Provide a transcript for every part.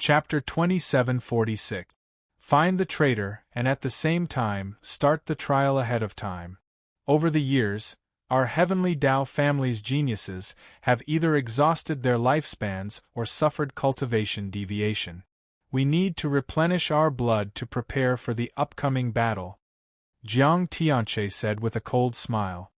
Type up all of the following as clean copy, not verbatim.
Chapter 2746. Find the traitor and at the same time start the trial ahead of time. Over the years, our heavenly Tao family's geniuses have either exhausted their lifespans or suffered cultivation deviation. We need to replenish our blood to prepare for the upcoming battle, Jiang Tianche said with a cold smile.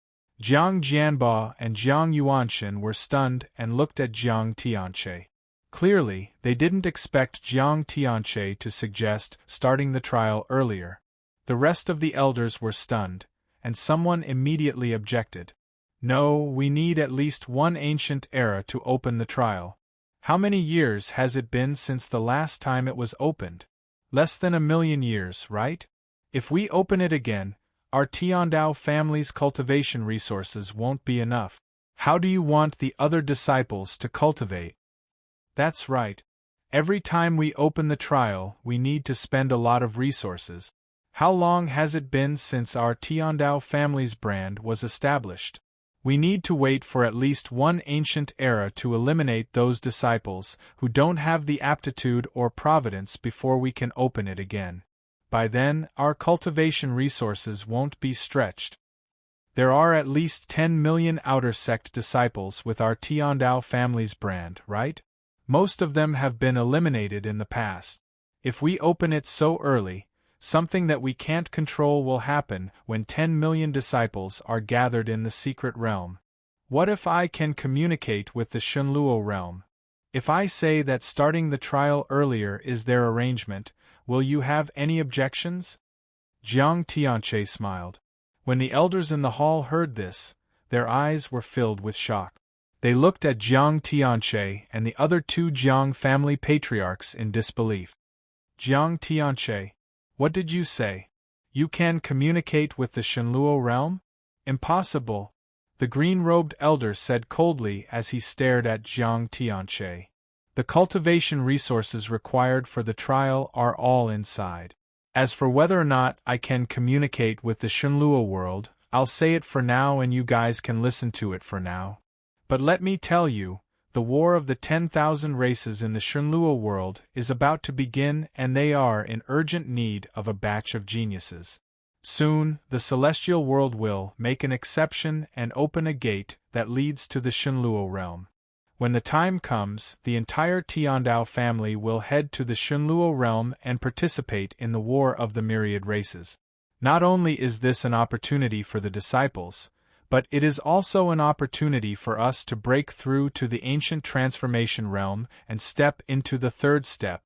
Jiang Jianba and Jiang Yuanshan were stunned and looked at Jiang Tianche. Clearly, they didn't expect Jiang Tianche to suggest starting the trial earlier. The rest of the elders were stunned, and someone immediately objected. No, we need at least one ancient era to open the trial. How many years has it been since the last time it was opened? Less than 1,000,000 years, right? If we open it again, our Tiandao family's cultivation resources won't be enough. How do you want the other disciples to cultivate? That's right. Every time we open the trial, we need to spend a lot of resources. How long has it been since our Tiandao family's brand was established? We need to wait for at least one ancient era to eliminate those disciples who don't have the aptitude or providence before we can open it again. By then, our cultivation resources won't be stretched. There are at least 10 million outer sect disciples with our Tiandao family's brand, right? Most of them have been eliminated in the past. If we open it so early, something that we can't control will happen when 10 million disciples are gathered in the secret realm. What if I can communicate with the Shunluo realm? If I say that starting the trial earlier is their arrangement, will you have any objections? Jiang Tianche smiled. When the elders in the hall heard this, their eyes were filled with shock. They looked at Jiang Tianche and the other two Jiang family patriarchs in disbelief. Jiang Tianche, what did you say? You can communicate with the Shunluo realm? Impossible, the green-robed elder said coldly as he stared at Jiang Tianche. The cultivation resources required for the trial are all inside. As for whether or not I can communicate with the Shunluo world, I'll say it for now and you guys can listen to it for now. But let me tell you, the war of the 10,000 races in the Shunluo world is about to begin and they are in urgent need of a batch of geniuses. Soon, the celestial world will make an exception and open a gate that leads to the Shunluo realm. When the time comes, the entire Tiandao family will head to the Shunluo realm and participate in the war of the myriad races. Not only is this an opportunity for the disciples, but it is also an opportunity for us to break through to the ancient transformation realm and step into the third step.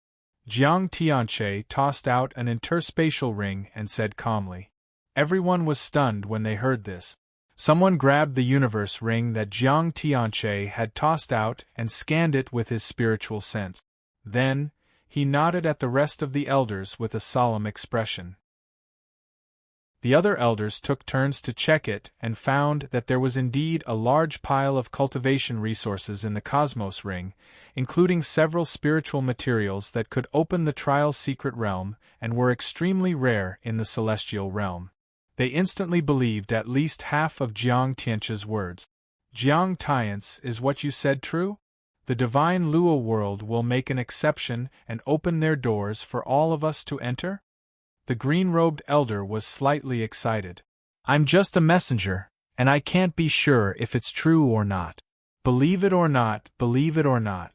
Jiang Tianche tossed out an interspatial ring and said calmly. Everyone was stunned when they heard this. Someone grabbed the universe ring that Jiang Tianche had tossed out and scanned it with his spiritual sense. Then, he nodded at the rest of the elders with a solemn expression. The other elders took turns to check it and found that there was indeed a large pile of cultivation resources in the Cosmos Ring, including several spiritual materials that could open the trial secret realm and were extremely rare in the celestial realm. They instantly believed at least half of Jiang Tianche's words. Jiang Tianche, is what you said true? The divine Luo world will make an exception and open their doors for all of us to enter? The green-robed elder was slightly excited. I'm just a messenger, and I can't be sure if it's true or not. Believe it or not, believe it or not.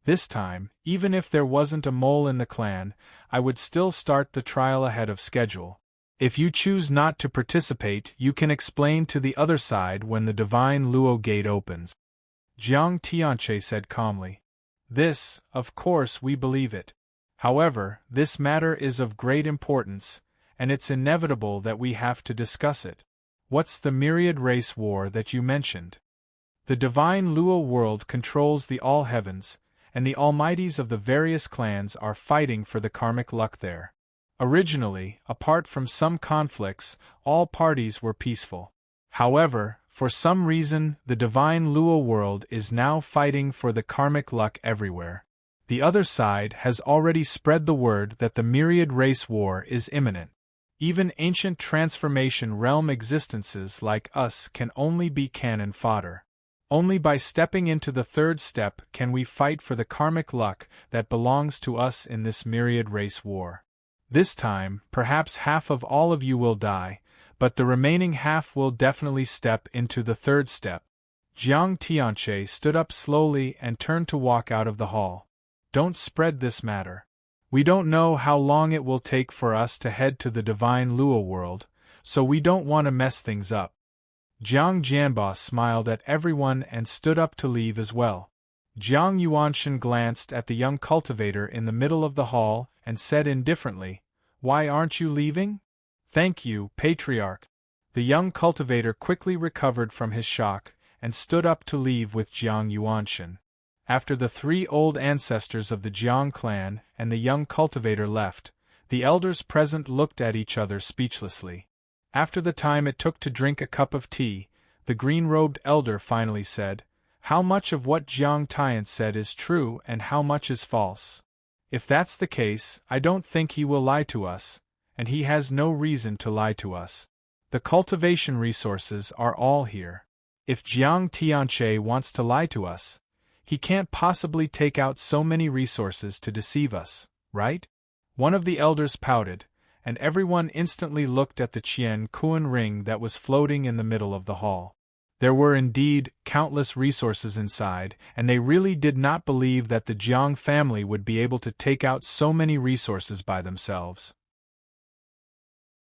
This time, even if there wasn't a mole in the clan, I would still start the trial ahead of schedule. If you choose not to participate, you can explain to the other side when the divine Luo gate opens. Jiang Tianche said calmly. This, of course, we believe it. However, this matter is of great importance, and it's inevitable that we have to discuss it. What's the myriad race war that you mentioned? The divine Luo world controls the all heavens, and the almighties of the various clans are fighting for the karmic luck there. Originally, apart from some conflicts, all parties were peaceful. However, for some reason, the divine Luo world is now fighting for the karmic luck everywhere. The other side has already spread the word that the myriad race war is imminent. Even ancient transformation realm existences like us can only be cannon fodder. Only by stepping into the third step can we fight for the karmic luck that belongs to us in this myriad race war. This time, perhaps half of all of you will die, but the remaining half will definitely step into the third step. Jiang Tianche stood up slowly and turned to walk out of the hall. Don't spread this matter. We don't know how long it will take for us to head to the divine Luo world, so we don't want to mess things up. Jiang Jianbo smiled at everyone and stood up to leave as well. Jiang Yuanshan glanced at the young cultivator in the middle of the hall and said indifferently, "Why aren't you leaving?" "Thank you, Patriarch." The young cultivator quickly recovered from his shock and stood up to leave with Jiang Yuanshan. After the three old ancestors of the Jiang clan and the young cultivator left, the elders present looked at each other speechlessly. After the time it took to drink a cup of tea, the green-robed elder finally said, "How much of what Jiang Tian said is true and how much is false? If that's the case, I don't think he will lie to us, and he has no reason to lie to us. The cultivation resources are all here. If Jiang Tianche wants to lie to us, he can't possibly take out so many resources to deceive us, right?" One of the elders pouted, and everyone instantly looked at the Qian Kuan ring that was floating in the middle of the hall. There were indeed countless resources inside, and they really did not believe that the Jiang family would be able to take out so many resources by themselves.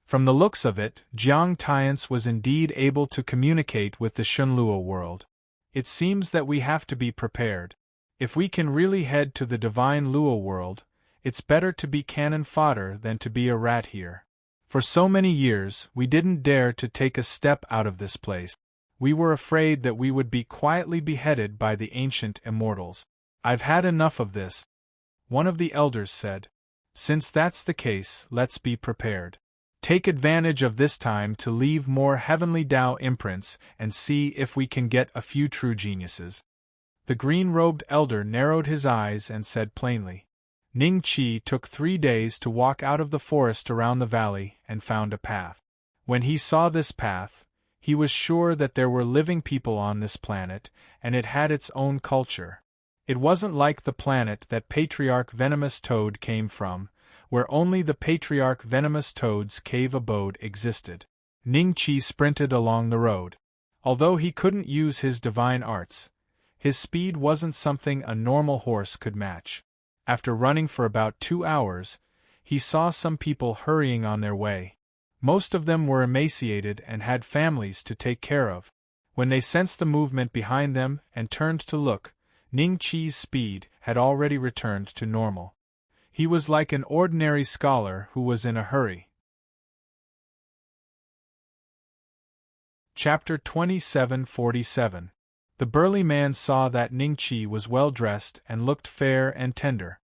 From the looks of it, Jiang Tian's was indeed able to communicate with the Shunluo world. It seems that we have to be prepared. If we can really head to the divine Luo world, it's better to be cannon fodder than to be a rat here. For so many years, we didn't dare to take a step out of this place. We were afraid that we would be quietly beheaded by the ancient immortals. "I've had enough of this," one of the elders said. "Since that's the case, let's be prepared. Take advantage of this time to leave more heavenly Tao imprints and see if we can get a few true geniuses." The green-robed elder narrowed his eyes and said plainly. Ning Qi took 3 days to walk out of the forest around the valley and found a path. When he saw this path, he was sure that there were living people on this planet, and it had its own culture. It wasn't like the planet that Patriarch Venomous Toad came from, where only the Patriarch Venomous Toad's cave abode existed. Ning Qi sprinted along the road. Although he couldn't use his divine arts, his speed wasn't something a normal horse could match. After running for about 2 hours, he saw some people hurrying on their way. Most of them were emaciated and had families to take care of. When they sensed the movement behind them and turned to look, Ning Qi's speed had already returned to normal. He was like an ordinary scholar who was in a hurry. Chapter 2747. The burly man saw that Ning Qi was well dressed and looked fair and tender.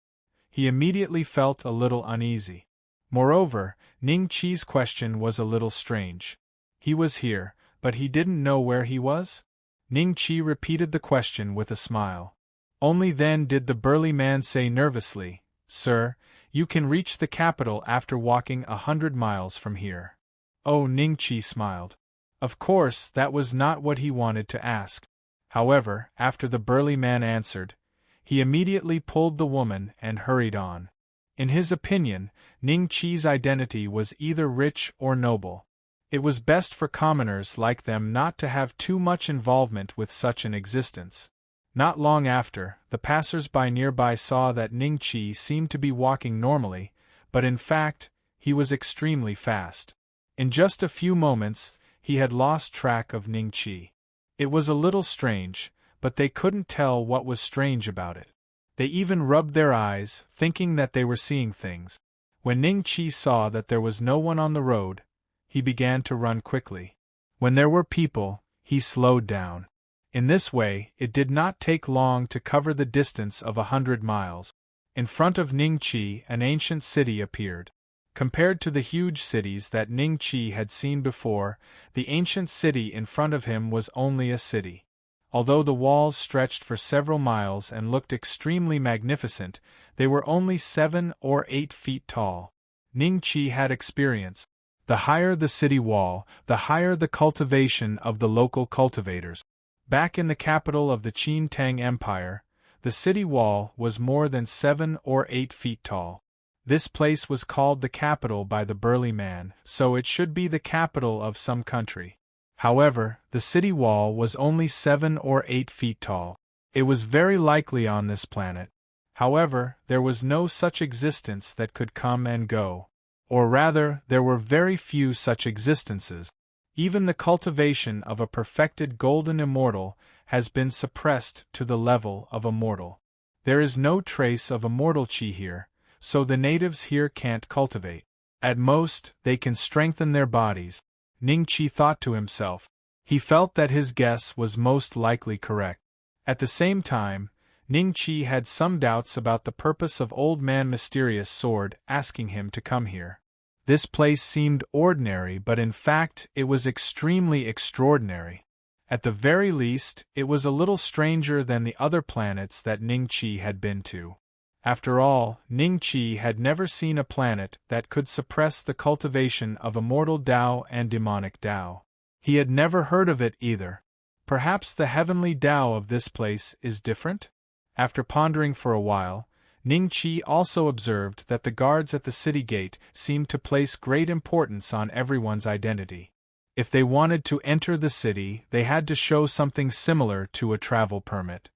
He immediately felt a little uneasy. Moreover, Ning Qi's question was a little strange. He was here, but he didn't know where he was? Ning Qi repeated the question with a smile. Only then did the burly man say nervously, "Sir, you can reach the capital after walking 100 miles from here." Oh, Ning Qi smiled. Of course, that was not what he wanted to ask. However, after the burly man answered, he immediately pulled the woman and hurried on. In his opinion, Ning Qi's identity was either rich or noble. It was best for commoners like them not to have too much involvement with such an existence. Not long after, the passers-by nearby saw that Ning Qi seemed to be walking normally, but in fact, he was extremely fast. In just a few moments, he had lost track of Ning Qi. It was a little strange, but they couldn't tell what was strange about it. They even rubbed their eyes, thinking that they were seeing things. When Ning Qi saw that there was no one on the road, he began to run quickly. When there were people, he slowed down. In this way, it did not take long to cover the distance of 100 miles. In front of Ning Qi, an ancient city appeared. Compared to the huge cities that Ning Qi had seen before, the ancient city in front of him was only a city. Although the walls stretched for several miles and looked extremely magnificent, they were only 7 or 8 feet tall. Ning Qi had experience. The higher the city wall, the higher the cultivation of the local cultivators. Back in the capital of the Qin Tang Empire, the city wall was more than 7 or 8 feet tall. This place was called the capital by the burly man, so it should be the capital of some country. However, the city wall was only 7 or 8 feet tall. It was very likely on this planet. However, there was no such existence that could come and go. Or rather, there were very few such existences. Even the cultivation of a perfected golden immortal has been suppressed to the level of a mortal. There is no trace of immortal chi here, so the natives here can't cultivate. At most, they can strengthen their bodies. Ning Qi thought to himself. He felt that his guess was most likely correct. At the same time, Ning Qi had some doubts about the purpose of Old Man Mysterious Sword asking him to come here. This place seemed ordinary, but in fact it was extremely extraordinary. At the very least, it was a little stranger than the other planets that Ning Qi had been to. After all, Ning Qi had never seen a planet that could suppress the cultivation of immortal Tao and demonic Tao. He had never heard of it either. Perhaps the heavenly Tao of this place is different? After pondering for a while, Ning Qi also observed that the guards at the city gate seemed to place great importance on everyone's identity. If they wanted to enter the city, they had to show something similar to a travel permit.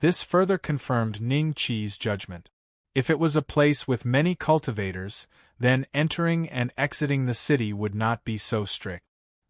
This further confirmed Ning Qi's judgment. If it was a place with many cultivators, then entering and exiting the city would not be so strict.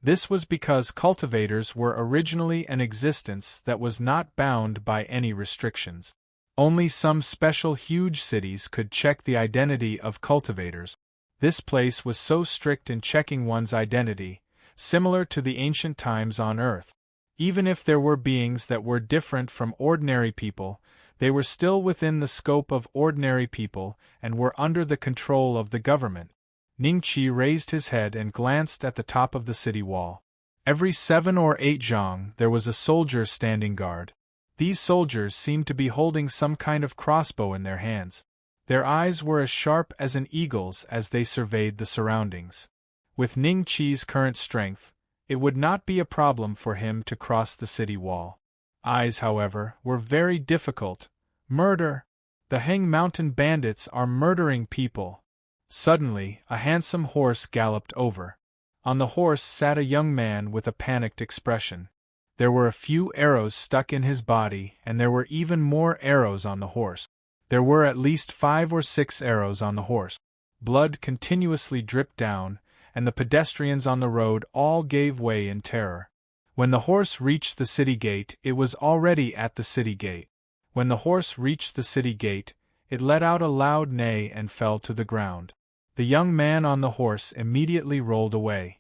This was because cultivators were originally an existence that was not bound by any restrictions. Only some special huge cities could check the identity of cultivators. This place was so strict in checking one's identity, similar to the ancient times on Earth. Even if there were beings that were different from ordinary people, they were still within the scope of ordinary people and were under the control of the government. Ning Qi raised his head and glanced at the top of the city wall. Every 7 or 8 zhang there was a soldier standing guard. These soldiers seemed to be holding some kind of crossbow in their hands. Their eyes were as sharp as an eagle's as they surveyed the surroundings. With Ning Qi's current strength, it would not be a problem for him to cross the city wall. Eyes, however, were very difficult. Murder! The Heng Mountain bandits are murdering people. Suddenly, a handsome horse galloped over. On the horse sat a young man with a panicked expression. There were a few arrows stuck in his body, and there were even more arrows on the horse. There were at least 5 or 6 arrows on the horse. Blood continuously dripped down, and the pedestrians on the road all gave way in terror. When the horse reached the city gate, it was already at the city gate. When the horse reached the city gate, it let out a loud neigh and fell to the ground. The young man on the horse immediately rolled away.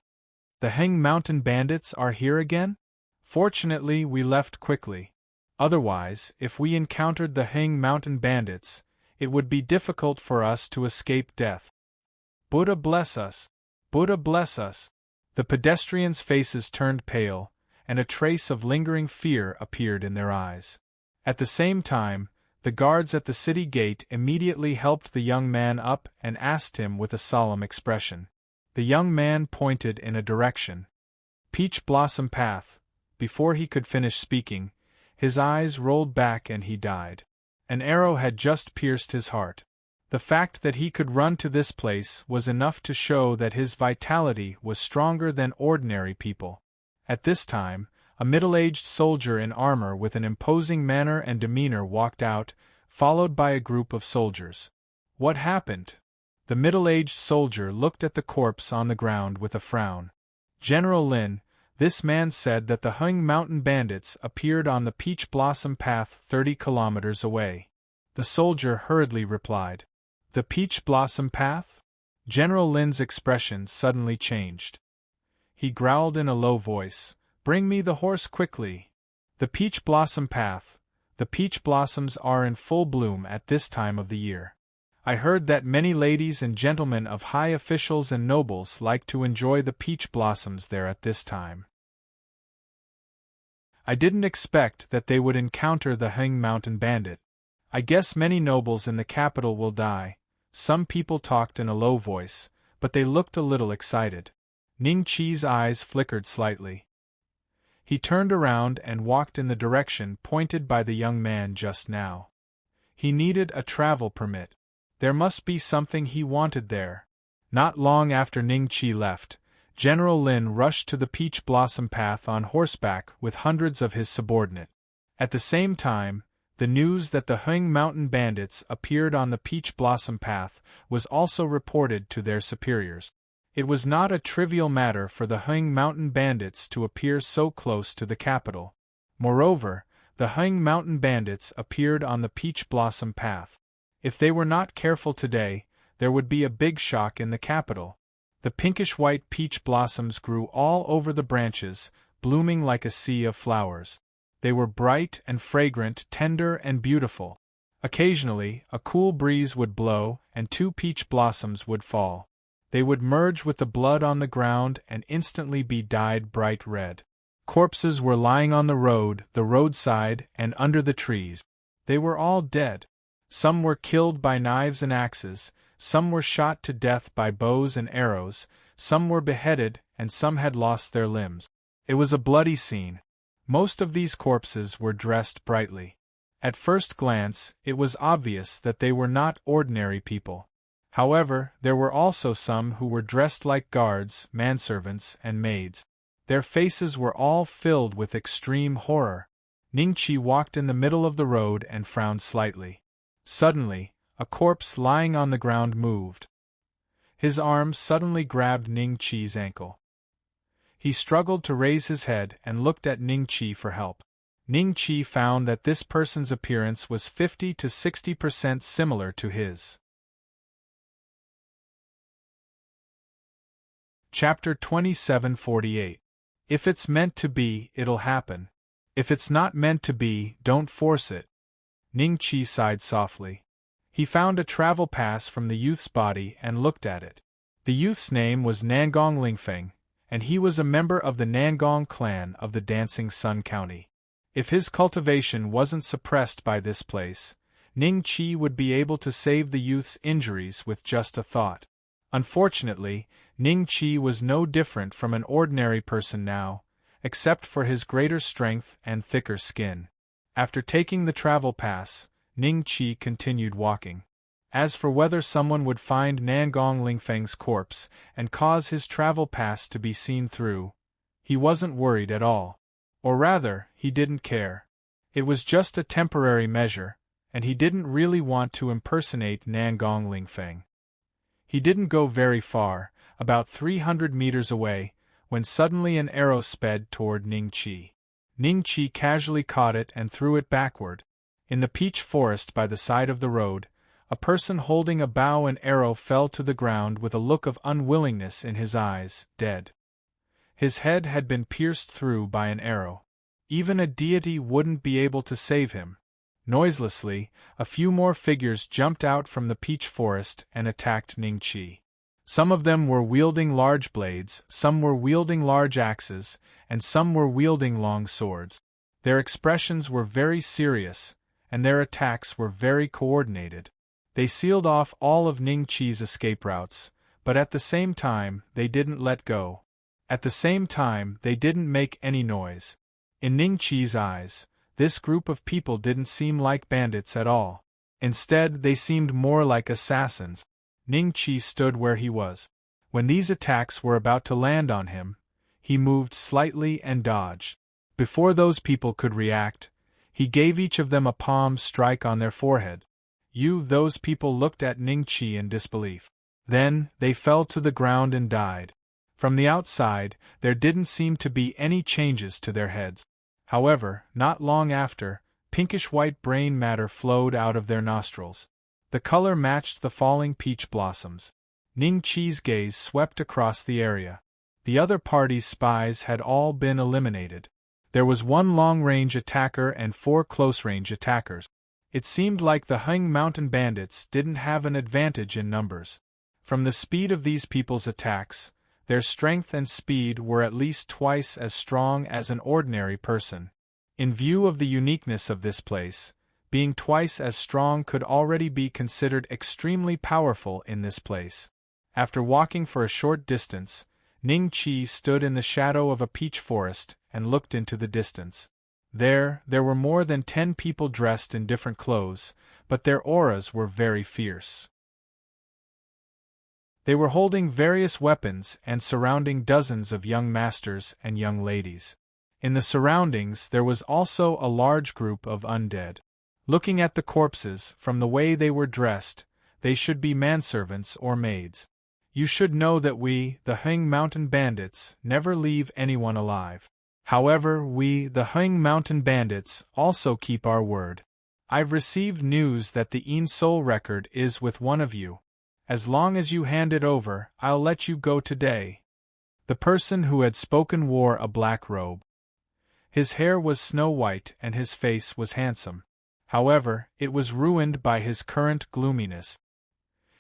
The Heng Mountain bandits are here again? Fortunately, we left quickly. Otherwise, if we encountered the Heng Mountain bandits, it would be difficult for us to escape death. Buddha bless us! Buddha bless us! The pedestrians' faces turned pale, and a trace of lingering fear appeared in their eyes. At the same time, the guards at the city gate immediately helped the young man up and asked him with a solemn expression. The young man pointed in a direction. Peach Blossom Path. Before he could finish speaking, his eyes rolled back and he died. An arrow had just pierced his heart. The fact that he could run to this place was enough to show that his vitality was stronger than ordinary people. At this time, a middle-aged soldier in armor with an imposing manner and demeanor walked out, followed by a group of soldiers. What happened? The middle-aged soldier looked at the corpse on the ground with a frown. General Lin, this man said that the Heng Mountain bandits appeared on the Peach Blossom Path 30 kilometers away. The soldier hurriedly replied. The Peach Blossom Path? General Lin's expression suddenly changed. He growled in a low voice, "Bring me the horse quickly." The Peach Blossom Path. The peach blossoms are in full bloom at this time of the year. I heard that many ladies and gentlemen of high officials and nobles like to enjoy the peach blossoms there at this time. I didn't expect that they would encounter the Heng Mountain bandit. I guess many nobles in the capital will die. Some people talked in a low voice, but they looked a little excited. Ning Qi's eyes flickered slightly. He turned around and walked in the direction pointed by the young man just now. He needed a travel permit. There must be something he wanted there. Not long after Ning Chi left, General Lin rushed to the Peach Blossom Path on horseback with hundreds of his subordinates. At the same time, the news that the Heng Mountain Bandits appeared on the Peach Blossom Path was also reported to their superiors. It was not a trivial matter for the Heng Mountain Bandits to appear so close to the capital. Moreover, the Heng Mountain Bandits appeared on the Peach Blossom Path. If they were not careful today, there would be a big shock in the capital. The pinkish-white peach blossoms grew all over the branches, blooming like a sea of flowers. They were bright and fragrant, tender and beautiful. Occasionally, a cool breeze would blow, and 2 peach blossoms would fall. They would merge with the blood on the ground and instantly be dyed bright red. Corpses were lying on the roadside, and under the trees. They were all dead. Some were killed by knives and axes, some were shot to death by bows and arrows, some were beheaded, and some had lost their limbs. It was a bloody scene. Most of these corpses were dressed brightly. At first glance, it was obvious that they were not ordinary people. However, there were also some who were dressed like guards, manservants, and maids. Their faces were all filled with extreme horror. Ning Chi walked in the middle of the road and frowned slightly. Suddenly, a corpse lying on the ground moved. His arm suddenly grabbed Ning Chi's ankle. He struggled to raise his head and looked at Ning Chi for help. Ning Chi found that this person's appearance was 50 to 60% similar to his. Chapter 2748. If it's meant to be, it'll happen. If it's not meant to be, don't force it. Ning Chi sighed softly. He found a travel pass from the youth's body and looked at it. The youth's name was Nangong Lingfeng, and he was a member of the Nangong clan of the Dancing Sun County. If his cultivation wasn't suppressed by this place, Ning Chi would be able to save the youth's injuries with just a thought. Unfortunately, Ning Chi was no different from an ordinary person now, except for his greater strength and thicker skin. After taking the travel pass, Ning Chi continued walking. As for whether someone would find Nangong Lingfeng's corpse and cause his travel pass to be seen through, he wasn't worried at all. Or rather, he didn't care. It was just a temporary measure, and he didn't really want to impersonate Nangong Lingfeng. He didn't go very far, about 300 meters away, when suddenly an arrow sped toward Ning Chi. Ning Chi casually caught it and threw it backward. In the peach forest by the side of the road, a person holding a bow and arrow fell to the ground with a look of unwillingness in his eyes, dead. His head had been pierced through by an arrow. Even a deity wouldn't be able to save him. Noiselessly, a few more figures jumped out from the peach forest and attacked Ning Chi. Some of them were wielding large blades, some were wielding large axes, and some were wielding long swords. Their expressions were very serious, and their attacks were very coordinated. They sealed off all of Ning Chi's escape routes, but at the same time, they didn't let go. At the same time, they didn't make any noise. In Ning Chi's eyes, this group of people didn't seem like bandits at all. Instead, they seemed more like assassins. Ning Chi stood where he was. When these attacks were about to land on him, he moved slightly and dodged. Before those people could react, he gave each of them a palm strike on their forehead. Those people looked at Ning Chi in disbelief. Then, they fell to the ground and died. From the outside, there didn't seem to be any changes to their heads. However, not long after, pinkish-white brain matter flowed out of their nostrils. The color matched the falling peach blossoms. Ning Chi's gaze swept across the area. The other party's spies had all been eliminated. There was 1 long-range attacker and 4 close-range attackers. It seemed like the Heng Mountain Bandits didn't have an advantage in numbers. From the speed of these people's attacks, their strength and speed were at least twice as strong as an ordinary person. In view of the uniqueness of this place, being twice as strong could already be considered extremely powerful in this place. After walking for a short distance, Ning Chi stood in the shadow of a peach forest and looked into the distance. There were more than 10 people dressed in different clothes, but their auras were very fierce. They were holding various weapons and surrounding dozens of young masters and young ladies. In the surroundings there was also a large group of undead. Looking at the corpses, from the way they were dressed, they should be manservants or maids. You should know that we, the Heng Mountain Bandits, never leave anyone alive. However, we, the Heng Mountain Bandits, also keep our word. I've received news that the Een Soul record is with one of you. As long as you hand it over, I'll let you go today. The person who had spoken wore a black robe. His hair was snow white and his face was handsome. However, it was ruined by his current gloominess.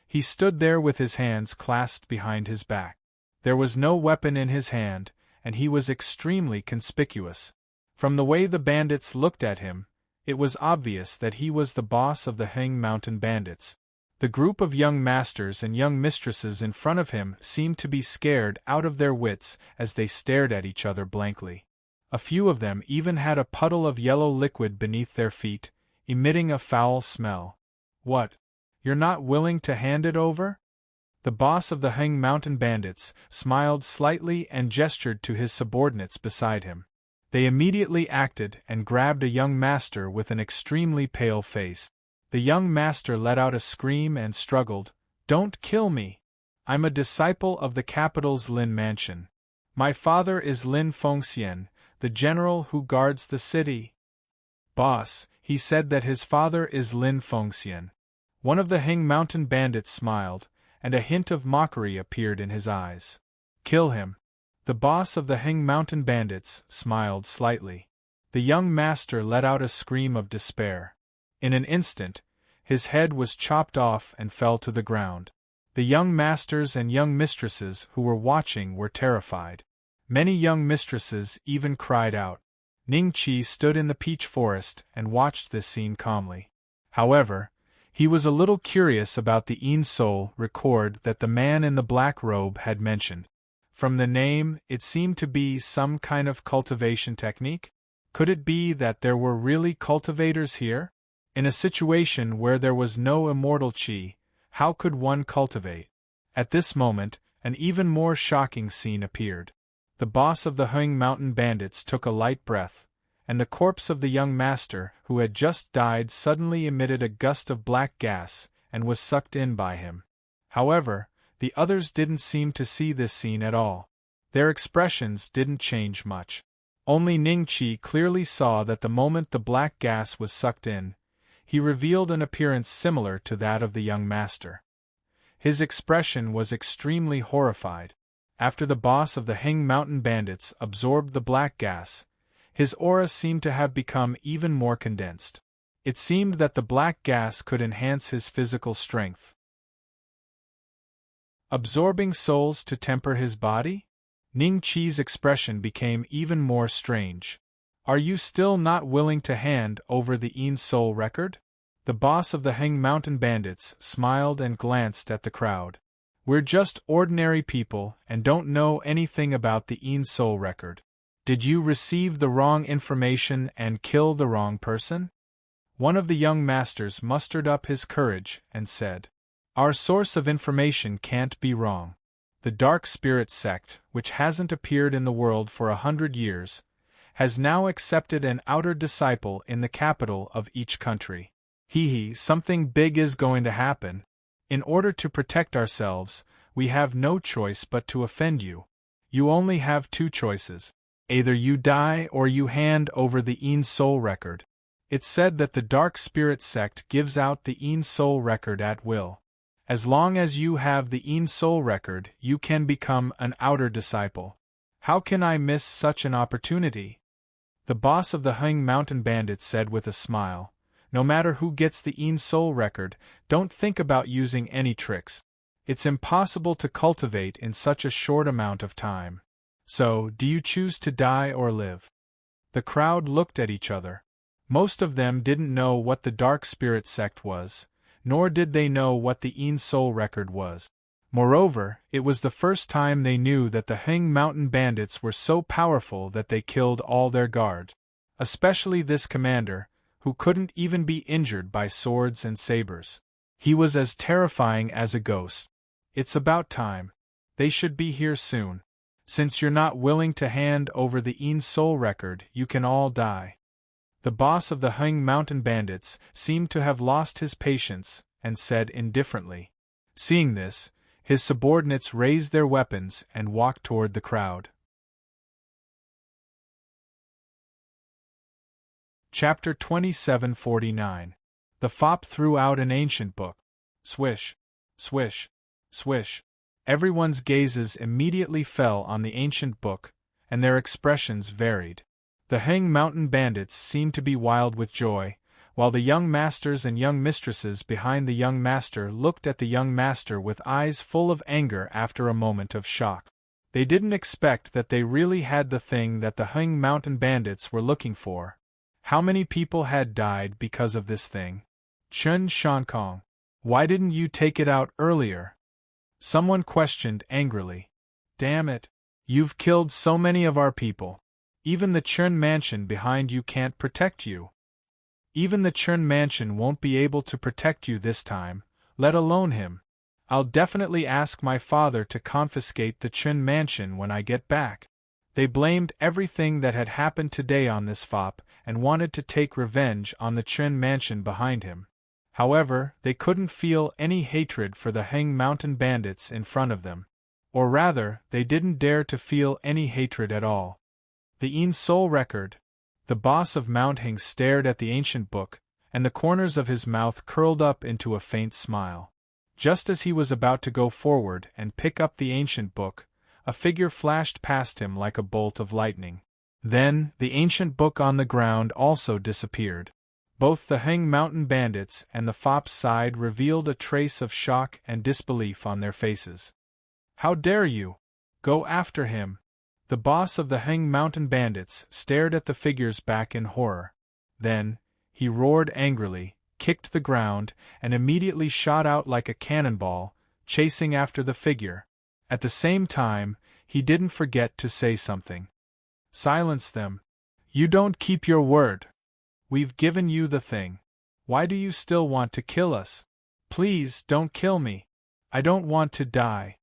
He stood there with his hands clasped behind his back. There was no weapon in his hand, and he was extremely conspicuous. From the way the bandits looked at him, it was obvious that he was the boss of the Heng Mountain Bandits. The group of young masters and young mistresses in front of him seemed to be scared out of their wits as they stared at each other blankly. A few of them even had a puddle of yellow liquid beneath their feet, emitting a foul smell. What? You're not willing to hand it over? The boss of the Heng Mountain Bandits smiled slightly and gestured to his subordinates beside him. They immediately acted and grabbed a young master with an extremely pale face. The young master let out a scream and struggled. Don't kill me! I'm a disciple of the capital's Lin Mansion. My father is Lin Fengxian, the general who guards the city. Boss, he said that his father is Lin Fengxian. One of the Heng Mountain Bandits smiled, and a hint of mockery appeared in his eyes. Kill him. The boss of the Heng Mountain Bandits smiled slightly. The young master let out a scream of despair. In an instant, his head was chopped off and fell to the ground. The young masters and young mistresses who were watching were terrified. Many young mistresses even cried out. Ning Chi stood in the peach forest and watched this scene calmly. However, he was a little curious about the Een Soul record that the man in the black robe had mentioned. From the name, it seemed to be some kind of cultivation technique. Could it be that there were really cultivators here? In a situation where there was no immortal chi, how could one cultivate? At this moment, an even more shocking scene appeared. The boss of the Heng Mountain Bandits took a light breath, and the corpse of the young master who had just died suddenly emitted a gust of black gas and was sucked in by him. However, the others didn't seem to see this scene at all. Their expressions didn't change much. Only Ning Chi clearly saw that the moment the black gas was sucked in, he revealed an appearance similar to that of the young master. His expression was extremely horrified. After the boss of the Heng Mountain Bandits absorbed the black gas, his aura seemed to have become even more condensed. It seemed that the black gas could enhance his physical strength. Absorbing souls to temper his body? Ning Chi's expression became even more strange. Are you still not willing to hand over the Een Soul record? The boss of the Heng Mountain Bandits smiled and glanced at the crowd. We're just ordinary people and don't know anything about the Een Soul record. Did you receive the wrong information and kill the wrong person? One of the young masters mustered up his courage and said, Our source of information can't be wrong. The Dark Spirit sect, which hasn't appeared in the world for 100 years, has now accepted an outer disciple in the capital of each country. Something big is going to happen. In order to protect ourselves, we have no choice but to offend you. You only have 2 choices. Either you die or you hand over the Een Soul record. It's said that the Dark Spirit sect gives out the Een Soul record at will. As long as you have the Een Soul record, you can become an outer disciple. How can I miss such an opportunity? The boss of the Heng Mountain Bandits said with a smile, No matter who gets the Een Soul record, don't think about using any tricks. It's impossible to cultivate in such a short amount of time. So, do you choose to die or live? The crowd looked at each other. Most of them didn't know what the Dark Spirit sect was, nor did they know what the Een Soul record was. Moreover, it was the first time they knew that the Heng Mountain bandits were so powerful that they killed all their guard. Especially this commander, who couldn't even be injured by swords and sabers. He was as terrifying as a ghost. It's about time. They should be here soon. Since you're not willing to hand over the unveil record, you can all die. The boss of the Heng Mountain bandits seemed to have lost his patience, and said indifferently. Seeing this, his subordinates raised their weapons and walked toward the crowd. Chapter 2749. The fop threw out an ancient book. Swish, swish, swish. Everyone's gazes immediately fell on the ancient book, and their expressions varied. The Heng Mountain bandits seemed to be wild with joy, while the young masters and young mistresses behind the young master looked at the young master with eyes full of anger after a moment of shock. They didn't expect that they really had the thing that the Heng Mountain bandits were looking for. How many people had died because of this thing? Chun Shankong, why didn't you take it out earlier? Someone questioned angrily. Damn it! You've killed so many of our people. Even the Chun mansion behind you can't protect you. Even the Chun mansion won't be able to protect you this time, let alone him. I'll definitely ask my father to confiscate the Chun mansion when I get back. They blamed everything that had happened today on this fop, and wanted to take revenge on the Chun mansion behind him. However, they couldn't feel any hatred for the Heng Mountain bandits in front of them. Or rather, they didn't dare to feel any hatred at all. The unveil record. The boss of Mount Heng stared at the ancient book, and the corners of his mouth curled up into a faint smile. Just as he was about to go forward and pick up the ancient book, a figure flashed past him like a bolt of lightning. Then, the ancient book on the ground also disappeared. Both the Heng Mountain bandits and the fop's side revealed a trace of shock and disbelief on their faces. How dare you? Go after him! The boss of the Heng Mountain bandits stared at the figures back in horror. Then, he roared angrily, kicked the ground, and immediately shot out like a cannonball, chasing after the figure. At the same time, he didn't forget to say something. Silence them. You don't keep your word. We've given you the thing. Why do you still want to kill us? Please don't kill me. I don't want to die.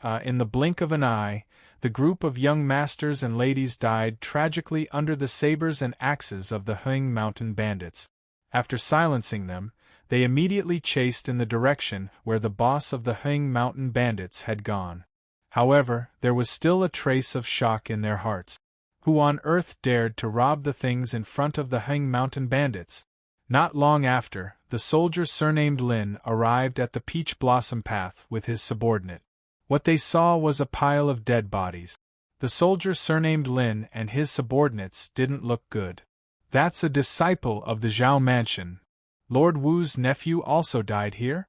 In the blink of an eye, the group of young masters and ladies died tragically under the sabers and axes of the Heng Mountain bandits. After silencing them, they immediately chased in the direction where the boss of the Heng Mountain bandits had gone. However, there was still a trace of shock in their hearts. Who on earth dared to rob the things in front of the Heng Mountain bandits? Not long after, the soldier surnamed Lin arrived at the Peach Blossom Path with his subordinate. What they saw was a pile of dead bodies. The soldier surnamed Lin and his subordinates didn't look good. That's a disciple of the Zhao Mansion. Lord Wu's nephew also died here?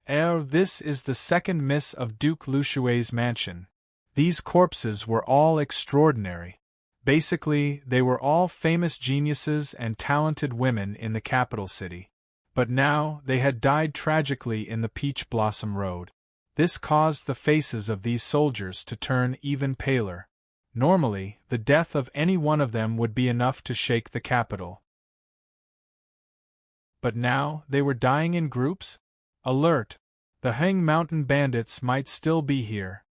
This is the second miss of Duke Lushui's mansion. These corpses were all extraordinary. Basically, they were all famous geniuses and talented women in the capital city. But now, they had died tragically in the Peach Blossom Road. This caused the faces of these soldiers to turn even paler. Normally, the death of any one of them would be enough to shake the capital. But now, they were dying in groups? Alert! The Heng Mountain bandits might still be here.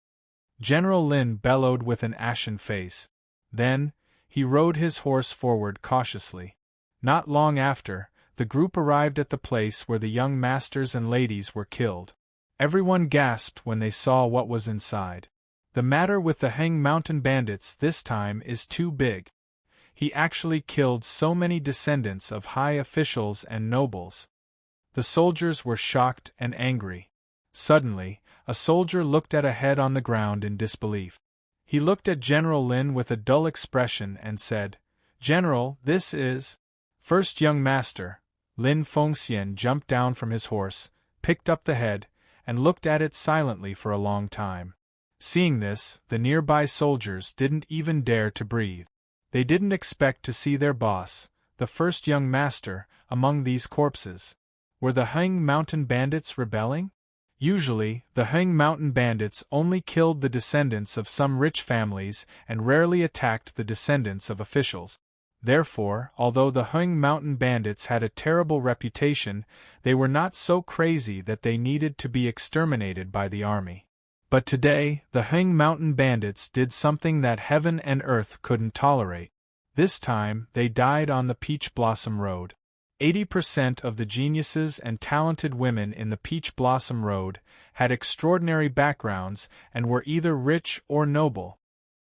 General Lin bellowed with an ashen face. Then, he rode his horse forward cautiously. Not long after, the group arrived at the place where the young masters and ladies were killed. Everyone gasped when they saw what was inside. The matter with the Heng Mountain bandits this time is too big. He actually killed so many descendants of high officials and nobles. The soldiers were shocked and angry. Suddenly, a soldier looked at a head on the ground in disbelief. He looked at General Lin with a dull expression and said, "General, this is..." First young master, Lin Fengxian jumped down from his horse, picked up the head, and looked at it silently for a long time. Seeing this, the nearby soldiers didn't even dare to breathe. They didn't expect to see their boss, the first young master, among these corpses. Were the Heng Mountain bandits rebelling? Usually, the Heng Mountain bandits only killed the descendants of some rich families and rarely attacked the descendants of officials. Therefore, although the Heng Mountain bandits had a terrible reputation, they were not so crazy that they needed to be exterminated by the army. But today, the Heng Mountain bandits did something that heaven and earth couldn't tolerate. This time, they died on the Peach Blossom Road. 80% of the geniuses and talented women in the Peach Blossom Road had extraordinary backgrounds and were either rich or noble.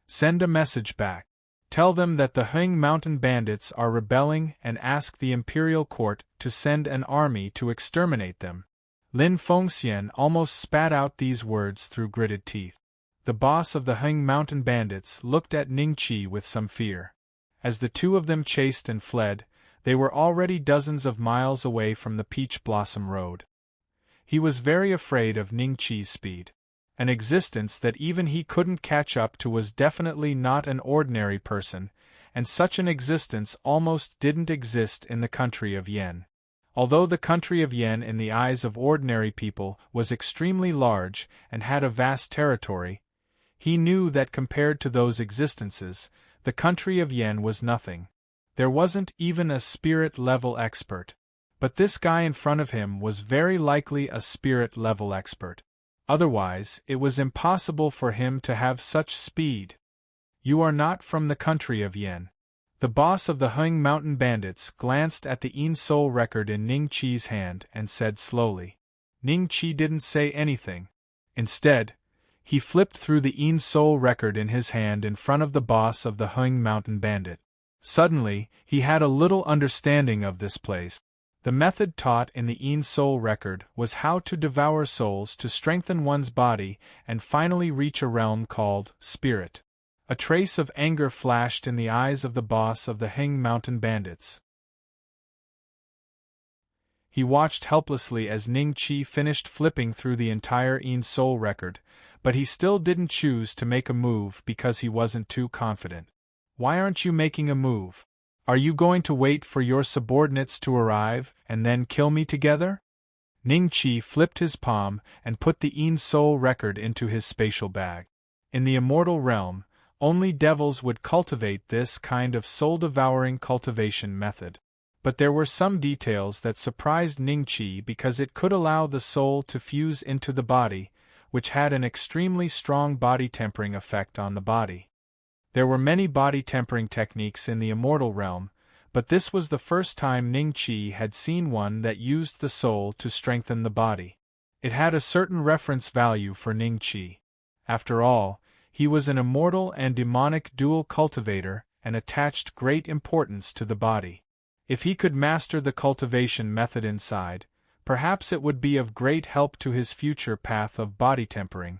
Send a message back. Tell them that the Heng Mountain bandits are rebelling and ask the imperial court to send an army to exterminate them. Lin Fengxian almost spat out these words through gritted teeth. The boss of the Heng Mountain bandits looked at Ningqi with some fear. As the two of them chased and fled, they were already dozens of miles away from the Peach Blossom Road. He was very afraid of Ningqi's speed. An existence that even he couldn't catch up to was definitely not an ordinary person, and such an existence almost didn't exist in the country of Yen. Although the country of Yen in the eyes of ordinary people was extremely large and had a vast territory, he knew that compared to those existences, the country of Yen was nothing. There wasn't even a spirit-level expert. But this guy in front of him was very likely a spirit-level expert. Otherwise, it was impossible for him to have such speed. You are not from the country of Yen. The boss of the Heng Mountain bandits glanced at the Yin-Soul record in Ningqi's hand and said slowly. Ningqi didn't say anything. Instead, he flipped through the Yin-Soul record in his hand in front of the boss of the Heng Mountain bandit. Suddenly, he had a little understanding of this place. The method taught in the Yin-Soul record was how to devour souls to strengthen one's body and finally reach a realm called spirit. A trace of anger flashed in the eyes of the boss of the Heng Mountain bandits. He watched helplessly as Ningqi finished flipping through the entire Yin-Soul record, but he still didn't choose to make a move because he wasn't too confident. Why aren't you making a move? Are you going to wait for your subordinates to arrive and then kill me together? Ningqi flipped his palm and put the Yin-Soul record into his spatial bag. In the immortal realm, only devils would cultivate this kind of soul-devouring cultivation method. But there were some details that surprised Ningqi because it could allow the soul to fuse into the body, which had an extremely strong body-tempering effect on the body. There were many body-tempering techniques in the immortal realm, but this was the first time Ningqi had seen one that used the soul to strengthen the body. It had a certain reference value for Ningqi. After all, he was an immortal and demonic dual cultivator and attached great importance to the body. If he could master the cultivation method inside, perhaps it would be of great help to his future path of body tempering.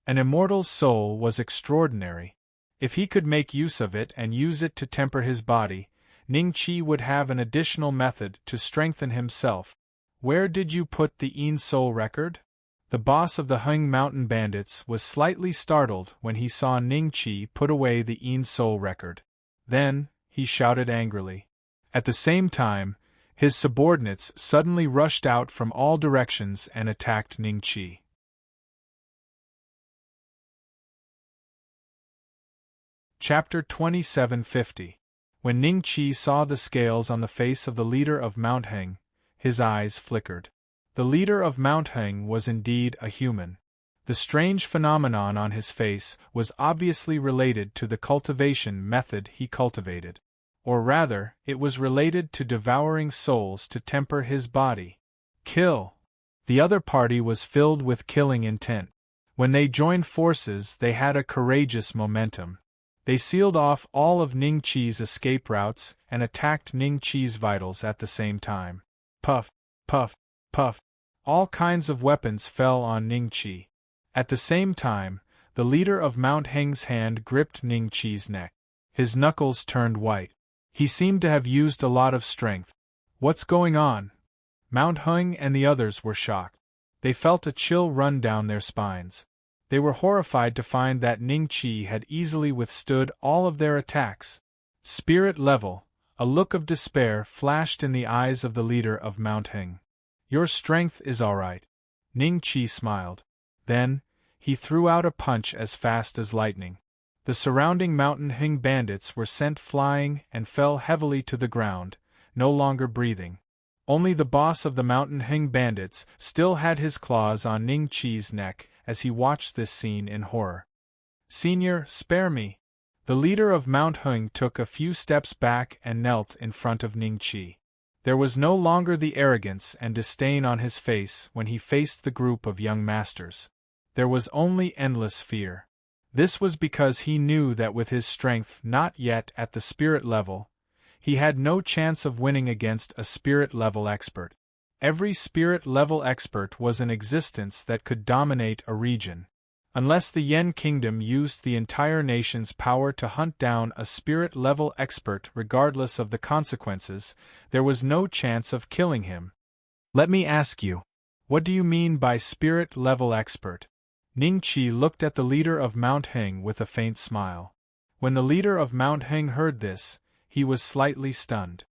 An immortal's soul was extraordinary. If he could make use of it and use it to temper his body, Ningqi would have an additional method to strengthen himself. Where did you put the Yin-Soul record? The boss of the Heng Mountain bandits was slightly startled when he saw Ningqi put away the Yin-Soul record. Then, he shouted angrily. At the same time, his subordinates suddenly rushed out from all directions and attacked Ningqi. Chapter 2750. When Ningqi saw the scales on the face of the leader of Mount Heng, his eyes flickered. The leader of Mount Heng was indeed a human. The strange phenomenon on his face was obviously related to the cultivation method he cultivated. Or rather, it was related to devouring souls to temper his body. Kill! The other party was filled with killing intent. When they joined forces, they had a courageous momentum. They sealed off all of Ningqi's escape routes and attacked Ningqi's vitals at the same time. Puff, puff, puff. All kinds of weapons fell on Ningqi. At the same time, the leader of Mount Heng's hand gripped Ningqi's neck. His knuckles turned white. He seemed to have used a lot of strength. What's going on? Mount Heng and the others were shocked. They felt a chill run down their spines. They were horrified to find that Ningqi had easily withstood all of their attacks. Spirit level, a look of despair flashed in the eyes of the leader of Mount Heng. Your strength is all right. Ning Qi smiled. Then, he threw out a punch as fast as lightning. The surrounding Mountain Hing bandits were sent flying and fell heavily to the ground, no longer breathing. Only the boss of the Mountain Hing bandits still had his claws on Ning Qi's neck as he watched this scene in horror. "Senior, spare me!" The leader of Mount Hing took a few steps back and knelt in front of Ning Qi. There was no longer the arrogance and disdain on his face when he faced the group of young masters. There was only endless fear. This was because he knew that with his strength not yet at the spirit level, he had no chance of winning against a spirit-level expert. Every spirit-level expert was an existence that could dominate a region. Unless the Yen Kingdom used the entire nation's power to hunt down a spirit-level expert regardless of the consequences, there was no chance of killing him. "Let me ask you, what do you mean by spirit-level expert?" Ning Qi looked at the leader of Mount Hing with a faint smile. When the leader of Mount Hing heard this, he was slightly stunned.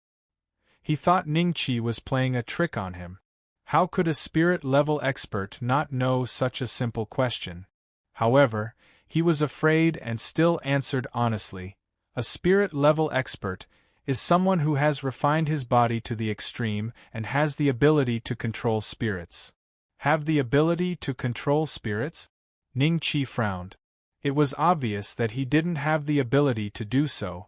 He thought Ning Qi was playing a trick on him. How could a spirit-level expert not know such a simple question? However, he was afraid and still answered honestly. A spirit-level expert is someone who has refined his body to the extreme and has the ability to control spirits. Have the ability to control spirits? Ning Qi frowned. It was obvious that he didn't have the ability to do so.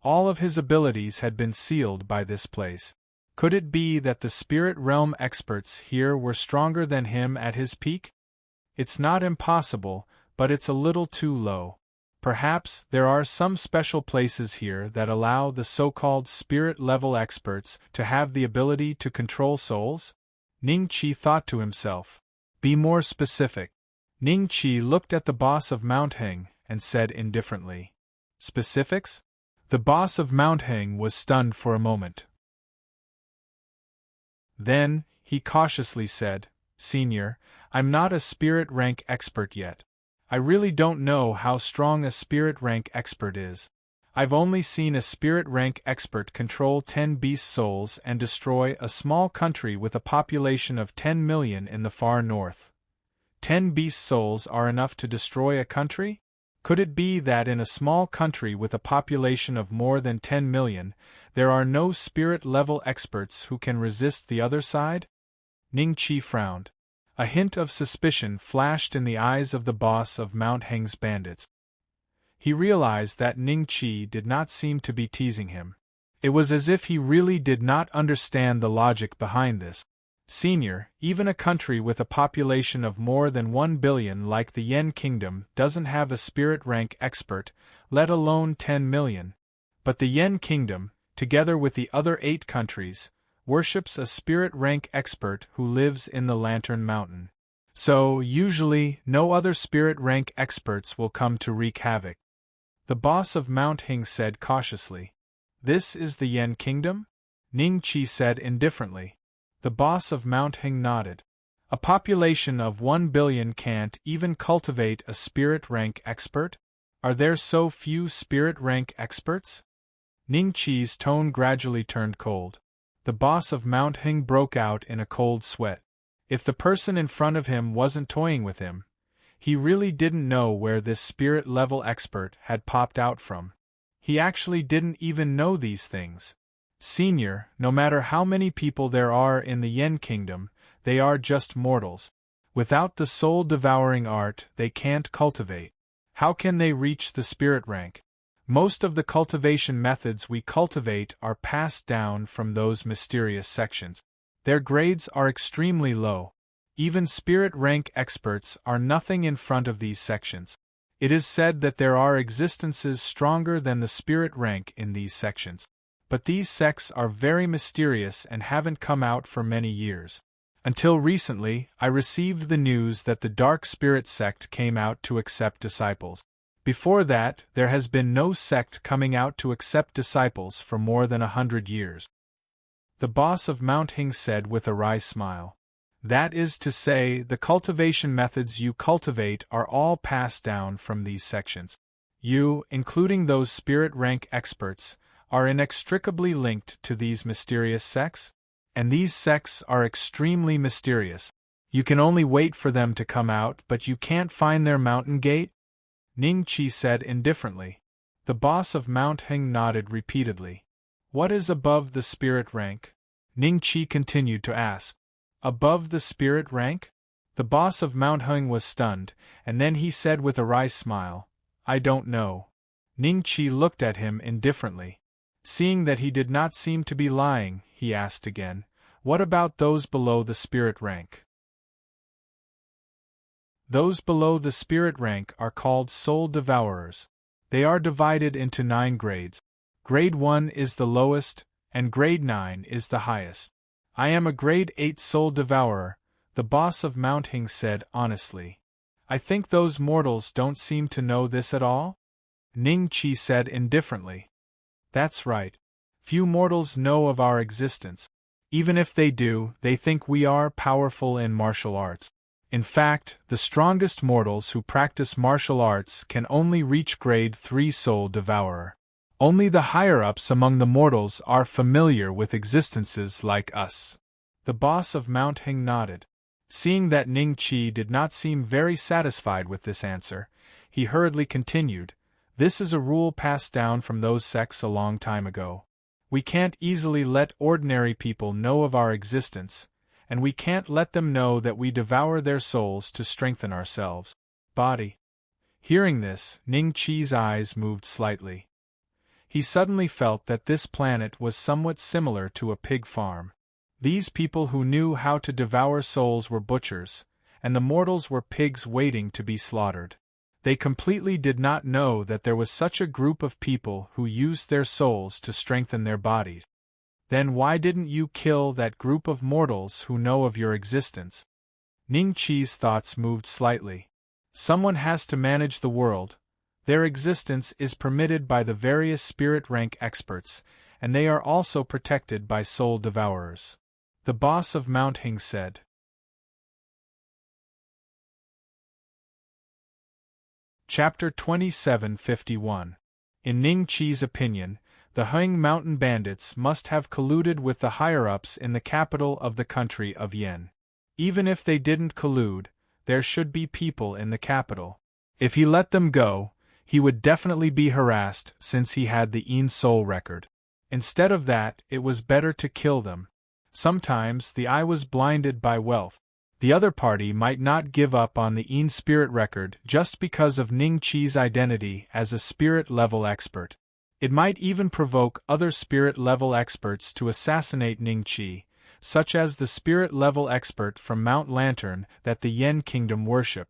All of his abilities had been sealed by this place. Could it be that the spirit realm experts here were stronger than him at his peak? It's not impossible, but it's a little too low. Perhaps there are some special places here that allow the so-called spirit-level experts to have the ability to control souls? Ning Qi thought to himself. Be more specific. Ning Qi looked at the boss of Mount Hing and said indifferently. Specifics? The boss of Mount Hing was stunned for a moment. Then, he cautiously said, "Senior, I'm not a spirit rank expert yet. I really don't know how strong a spirit rank expert is. I've only seen a spirit rank expert control 10 beast souls and destroy a small country with a population of 10 million in the far north. 10 beast souls are enough to destroy a country? Could it be that in a small country with a population of more than 10 million, there are no spirit-level experts who can resist the other side?" Ning Qi frowned. A hint of suspicion flashed in the eyes of the boss of Mount Hing's bandits. He realized that Ning Qi did not seem to be teasing him. It was as if he really did not understand the logic behind this. "Senior, even a country with a population of more than 1 billion like the Yen Kingdom doesn't have a spirit rank expert, let alone 10 million. But the Yen Kingdom, together with the other 8 countries, worships a spirit rank expert who lives in the Lantern Mountain. So, usually, no other spirit rank experts will come to wreak havoc." The boss of Mount Hing said cautiously. "This is the Yen Kingdom?" Ning Qi said indifferently. The boss of Mount Hing nodded. "A population of 1 billion can't even cultivate a spirit rank expert? Are there so few spirit rank experts?" Ning Qi's tone gradually turned cold. The boss of Mount Hing broke out in a cold sweat. If the person in front of him wasn't toying with him, he really didn't know where this spirit-level expert had popped out from. He actually didn't even know these things. "Senior, no matter how many people there are in the Yen Kingdom, they are just mortals. Without the soul-devouring art, they can't cultivate. How can they reach the spirit rank? Most of the cultivation methods we cultivate are passed down from those mysterious sections. Their grades are extremely low. Even spirit rank experts are nothing in front of these sections. It is said that there are existences stronger than the spirit rank in these sections. But these sects are very mysterious and haven't come out for many years. Until recently, I received the news that the Dark Spirit sect came out to accept disciples. Before that, there has been no sect coming out to accept disciples for more than 100 years. The boss of Mount Hing said with a wry smile. That is to say, the cultivation methods you cultivate are all passed down from these sections. You, including those spirit rank experts, are inextricably linked to these mysterious sects? And these sects are extremely mysterious. You can only wait for them to come out, but you can't find their mountain gate? Ning Qi said indifferently. The boss of Mount Heng nodded repeatedly. What is above the spirit rank? Ning Qi continued to ask. Above the spirit rank? The boss of Mount Heng was stunned, and then he said with a wry smile, I don't know. Ning Qi looked at him indifferently. Seeing that he did not seem to be lying, he asked again, what about those below the spirit rank? Those below the spirit rank are called soul devourers. They are divided into 9 grades. Grade 1 is the lowest, and grade 9 is the highest. I am a grade 8 soul devourer, the boss of Mount Heng said honestly. I think those mortals don't seem to know this at all? Ning Qi said indifferently. That's right. Few mortals know of our existence. Even if they do, they think we are powerful in martial arts. In fact, the strongest mortals who practice martial arts can only reach grade 3 soul devourer. Only the higher-ups among the mortals are familiar with existences like us. The boss of Mount Heng nodded. Seeing that Ning Qi did not seem very satisfied with this answer, he hurriedly continued, This is a rule passed down from those sects a long time ago. We can't easily let ordinary people know of our existence, and we can't let them know that we devour their souls to strengthen ourselves. Body. Hearing this, Ning Qi's eyes moved slightly. He suddenly felt that this planet was somewhat similar to a pig farm. These people who knew how to devour souls were butchers, and the mortals were pigs waiting to be slaughtered. They completely did not know that there was such a group of people who used their souls to strengthen their bodies. Then why didn't you kill that group of mortals who know of your existence? Ning Qi's thoughts moved slightly. Someone has to manage the world. Their existence is permitted by the various spirit rank experts, and they are also protected by soul devourers. The boss of Mount Heng said. Chapter 2751. In Ning Qi's opinion, the Heng mountain bandits must have colluded with the higher-ups in the capital of the country of Yen. Even if they didn't collude, there should be people in the capital. If he let them go, he would definitely be harassed since he had the Yin soul record. Instead of that, it was better to kill them. Sometimes the eye was blinded by wealth. The other party might not give up on the Yin spirit record just because of Ning Qi's identity as a spirit-level expert. It might even provoke other spirit-level experts to assassinate Ning Qi, such as the spirit-level expert from Mount Lantern that the Yen kingdom worship.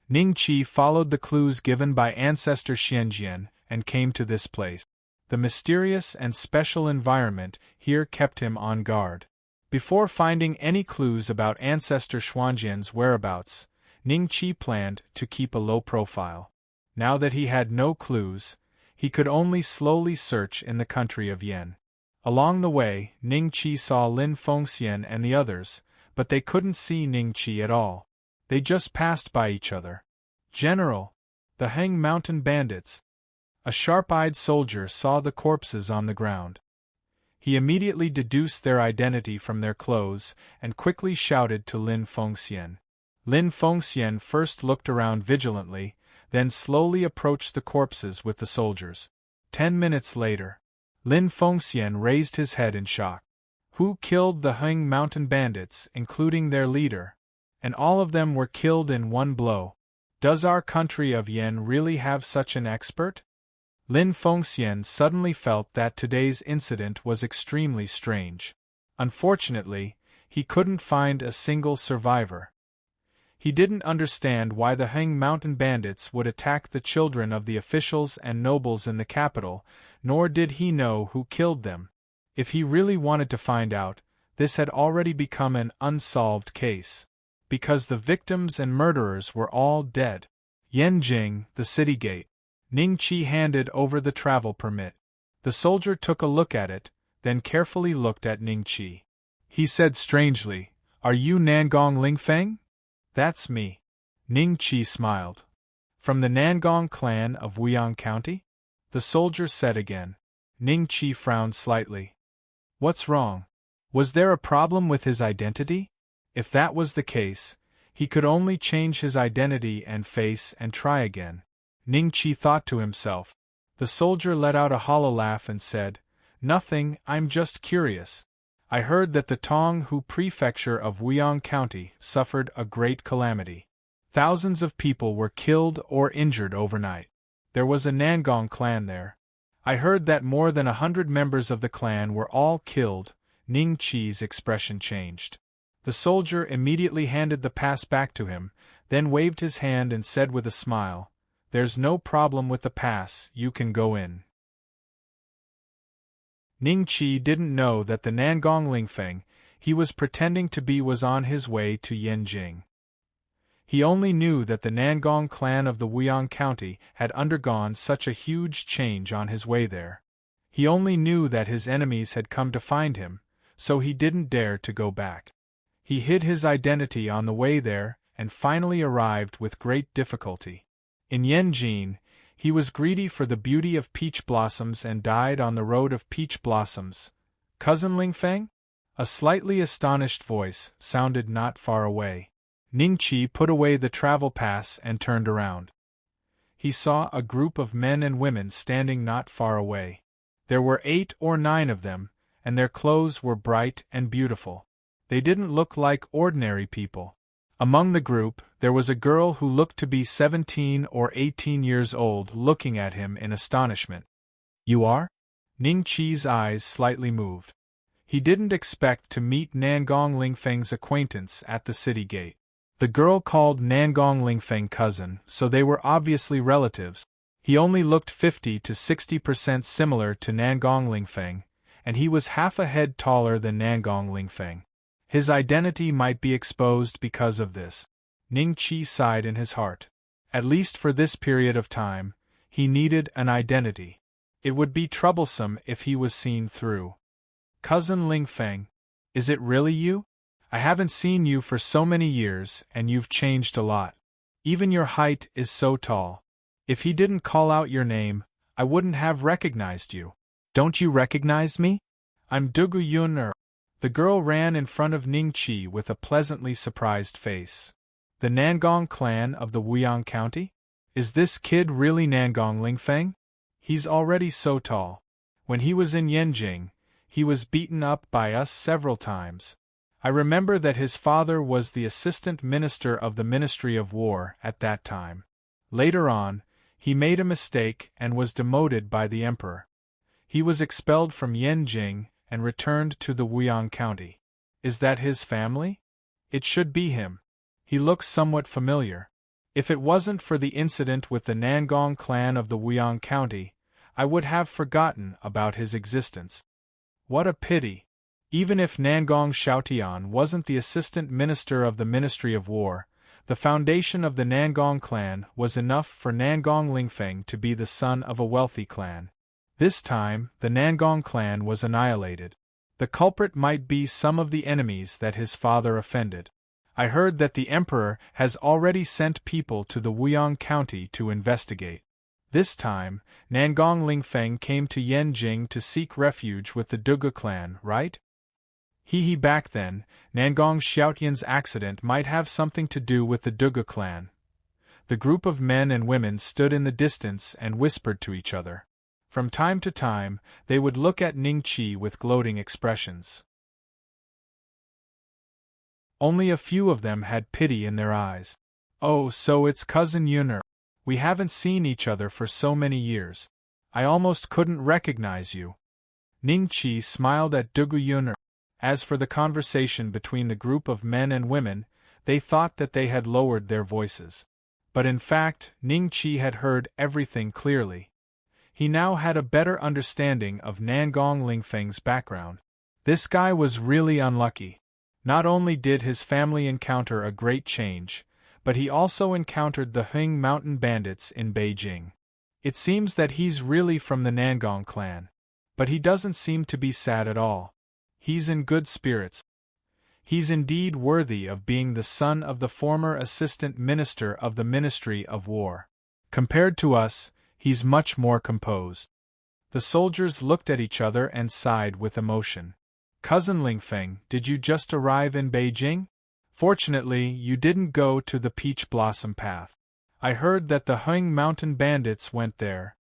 Ning Qi followed the clues given by ancestor Xianjian and came to this place. The mysterious and special environment here kept him on guard. Before finding any clues about ancestor Xuanjian's whereabouts, Ning Qi planned to keep a low profile. Now that he had no clues, he could only slowly search in the country of Yen. Along the way, Ning Qi saw Lin Fengxian and the others, but they couldn't see Ning Qi at all. They just passed by each other. General! The Heng Mountain Bandits! A sharp-eyed soldier saw the corpses on the ground. He immediately deduced their identity from their clothes and quickly shouted to Lin Fengxian. Lin Fengxian first looked around vigilantly, then slowly approached the corpses with the soldiers. 10 minutes later, Lin Fengxian raised his head in shock. Who killed the Heng Mountain Bandits, including their leader? And all of them were killed in one blow. Does our country of Yen really have such an expert? Lin Fengxian suddenly felt that today's incident was extremely strange. Unfortunately, he couldn't find a single survivor. He didn't understand why the Heng Mountain Bandits would attack the children of the officials and nobles in the capital, nor did he know who killed them. If he really wanted to find out, this had already become an unsolved case. Because the victims and murderers were all dead. Yanjing, the city gate. Ning Qi handed over the travel permit. The soldier took a look at it, then carefully looked at Ning Qi. He said strangely, "Are you Nangong Lingfeng?" "That's me." Ning Qi smiled. "From the Nangong clan of Wuyang County?" the soldier said again. Ning Qi frowned slightly. What's wrong? Was there a problem with his identity? If that was the case, He could only change his identity and face and try again. Ning Qi thought to himself. The soldier let out a hollow laugh and said, "Nothing, I'm just curious. I heard that the Tonghu prefecture of Wuyang County suffered a great calamity. Thousands of people were killed or injured overnight. There was a Nangong clan there. I heard that more than 100 members of the clan were all killed." Ning Qi's expression changed. The soldier immediately handed the pass back to him, then waved his hand and said with a smile, "There's no problem with the pass, you can go in." Ning Qi didn't know that the Nangong Lingfeng he was pretending to be was on his way to Yanjing. He only knew that the Nangong clan of the Wuyang County had undergone such a huge change on his way there. He only knew that his enemies had come to find him, so he didn't dare to go back. He hid his identity on the way there, and finally arrived with great difficulty. In Yanjing, he was greedy for the beauty of peach blossoms and died on the road of peach blossoms. "Cousin Lingfeng?" A slightly astonished voice sounded not far away. Ning Qi put away the travel pass and turned around. He saw a group of men and women standing not far away. There were 8 or 9 of them, and their clothes were bright and beautiful. They didn't look like ordinary people. Among the group, there was a girl who looked to be 17 or 18 years old looking at him in astonishment. "You are?" Ning Qi's eyes slightly moved. He didn't expect to meet Nangong Lingfeng's acquaintance at the city gate. The girl called Nangong Lingfeng cousin, so they were obviously relatives. He only looked 50 to 60% similar to Nangong Lingfeng, and he was half a head taller than Nangong Lingfeng. His identity might be exposed because of this. Ning Qi sighed in his heart. At least for this period of time, he needed an identity. It would be troublesome if he was seen through. "Cousin Lingfeng, is it really you? I haven't seen you for so many years, and you've changed a lot. Even your height is so tall. If he didn't call out your name, I wouldn't have recognized you. Don't you recognize me? I'm Dugu Yun'er." The girl ran in front of Ning Qi with a pleasantly surprised face. "The Nangong clan of the Wuyang County? Is this kid really Nangong Lingfeng? He's already so tall. When he was in Yanjing, he was beaten up by us several times. I remember that his father was the assistant minister of the Ministry of War at that time. Later on, he made a mistake and was demoted by the emperor. He was expelled from Yanjing and returned to the Wuyang County. Is that his family? It should be him. He looks somewhat familiar. If it wasn't for the incident with the Nangong clan of the Wuyang County, I would have forgotten about his existence. What a pity! Even if Nangong Xiaotian wasn't the assistant minister of the Ministry of War, the foundation of the Nangong clan was enough for Nangong Lingfeng to be the son of a wealthy clan. This time, the Nangong clan was annihilated. The culprit might be some of the enemies that his father offended. I heard that the emperor has already sent people to the Wuyang County to investigate. This time, Nangong Lingfeng came to Yanjing to seek refuge with the Dugu clan, right? Back then, Nangong Xiaotian's accident might have something to do with the Dugu clan. The group of men and women stood in the distance and whispered to each other. From time to time, they would look at Ning Qi with gloating expressions. Only a few of them had pity in their eyes. "Oh, so it's Cousin Yun'er. We haven't seen each other for so many years. I almost couldn't recognize you." Ning Qi smiled at Dugu Yun'er. As for the conversation between the group of men and women, they thought that they had lowered their voices. But in fact, Ning Qi had heard everything clearly. He now had a better understanding of Nangong Lingfeng's background. This guy was really unlucky. Not only did his family encounter a great change, but he also encountered the Heng mountain bandits in Beijing. It seems that he's really from the Nangong clan. But he doesn't seem to be sad at all. He's in good spirits. He's indeed worthy of being the son of the former assistant minister of the Ministry of War. Compared to us, he's much more composed. The soldiers looked at each other and sighed with emotion. "Cousin Lingfeng, did you just arrive in Beijing?" Fortunately, you didn't go to the Peach Blossom Path. I heard that the Hung Mountain bandits went there,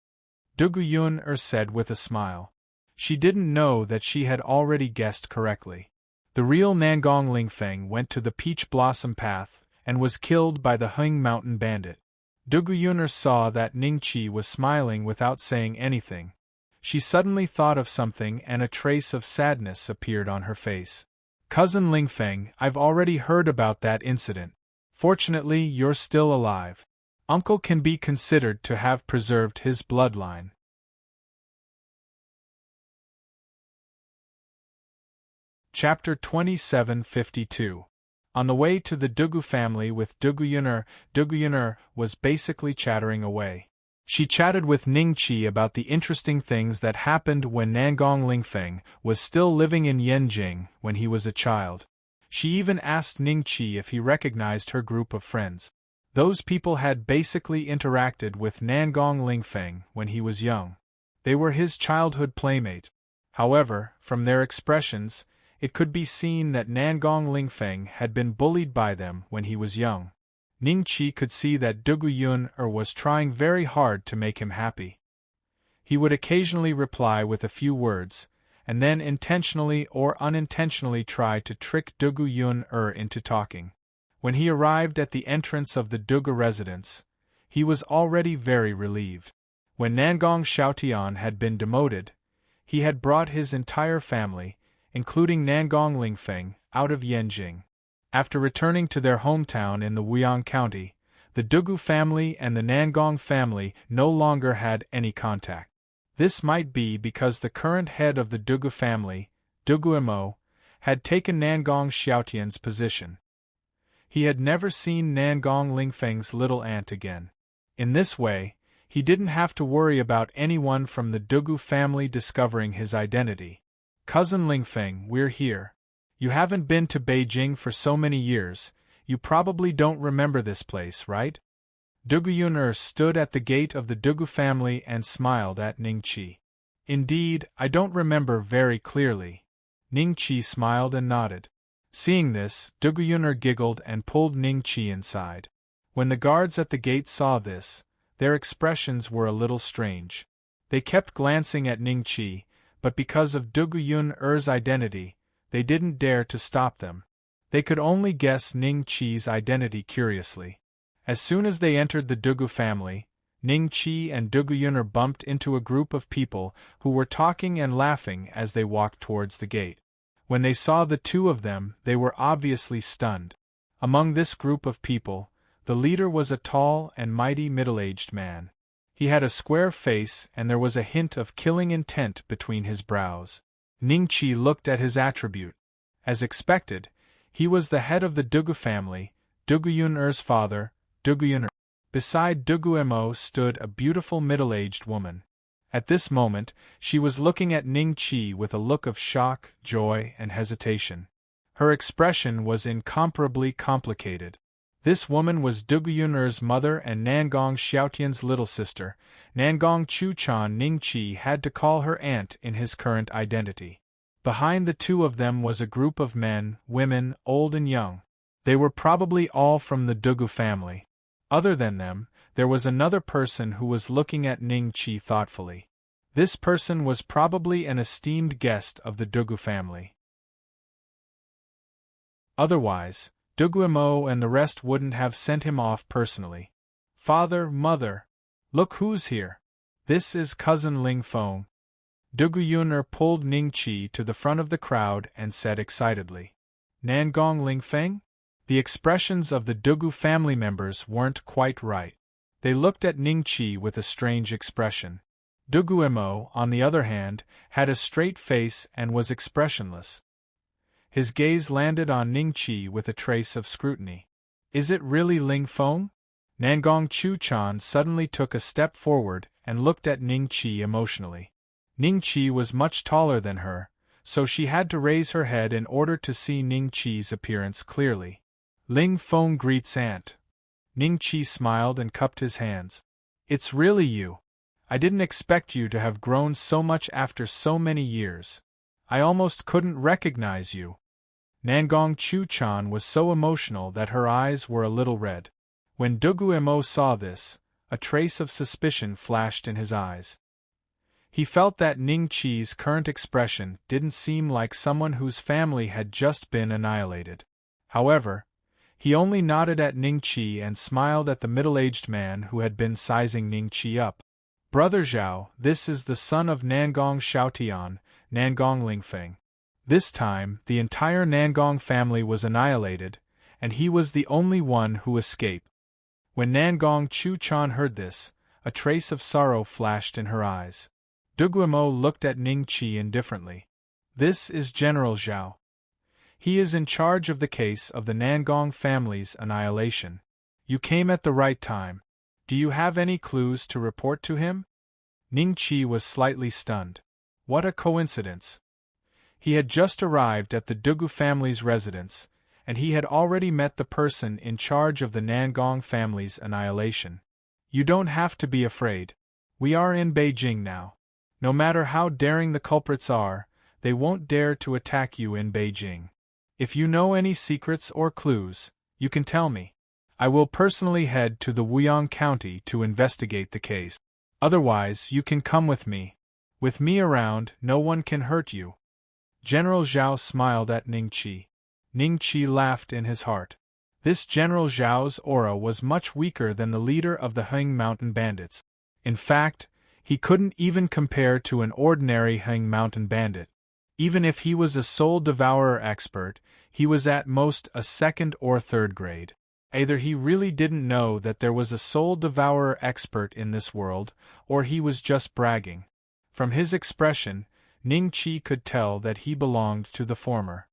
Dugu said with a smile. She didn't know that she had already guessed correctly. The real Nangong Lingfeng went to the Peach Blossom Path and was killed by the Hung Mountain bandit. Dugu saw that Ningqi was smiling without saying anything. She suddenly thought of something and a trace of sadness appeared on her face. Cousin Lingfeng, I've already heard about that incident. Fortunately, you're still alive. Uncle can be considered to have preserved his bloodline. Chapter 2752. On the way to the Dugu family with Dugu was basically chattering away. She chatted with Ningqi about the interesting things that happened when Nangong Lingfeng was still living in Yanjing when he was a child. She even asked Ningqi if he recognized her group of friends. Those people had basically interacted with Nangong Lingfeng when he was young. They were his childhood playmates. However, from their expressions, it could be seen that Nangong Lingfeng had been bullied by them when he was young. Ningqi could see that Dugu was trying very hard to make him happy. He would occasionally reply with a few words, and then intentionally or unintentionally try to trick Dugu into talking. When he arrived at the entrance of the Dugu residence, he was already very relieved. When Nangong Xiaotian had been demoted, he had brought his entire family, including Nangong Lingfeng, out of Yanjing. After returning to their hometown in the Wuyang County, the Dugu family and the Nangong family no longer had any contact. This might be because the current head of the Dugu family, Dugu had taken Nangong Xiaotian's position. He had never seen Nangong Lingfeng's little aunt again. In this way, he didn't have to worry about anyone from the Dugu family discovering his identity. Cousin Lingfeng, we're here. You haven't been to Beijing for so many years, you probably don't remember this place, right? Dugu stood at the gate of the Dugu family and smiled at Ningqi. Indeed, I don't remember very clearly. Ningqi smiled and nodded. Seeing this, Dugu giggled and pulled Ningqi inside. When the guards at the gate saw this, their expressions were a little strange. They kept glancing at Ningqi, but because of Dugu identity, they didn't dare to stop them. They could only guess Ningqi's identity curiously. As soon as they entered the Dugu family, Ningqi and Dugu bumped into a group of people who were talking and laughing as they walked towards the gate. When they saw the two of them, they were obviously stunned. Among this group of people, the leader was a tall and mighty middle-aged man. He had a square face and there was a hint of killing intent between his brows. Ningqi looked at his attribute. As expected, he was the head of the Dugu family, Dugu father, Dugu. Beside Dugu stood a beautiful middle-aged woman. At this moment, she was looking at Ningqi with a look of shock, joy, and hesitation. Her expression was incomparably complicated. This woman was Dugu mother and Nangong Xiaotian's little sister, Nangong Chuchan. Ningqi had to call her aunt in his current identity. Behind the two of them was a group of men, women, old and young. They were probably all from the Dugu family. Other than them, there was another person who was looking at Ningqi thoughtfully. This person was probably an esteemed guest of the Dugu family. Otherwise, Dugu and the rest wouldn't have sent him off personally. Father, mother, look who's here. This is cousin Lingfeng. Dugu pulled Ningqi to the front of the crowd and said excitedly, Nangong Lingfeng? The expressions of the Dugu family members weren't quite right. They looked at Ningqi with a strange expression. Dugu, on the other hand, had a straight face and was expressionless. His gaze landed on Ningqi with a trace of scrutiny. Is it really Lingfeng? Nangong Chuchan suddenly took a step forward and looked at Ningqi emotionally. Ningqi was much taller than her, so she had to raise her head in order to see Ningqi's appearance clearly. Lingfeng greets aunt. Ningqi smiled and cupped his hands. It's really you. I didn't expect you to have grown so much after so many years. I almost couldn't recognize you. Nangong Chu-chan was so emotional that her eyes were a little red. When Duguemo saw this, a trace of suspicion flashed in his eyes. He felt that Ning Chi's current expression didn't seem like someone whose family had just been annihilated. However, he only nodded at Ning Chi and smiled at the middle-aged man who had been sizing Ning Chi up. "Brother Zhao, this is the son of Nangong Xiaotian, Nangong Lingfeng." This time, the entire Nangong family was annihilated, and he was the only one who escaped. When Nangong Chu-chan heard this, a trace of sorrow flashed in her eyes. Duguemo looked at Ning Chi indifferently. "This is General Zhao. He is in charge of the case of the Nangong family's annihilation. You came at the right time. Do you have any clues to report to him?" Ning Chi was slightly stunned. What a coincidence! He had just arrived at the Dugu family's residence, and he had already met the person in charge of the Nangong family's annihilation. "You don't have to be afraid. We are in Beijing now. No matter how daring the culprits are, they won't dare to attack you in Beijing. If you know any secrets or clues, you can tell me. I will personally head to the Wuyang County to investigate the case. Otherwise, you can come with me. With me around, no one can hurt you." General Zhao smiled at Ning Chi. Ning Chi laughed in his heart. This General Zhao's aura was much weaker than the leader of the Heng Mountain Bandits. In fact, he couldn't even compare to an ordinary Heng Mountain Bandit. Even if he was a soul devourer expert, he was at most a second or third grade. Either he really didn't know that there was a soul devourer expert in this world, or he was just bragging. From his expression, Ning Chi could tell that he belonged to the former.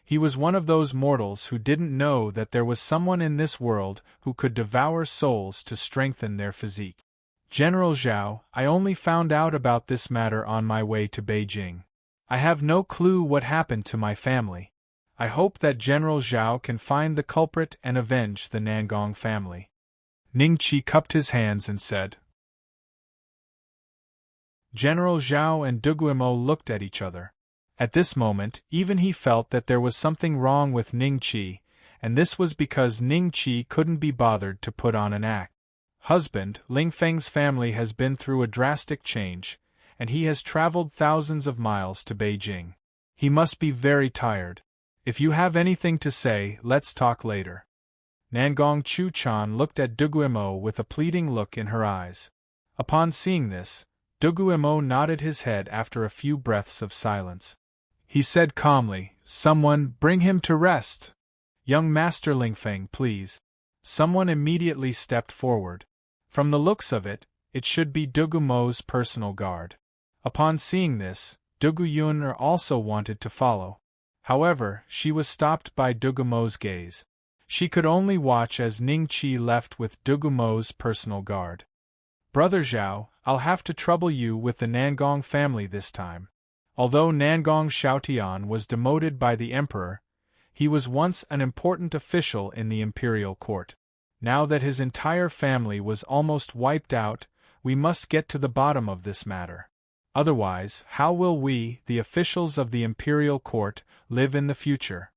He was one of those mortals who didn't know that there was someone in this world who could devour souls to strengthen their physique. "General Zhao, I only found out about this matter on my way to Beijing. I have no clue what happened to my family. I hope that General Zhao can find the culprit and avenge the Nangong family." Ning Chi cupped his hands and said. General Zhao and Duguemo looked at each other. At this moment, even he felt that there was something wrong with Ning Chi, and this was because Ning Chi couldn't be bothered to put on an act. "Husband, Ling Feng's family has been through a drastic change, and he has traveled thousands of miles to Beijing. He must be very tired. If you have anything to say, let's talk later." Nangong Chu-chan looked at Duguemo with a pleading look in her eyes. Upon seeing this, Duguemo nodded his head after a few breaths of silence. He said calmly, "Someone, bring him to rest. Young Master Lingfeng, please." Someone immediately stepped forward. From the looks of it, it should be Dugumo's personal guard. Upon seeing this, Dugu Yun'er also wanted to follow. However, she was stopped by Dugumo's gaze. She could only watch as Ning Chi left with Dugumo's personal guard. "Brother Zhao, I'll have to trouble you with the Nangong family this time. Although Nangong Xiaotian was demoted by the emperor, he was once an important official in the imperial court. Now that his entire family was almost wiped out, we must get to the bottom of this matter. Otherwise, how will we, the officials of the imperial court, live in the future?"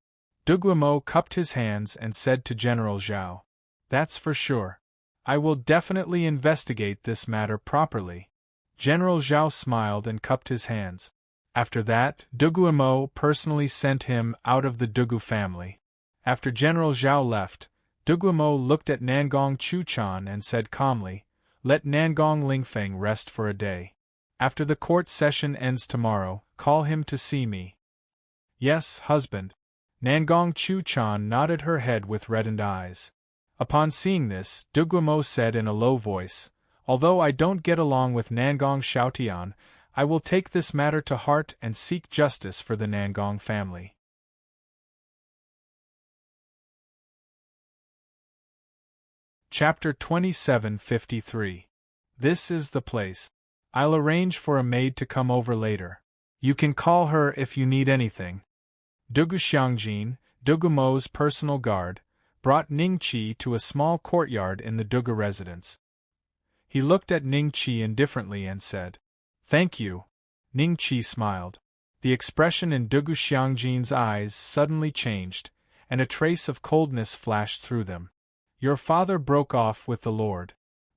Duguemo cupped his hands and said to General Zhao, "That's for sure. I will definitely investigate this matter properly." General Zhao smiled and cupped his hands. After that, Duguemo personally sent him out of the Dugu family. After General Zhao left, Duguemo looked at Nangong Chu-chan and said calmly, "Let Nangong Lingfeng rest for a day. After the court session ends tomorrow, call him to see me." "Yes, husband." Nangong Chu-chan nodded her head with reddened eyes. Upon seeing this, Duguemo said in a low voice, "Although I don't get along with Nangong Xiaotian, I will take this matter to heart and seek justice for the Nangong family." Chapter 2753. This is the place. I'll arrange for a maid to come over later. You can call her if you need anything. Dugu Xiangjin, Dugumo's personal guard, brought Ning Chi to a small courtyard in the Dugu residence. He looked at Ning Chi indifferently and said, "Thank you." Ning Chi smiled. The expression in Dugu Xiangjin's eyes suddenly changed, and a trace of coldness flashed through them. Your father broke off with the Lord.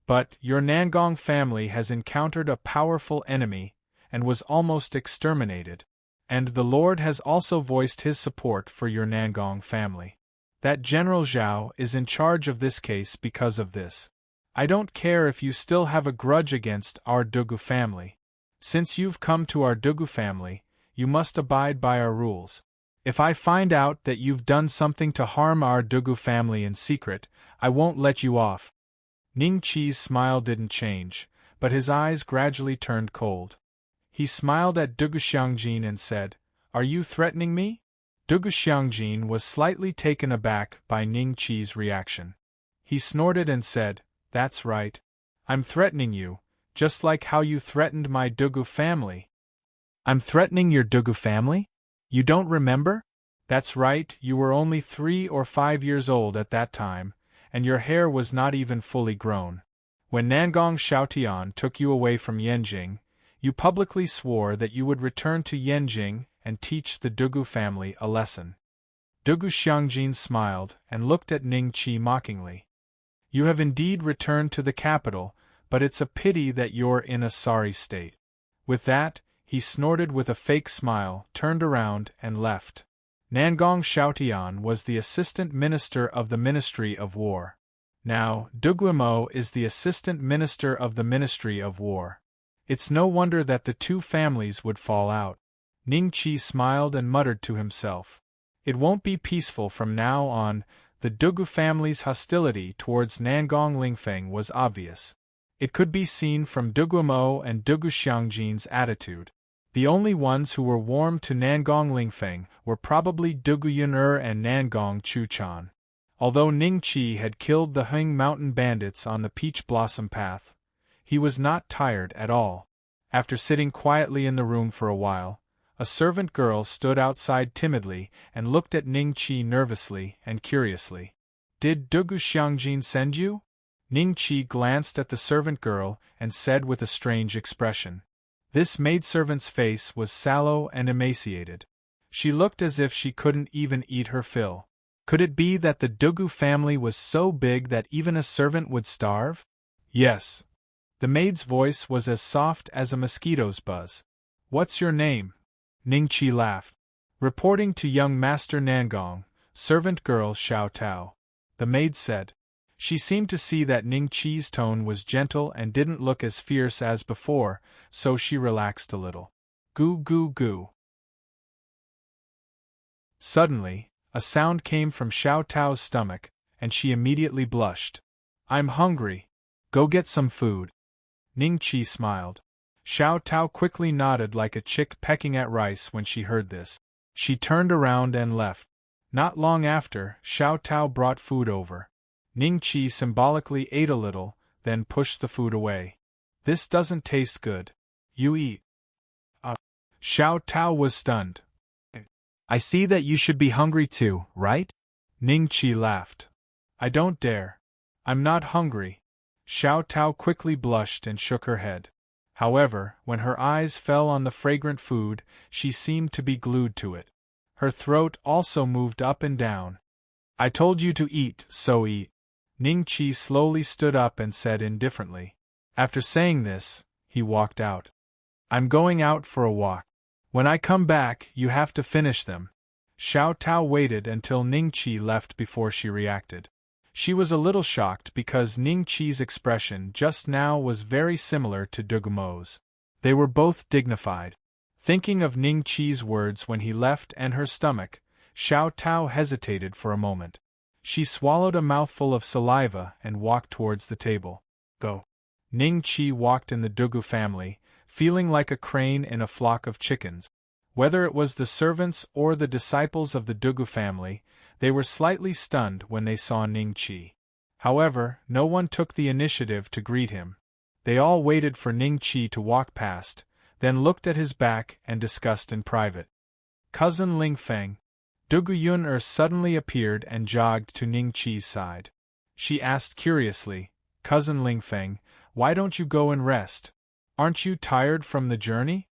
But your Nangong family has encountered a powerful enemy, and was almost exterminated. And the Lord has also voiced his support for your Nangong family. That General Zhao is in charge of this case because of this. I don't care if you still have a grudge against our Dugu family. Since you've come to our Dugu family, you must abide by our rules. If I find out that you've done something to harm our Dugu family in secret, I won't let you off. Ning Qi's smile didn't change, but his eyes gradually turned cold. He smiled at Dugu Xiangjin and said, "Are you threatening me?" Dugu Xiangjin was slightly taken aback by Ning Qi's reaction. He snorted and said, "That's right. I'm threatening you, just like how you threatened my Dugu family." "I'm threatening your Dugu family? You don't remember?" "That's right, you were only 3 or 5 years old at that time, and your hair was not even fully grown. When Nangong Xiaotian took you away from Yanjing, you publicly swore that you would return to Yanjing and teach the Dugu family a lesson." Dugu Xiangjin smiled and looked at Ning Qi mockingly. "You have indeed returned to the capital, but it's a pity that you're in a sorry state." With that, he snorted with a fake smile, turned around, and left. Nangong Xiaotian was the assistant minister of the Ministry of War. Now, Duguimo is the assistant minister of the Ministry of War. It's no wonder that the two families would fall out. Ning Qi smiled and muttered to himself. It won't be peaceful from now on. The Dugu family's hostility towards Nangong Lingfeng was obvious. It could be seen from Duguimo and Dugu Xiangjin's attitude. The only ones who were warm to Nangong Lingfeng were probably Dugu Yun'er and Nangong Chuchan. Although Ning Qi had killed the Heng Mountain bandits on the Peach Blossom Path, he was not tired at all. After sitting quietly in the room for a while, a servant girl stood outside timidly and looked at Ning Qi nervously and curiously. "Did Dugu Xiangjin send you?" Ning Qi glanced at the servant girl and said with a strange expression. This maidservant's face was sallow and emaciated. She looked as if she couldn't even eat her fill. Could it be that the Dugu family was so big that even a servant would starve? "Yes." The maid's voice was as soft as a mosquito's buzz. "What's your name?" Ning Qi laughed. "Reporting to young Master Nangong, servant girl Xiao Tao," the maid said. She seemed to see that Ning Qi's tone was gentle and didn't look as fierce as before, so she relaxed a little. "Goo goo goo." Suddenly, a sound came from Xiao Tao's stomach, and she immediately blushed. "I'm hungry. Go get some food." Ning Qi smiled. Xiao Tao quickly nodded like a chick pecking at rice when she heard this. She turned around and left. Not long after, Xiao Tao brought food over. Ning Qi symbolically ate a little, then pushed the food away. "This doesn't taste good. You eat." Xiao Tao was stunned. "I see that you should be hungry too, right?" Ning Qi laughed. "I don't dare. I'm not hungry." Xiao Tao quickly blushed and shook her head. However, when her eyes fell on the fragrant food, she seemed to be glued to it. Her throat also moved up and down. "I told you to eat, so eat." Ning Qi slowly stood up and said indifferently. After saying this, he walked out. "I'm going out for a walk. When I come back, you have to finish them." Xiao Tao waited until Ning Qi left before she reacted. She was a little shocked because Ning Qi's expression just now was very similar to Dugumo's. They were both dignified. Thinking of Ning Qi's words when he left and her stomach, Xiao Tao hesitated for a moment. She swallowed a mouthful of saliva and walked towards the table. "Go." Ning Qi walked in the Dugu family, feeling like a crane in a flock of chickens. Whether it was the servants or the disciples of the Dugu family, they were slightly stunned when they saw Ning Qi. However, no one took the initiative to greet him. They all waited for Ning Qi to walk past, then looked at his back and discussed in private. "Cousin Lingfeng." Dugu Yun'er suddenly appeared and jogged to Ning Qi's side. She asked curiously, "Cousin Lingfeng, why don't you go and rest? Aren't you tired from the journey?"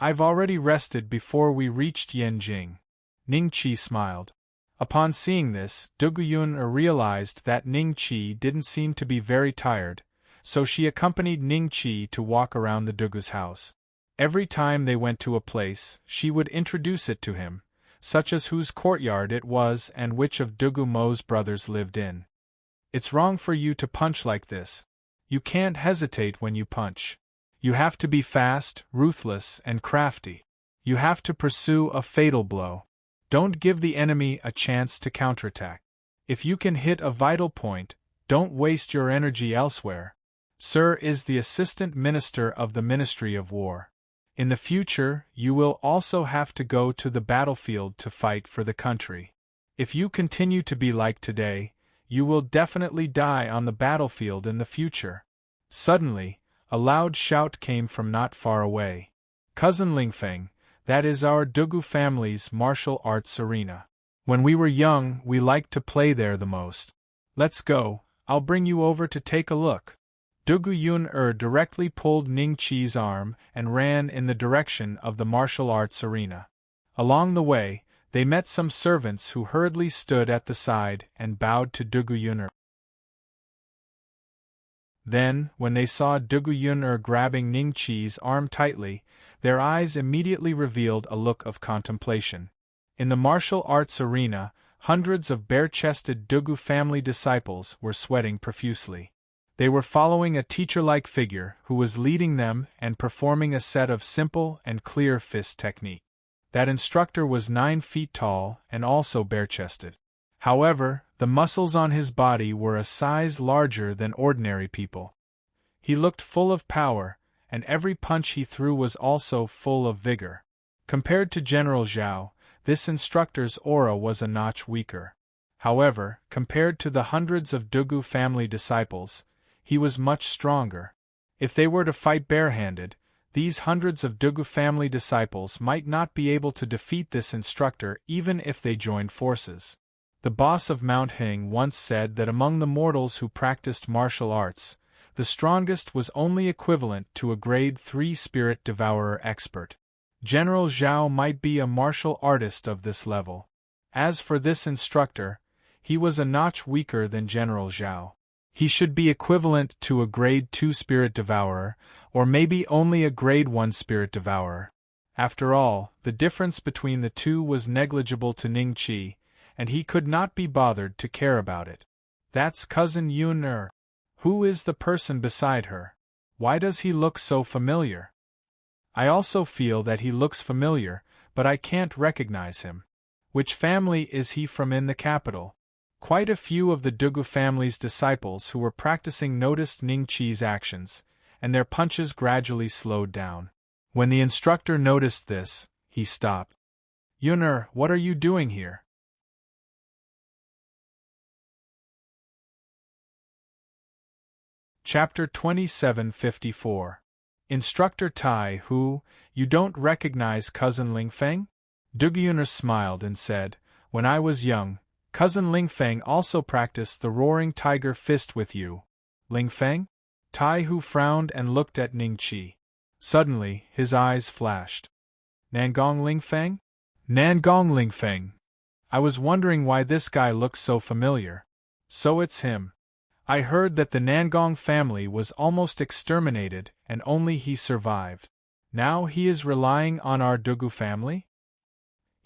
I've already rested before we reached Yanjing. Ning Qi smiled. Upon seeing this, Dugu Yun realized that Ning Qi didn't seem to be very tired, so she accompanied Ning Qi to walk around the Dugu's house. Every time they went to a place, she would introduce it to him, such as whose courtyard it was and which of Dugu Mo's brothers lived in. It's wrong for you to punch like this. You can't hesitate when you punch. You have to be fast, ruthless, and crafty. You have to pursue a fatal blow. Don't give the enemy a chance to counterattack. If you can hit a vital point, don't waste your energy elsewhere. Sir is the Assistant Minister of the Ministry of War. In the future, you will also have to go to the battlefield to fight for the country. If you continue to be like today, you will definitely die on the battlefield in the future. Suddenly, a loud shout came from not far away. Cousin Lingfeng, that is our Dugu family's martial arts arena. When we were young, we liked to play there the most. Let's go, I'll bring you over to take a look. Dugu Yun directly pulled Ning Qi's arm and ran in the direction of the martial arts arena. Along the way, they met some servants who hurriedly stood at the side and bowed to Dugu Yun. Then, when they saw Dugu Yun grabbing Ning Qi's arm tightly, their eyes immediately revealed a look of contemplation. In the martial arts arena, hundreds of bare-chested Dugu family disciples were sweating profusely. They were following a teacher-like figure who was leading them and performing a set of simple and clear fist technique. That instructor was 9 feet tall and also bare-chested. However, the muscles on his body were a size larger than ordinary people. He looked full of power, and every punch he threw was also full of vigor. Compared to General Zhao, this instructor's aura was a notch weaker. However, compared to the hundreds of Dugu family disciples, he was much stronger. If they were to fight barehanded, these hundreds of Dugu family disciples might not be able to defeat this instructor even if they joined forces. The boss of Mount Hing once said that among the mortals who practiced martial arts, the strongest was only equivalent to a grade 3 spirit devourer expert. General Zhao might be a martial artist of this level. As for this instructor, he was a notch weaker than General Zhao. He should be equivalent to a grade 2 spirit devourer, or maybe only a grade 1 spirit devourer. After all, the difference between the two was negligible to Ning Qi, and he could not be bothered to care about it. That's Cousin Yun. Who is the person beside her? Why does he look so familiar? I also feel that he looks familiar, but I can't recognize him. Which family is he from in the capital? Quite a few of the Dugu family's disciples who were practicing noticed Ning Qi's actions, and their punches gradually slowed down. When the instructor noticed this, he stopped. Yun, what are you doing here? Chapter 2754. Instructor Tai Hu, you don't recognize Cousin Lingfeng? Dugu Yun smiled and said, When I was young, Cousin Lingfeng also practiced the roaring tiger fist with you. Lingfeng? Tai Hu frowned and looked at Ning Qi. Suddenly, his eyes flashed. Nangong Lingfeng? Nangong Lingfeng. I was wondering why this guy looks so familiar. So it's him. I heard that the Nangong family was almost exterminated and only he survived. Now he is relying on our Dugu family?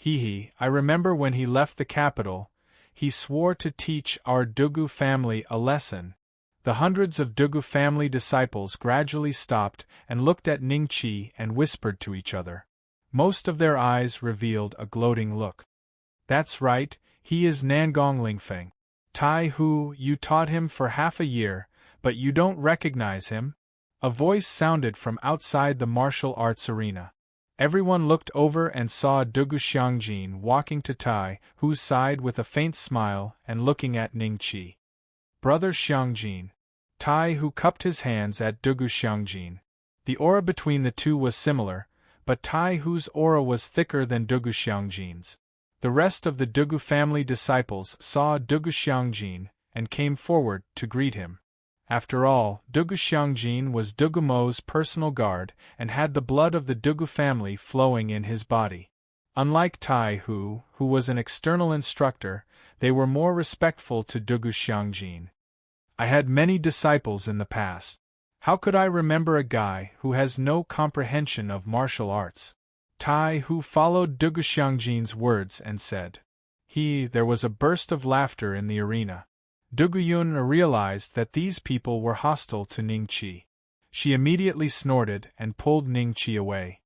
I remember when he left the capital, he swore to teach our Dugu family a lesson. The hundreds of Dugu family disciples gradually stopped and looked at Ning Qi and whispered to each other. Most of their eyes revealed a gloating look. That's right, he is Nangong Lingfeng. Tai Hu, you taught him for half a year, but you don't recognize him? A voice sounded from outside the martial arts arena. Everyone looked over and saw Dugu Xiangjin walking to Tai Hu's side with a faint smile and looking at Ning Qi. Brother Xiangjin. Tai Hu cupped his hands at Dugu Xiangjin. The aura between the two was similar, but Tai Hu's aura was thicker than Dugu Xiangjin's. The rest of the Dugu family disciples saw Dugu Xiangjin and came forward to greet him. After all, Dugu Xiangjin was Dugu Mo's personal guard and had the blood of the Dugu family flowing in his body. Unlike Tai who was an external instructor, they were more respectful to Dugu Xiangjin. I had many disciples in the past. How could I remember a guy who has no comprehension of martial arts? Tai who followed Dugu Xiangjin's words and said. There was a burst of laughter in the arena. Dugu Yun realized that these people were hostile to Ning Qi. She immediately snorted and pulled Ning Qi away.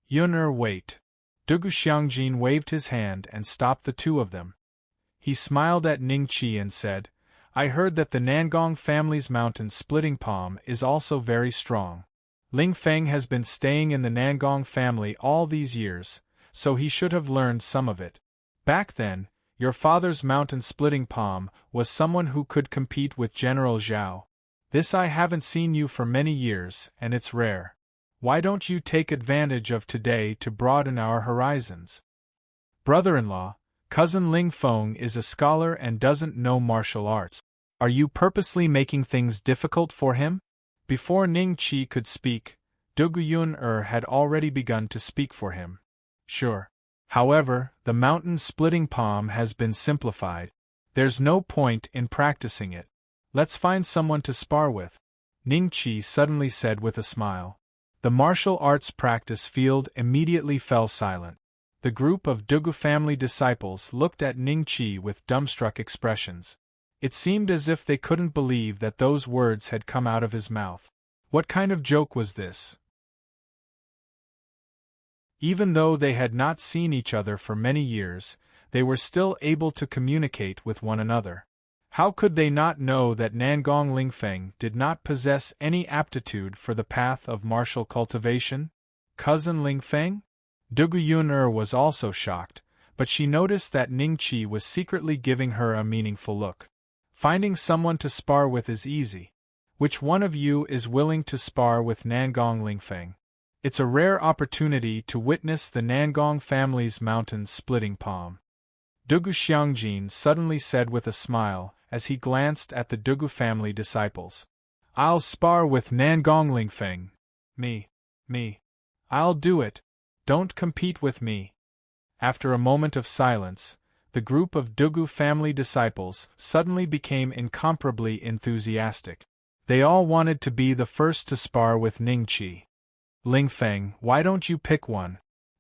Yun wait. Dugu Xiangjin waved his hand and stopped the two of them. He smiled at Ning Qi and said, I heard that the Nangong family's mountain-splitting palm is also very strong. Ling Feng has been staying in the Nangong family all these years, so he should have learned some of it. Back then, your father's mountain-splitting palm was someone who could compete with General Zhao. This I haven't seen you for many years, and it's rare. Why don't you take advantage of today to broaden our horizons? Brother-in-law, cousin Ling Feng is a scholar and doesn't know martial arts. Are you purposely making things difficult for him? Before Ning Qi could speak, Dugu Yun had already begun to speak for him. Sure. However, the mountain-splitting palm has been simplified. There's no point in practicing it. Let's find someone to spar with. Ning Qi suddenly said with a smile. The martial arts practice field immediately fell silent. The group of Dugu family disciples looked at Ning Qi with dumbstruck expressions. It seemed as if they couldn't believe that those words had come out of his mouth. What kind of joke was this? Even though they had not seen each other for many years, they were still able to communicate with one another. How could they not know that Nangong Lingfeng did not possess any aptitude for the path of martial cultivation? Cousin Lingfeng? Dugu Yun was also shocked, but she noticed that Ning Qi was secretly giving her a meaningful look. Finding someone to spar with is easy. Which one of you is willing to spar with Nangong Lingfeng? It's a rare opportunity to witness the Nangong family's mountain-splitting palm. Dugu Xiangjin suddenly said with a smile as he glanced at the Dugu family disciples. I'll spar with Nangong Lingfeng. Me. I'll do it. Don't compete with me. After a moment of silence, the group of Dugu family disciples suddenly became incomparably enthusiastic. They all wanted to be the first to spar with Ning Qi. Lingfeng, why don't you pick one?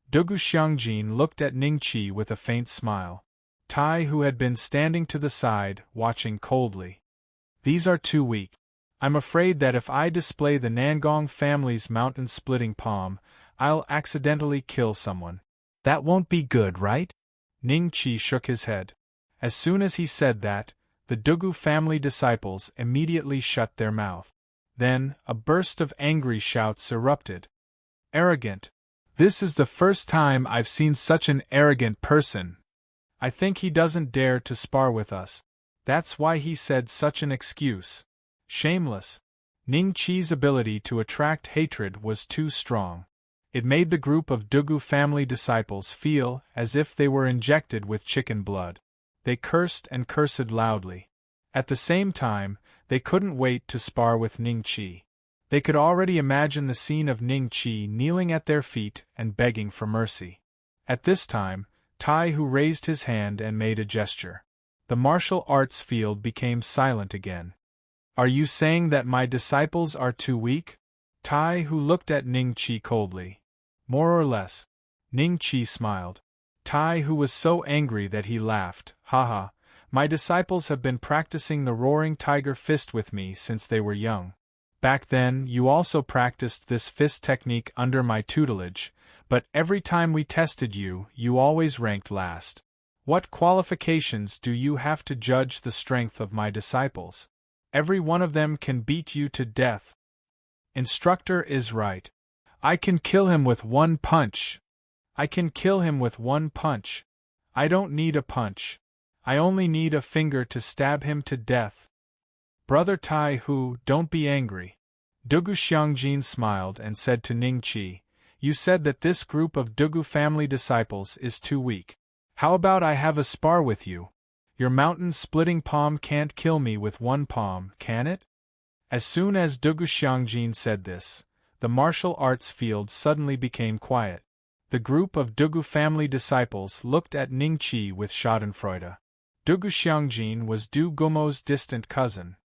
Dugu Xiangjin looked at Ning Qi with a faint smile. Tai, who had been standing to the side, watching coldly. These are too weak. I'm afraid that if I display the Nangong family's mountain-splitting palm, I'll accidentally kill someone. That won't be good, right? Ning Qi shook his head. As soon as he said that, the Dugu family disciples immediately shut their mouth. Then, a burst of angry shouts erupted. Arrogant! This is the first time I've seen such an arrogant person. I think he doesn't dare to spar with us. That's why he said such an excuse. Shameless! Ning Qi's ability to attract hatred was too strong. It made the group of Dugu family disciples feel as if they were injected with chicken blood. They cursed and cursed loudly. At the same time, they couldn't wait to spar with Ning Qi. They could already imagine the scene of Ning Qi kneeling at their feet and begging for mercy. At this time, Tai who raised his hand and made a gesture. The martial arts field became silent again. Are you saying that my disciples are too weak? Tai who looked at Ning Qi coldly. More or less. Ning Qi smiled. Tai who was so angry that he laughed. Haha, my disciples have been practicing the roaring tiger fist with me since they were young. Back then, you also practiced this fist technique under my tutelage, but every time we tested you, you always ranked last. What qualifications do you have to judge the strength of my disciples? Every one of them can beat you to death. Instructor is right. I can kill him with one punch. I can kill him with one punch. I don't need a punch. I only need a finger to stab him to death. Brother Tai Hu, don't be angry. Dugu Xiangjin smiled and said to Ning Qi, you said that this group of Dugu family disciples is too weak. How about I have a spar with you? Your mountain-splitting palm can't kill me with one palm, can it? As soon as Dugu Xiangjin said this, the martial arts field suddenly became quiet. The group of Dugu family disciples looked at Ningqi with schadenfreude. Dugu Xiangjin was Du Gumo's distant cousin.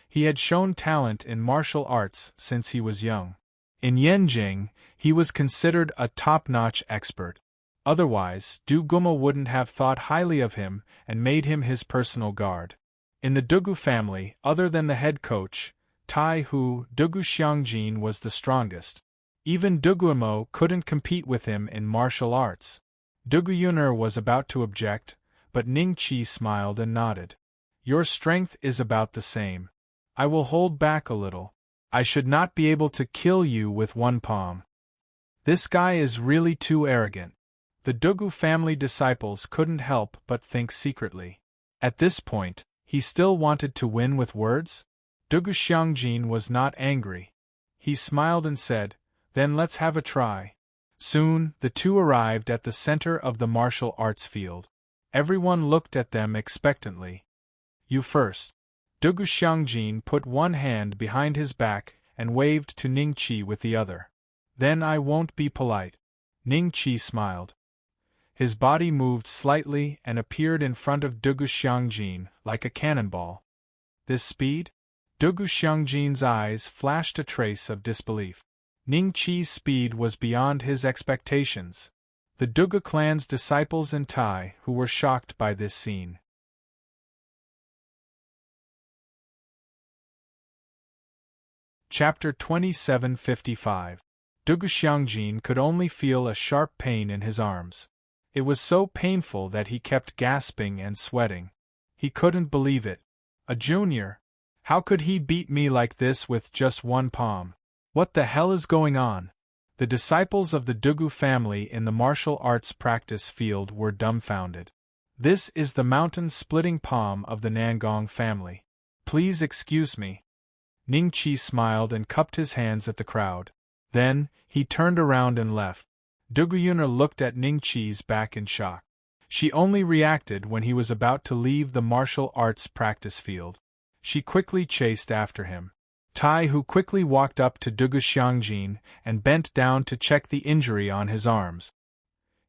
He had shown talent in martial arts since he was young. In Yanjing, he was considered a top-notch expert. Otherwise, Du Gumo wouldn't have thought highly of him and made him his personal guard. In the Dugu family, other than the head coach, Tai Hu, Dugu Xiangjin was the strongest. Even Dugumo couldn't compete with him in martial arts. Dugu Yun'er was about to object, but Ningqi smiled and nodded. Your strength is about the same. I will hold back a little. I should not be able to kill you with one palm. This guy is really too arrogant. The Dugu family disciples couldn't help but think secretly. At this point, he still wanted to win with words? Dugu Xiangjin was not angry. He smiled and said, "Then let's have a try." Soon, the two arrived at the center of the martial arts field. Everyone looked at them expectantly. You first. Dugu Xiangjin put one hand behind his back and waved to Ningqi with the other. Then I won't be polite. Ningqi smiled. His body moved slightly and appeared in front of Dugu Xiangjin like a cannonball. This speed? Dugu Xiangjin's eyes flashed a trace of disbelief. Ningqi's speed was beyond his expectations. The Dugu clan's disciples and Tai who were shocked by this scene. Chapter 2755. Dugu Xiangjin could only feel a sharp pain in his arms. It was so painful that he kept gasping and sweating. He couldn't believe it. A junior? How could he beat me like this with just one palm? What the hell is going on? The disciples of the Dugu family in the martial arts practice field were dumbfounded. This is the mountain-splitting palm of the Nangong family. Please excuse me. Ningqi smiled and cupped his hands at the crowd. Then, he turned around and left. Dugu Yun'er looked at Ningqi's back in shock. She only reacted when he was about to leave the martial arts practice field. She quickly chased after him. Tai Hu quickly walked up to Dugu Xiangjin and bent down to check the injury on his arms.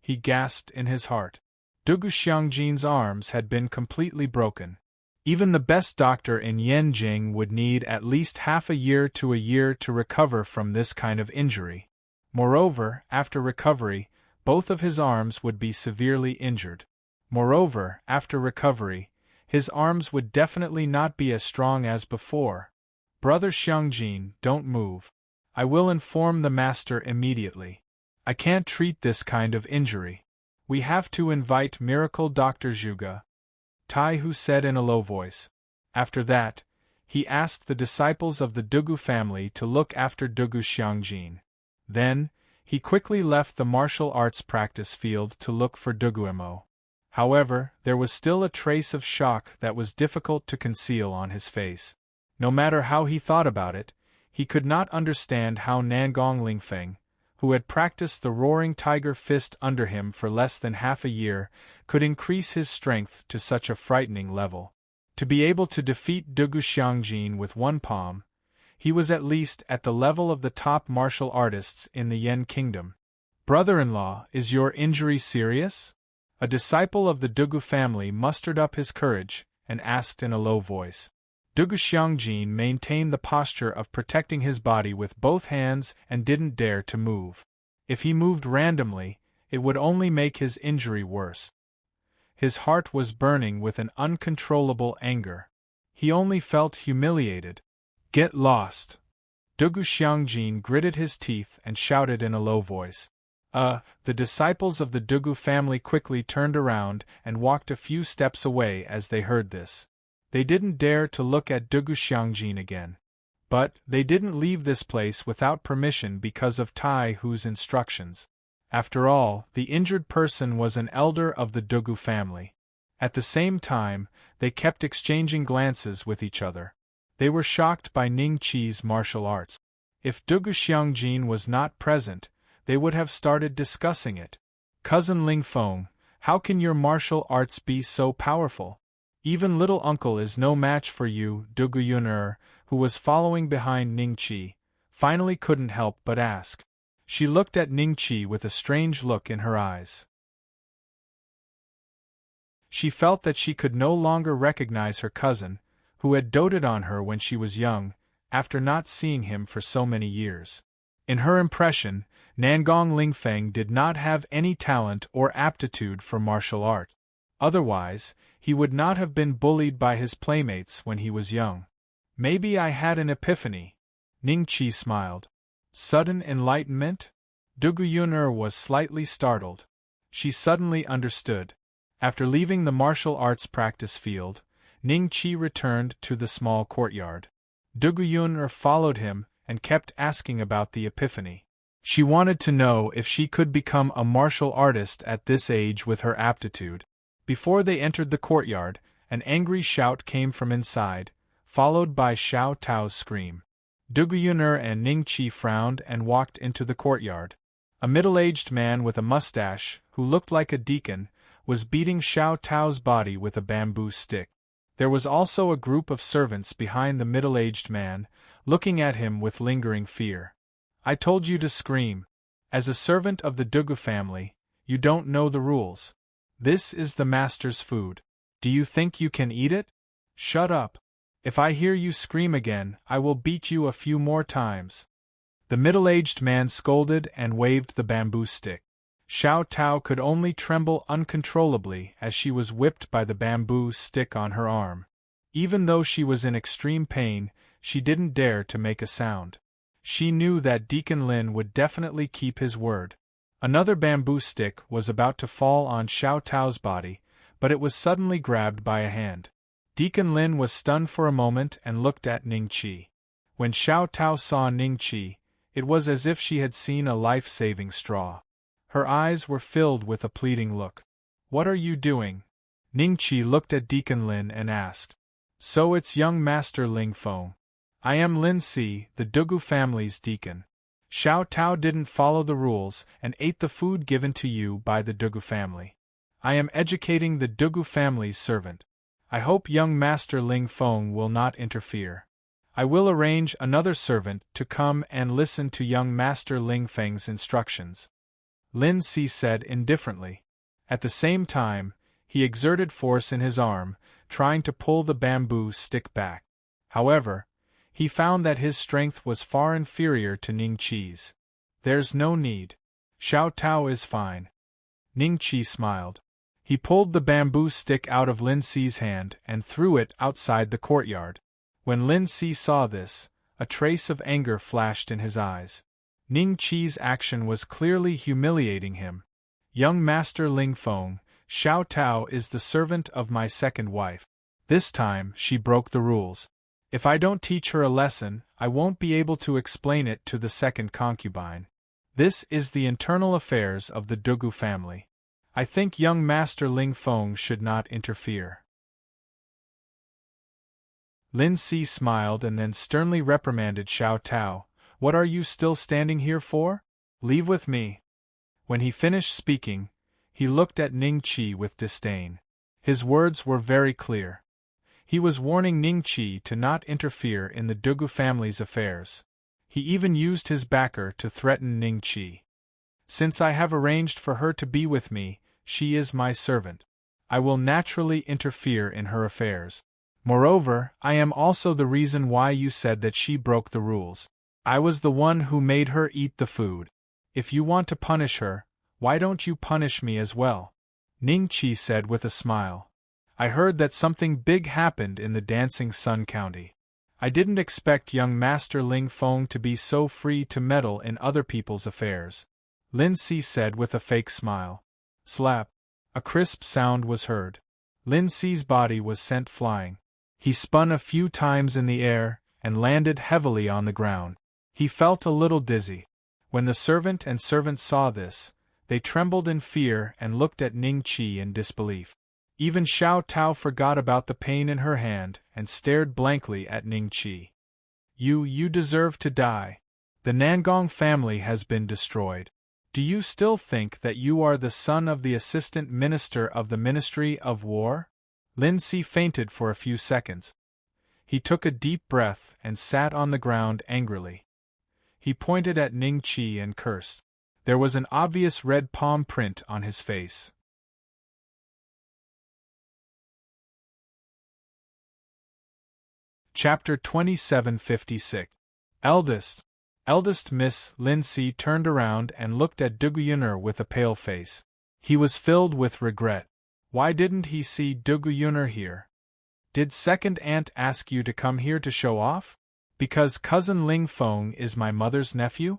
He gasped in his heart. Dugu Xiangjin's arms had been completely broken. Even the best doctor in Yanjing would need at least half a year to recover from this kind of injury. Moreover, after recovery, both of his arms would be severely injured. Moreover, after recovery, his arms would definitely not be as strong as before. Brother Xiangjin, don't move. I will inform the master immediately. I can't treat this kind of injury. We have to invite Miracle Dr. Zhuge. Tai Hu said in a low voice. After that, he asked the disciples of the Dugu family to look after Dugu Xiangjin. Then, he quickly left the martial arts practice field to look for Dugumo. However, there was still a trace of shock that was difficult to conceal on his face. No matter how he thought about it, he could not understand how Nangong Lingfeng, who had practiced the roaring tiger fist under him for less than half a year, could increase his strength to such a frightening level. To be able to defeat Dugu Xiangjin with one palm, he was at least at the level of the top martial artists in the Yan kingdom. Brother-in-law, is your injury serious? A disciple of the Dugu family mustered up his courage and asked in a low voice. Dugu Xiangjin maintained the posture of protecting his body with both hands and didn't dare to move. If he moved randomly, it would only make his injury worse. His heart was burning with an uncontrollable anger. He only felt humiliated. Get lost! Dugu Xiangjin gritted his teeth and shouted in a low voice. The disciples of the Dugu family quickly turned around and walked a few steps away as they heard this. They didn't dare to look at Dugu Xiangjin again. But they didn't leave this place without permission because of Tai Hu's instructions. After all, the injured person was an elder of the Dugu family. At the same time, they kept exchanging glances with each other. They were shocked by Ningqi's martial arts. If Dugu Xiangjin was not present, they would have started discussing it. Cousin Lingfeng, how can your martial arts be so powerful? Even little uncle is no match for you. Duguyun, who was following behind Ningqi, finally couldn't help but ask. She looked at Ningqi with a strange look in her eyes. She felt that she could no longer recognize her cousin, who had doted on her when she was young, after not seeing him for so many years. In her impression, Nangong Lingfeng did not have any talent or aptitude for martial art. Otherwise, he would not have been bullied by his playmates when he was young. Maybe I had an epiphany. Ningqi smiled. Sudden enlightenment? Duguyun was slightly startled. She suddenly understood. After leaving the martial arts practice field, Ningqi returned to the small courtyard. Duguyun followed him and kept asking about the epiphany. She wanted to know if she could become a martial artist at this age with her aptitude. Before they entered the courtyard, an angry shout came from inside, followed by Xiao Tao's scream. Duguyun and Ningqi frowned and walked into the courtyard. A middle-aged man with a mustache, who looked like a deacon, was beating Xiao Tao's body with a bamboo stick. There was also a group of servants behind the middle-aged man, looking at him with lingering fear. I told you to scream. As a servant of the Dugu family, you don't know the rules. This is the master's food. Do you think you can eat it? Shut up. If I hear you scream again, I will beat you a few more times. The middle-aged man scolded and waved the bamboo stick. Xiao Tao could only tremble uncontrollably as she was whipped by the bamboo stick on her arm. Even though she was in extreme pain, she didn't dare to make a sound. She knew that Deacon Lin would definitely keep his word. Another bamboo stick was about to fall on Xiao Tao's body, but it was suddenly grabbed by a hand. Deacon Lin was stunned for a moment and looked at Ningqi. When Xiao Tao saw Ningqi, it was as if she had seen a life-saving straw. Her eyes were filled with a pleading look. What are you doing? Ningqi looked at Deacon Lin and asked. So it's young Master Ling Feng. I am Lin Si, the Dugu family's deacon. Xiao Tao didn't follow the rules and ate the food given to you by the Dugu family. I am educating the Dugu family's servant. I hope young Master Ling Feng will not interfere. I will arrange another servant to come and listen to young Master Ling Feng's instructions. Lin Si said indifferently. At the same time, he exerted force in his arm, trying to pull the bamboo stick back. However, he found that his strength was far inferior to Ningqi's. There's no need. Xiao Tao is fine. Ningqi smiled. He pulled the bamboo stick out of Lin Si's hand and threw it outside the courtyard. When Lin Si saw this, a trace of anger flashed in his eyes. Ningqi's action was clearly humiliating him. Young Master Ling Feng, Xiao Tao is the servant of my second wife. This time, she broke the rules. If I don't teach her a lesson, I won't be able to explain it to the second concubine. This is the internal affairs of the Dugu family. I think young Master Ling Feng should not interfere. Lin Si smiled and then sternly reprimanded Xiao Tao. What are you still standing here for? Leave with me. When he finished speaking, he looked at Ningqi with disdain. His words were very clear. He was warning Ningqi to not interfere in the Dugu family's affairs. He even used his backer to threaten Ningqi. Since I have arranged for her to be with me, she is my servant. I will naturally interfere in her affairs. Moreover, I am also the reason why you said that she broke the rules. I was the one who made her eat the food. If you want to punish her, why don't you punish me as well? Ningqi said with a smile. I heard that something big happened in the Dancing Sun County. I didn't expect young Master Ling Feng to be so free to meddle in other people's affairs. Lin Si said with a fake smile. Slap. A crisp sound was heard. Lin Si's body was sent flying. He spun a few times in the air and landed heavily on the ground. He felt a little dizzy. When the servant and servants saw this, they trembled in fear and looked at Ningqi in disbelief. Even Xiao Tao forgot about the pain in her hand and stared blankly at Ningqi. You deserve to die. The Nangong family has been destroyed. Do you still think that you are the son of the assistant minister of the Ministry of War? Lin Si fainted for a few seconds. He took a deep breath and sat on the ground angrily. He pointed at Ning Qi and cursed. There was an obvious red palm print on his face. Chapter 2756. Eldest Miss Lin Si turned around and looked at Duguyun'er with a pale face. He was filled with regret. Why didn't he see Duguyun'er here? Did second aunt ask you to come here to show off? Because cousin Ling Feng is my mother's nephew?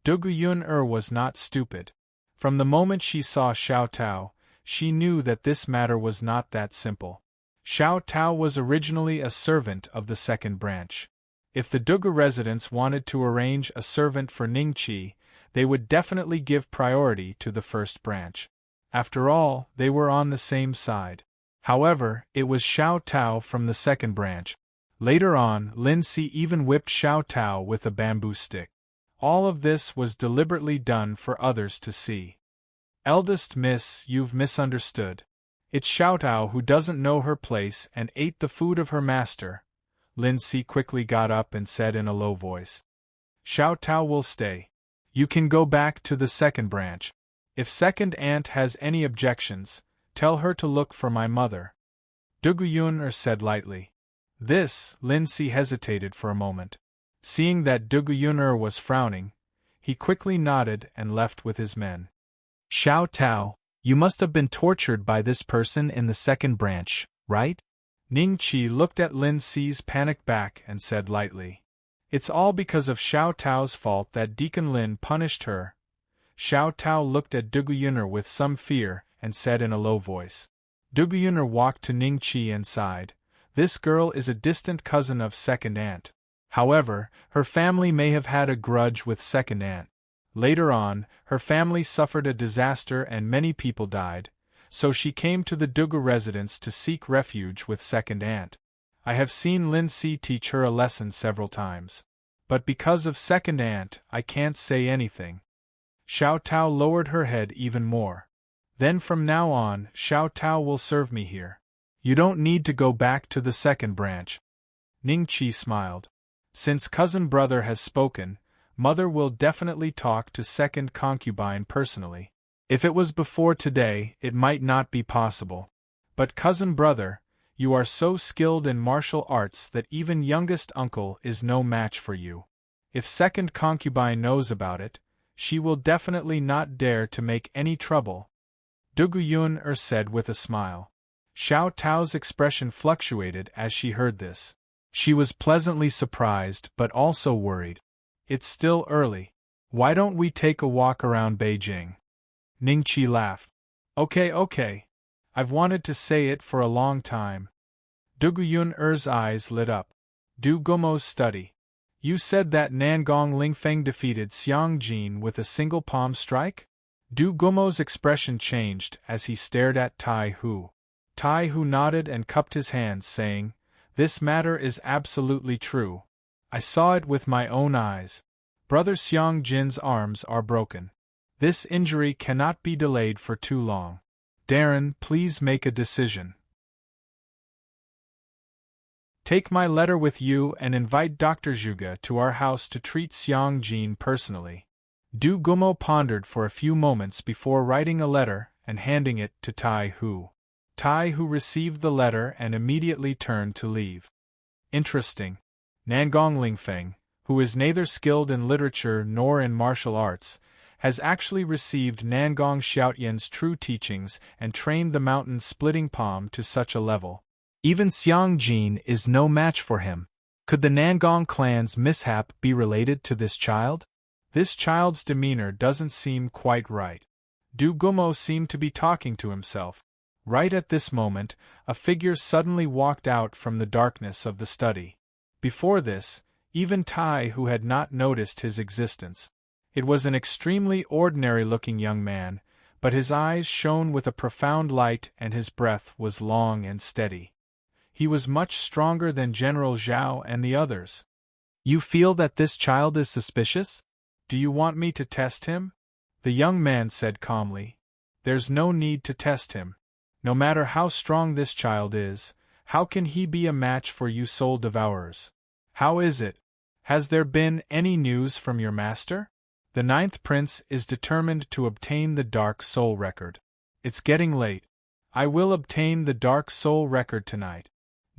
Duguyun'er was not stupid. From the moment she saw Xiao Tao, she knew that this matter was not that simple. Xiao Tao was originally a servant of the second branch. If the Dugu residents wanted to arrange a servant for Ning Qi, they would definitely give priority to the first branch. After all, they were on the same side. However, it was Xiao Tao from the second branch. Later on, Lin Si even whipped Xiao Tao with a bamboo stick. All of this was deliberately done for others to see. Eldest Miss, you've misunderstood. It's Xiao Tao who doesn't know her place and ate the food of her master. Lin Si quickly got up and said in a low voice. Xiao Tao will stay. You can go back to the second branch. If second aunt has any objections, tell her to look for my mother. Duguyun'er said lightly. This, Lin Si hesitated for a moment. Seeing that Duguyun'er was frowning, he quickly nodded and left with his men. Xiao Tao, you must have been tortured by this person in the second branch, right? Ning Qi looked at Lin Si's panicked back and said lightly. It's all because of Xiao Tao's fault that Deacon Lin punished her. Xiao Tao looked at Duguyun'er with some fear and said in a low voice. Duguyun'er walked to Ning Qi and sighed. This girl is a distant cousin of second aunt. However, her family may have had a grudge with second aunt. Later on, her family suffered a disaster and many people died, so she came to the Dugu residence to seek refuge with second aunt. I have seen Lin Si teach her a lesson several times. But because of second aunt, I can't say anything. Xiao Tao lowered her head even more. Then from now on, Xiao Tao will serve me here. You don't need to go back to the second branch. Ning Qi smiled. Since cousin brother has spoken, mother will definitely talk to second concubine personally. If it was before today, it might not be possible. But cousin brother, you are so skilled in martial arts that even youngest uncle is no match for you. If second concubine knows about it, she will definitely not dare to make any trouble. Duguyun'er said with a smile. Xiao Tao's expression fluctuated as she heard this. She was pleasantly surprised but also worried. It's still early. Why don't we take a walk around Beijing? Ning Qi laughed. Okay. I've wanted to say it for a long time. Duguyun'er's eyes lit up. Du Gumo's study. You said that Nangong Lingfeng defeated Xiang Jin with a single palm strike? Du Gumo's expression changed as he stared at Tai Hu. Tai Hu nodded and cupped his hands, saying, This matter is absolutely true. I saw it with my own eyes. Brother Xiang Jin's arms are broken. This injury cannot be delayed for too long. Darren, please make a decision. Take my letter with you and invite Dr. Zhuge to our house to treat Xiang Jin personally. Du Gumo pondered for a few moments before writing a letter and handing it to Tai Hu. Tai Hu received the letter and immediately turned to leave. Interesting. Nangong Lingfeng, who is neither skilled in literature nor in martial arts, has actually received Nangong Xiaotian's true teachings and trained the mountain-splitting palm to such a level. Even Xiang Jin is no match for him. Could the Nangong clan's mishap be related to this child? This child's demeanor doesn't seem quite right. Du Gumo seemed to be talking to himself. Right at this moment, a figure suddenly walked out from the darkness of the study. Before this, even Tai Hu had not noticed his existence. It was an extremely ordinary-looking young man, but his eyes shone with a profound light and his breath was long and steady. He was much stronger than General Zhao and the others. You feel that this child is suspicious? Do you want me to test him? The young man said calmly. There's no need to test him. No matter how strong this child is, how can he be a match for you soul devourers? How is it? Has there been any news from your master? The ninth prince is determined to obtain the Dark Soul record. It's getting late. I will obtain the Dark Soul record tonight.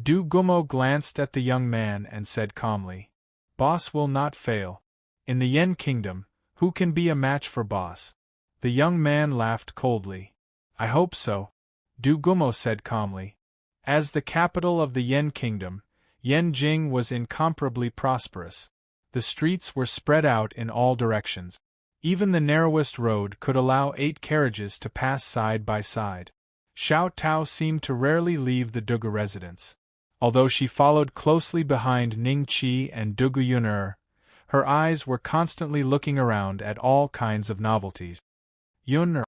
Du Gummo glanced at the young man and said calmly, Boss will not fail. In the Yen Kingdom, who can be a match for Boss? The young man laughed coldly. I hope so. Du Gummo said calmly. As the capital of the Yen Kingdom, Yenjing was incomparably prosperous. The streets were spread out in all directions. Even the narrowest road could allow 8 carriages to pass side by side. Xiao Tao seemed to rarely leave the Dugu residence. Although she followed closely behind Ning Qi and Dugu Yun'er, her eyes were constantly looking around at all kinds of novelties. Yun'er.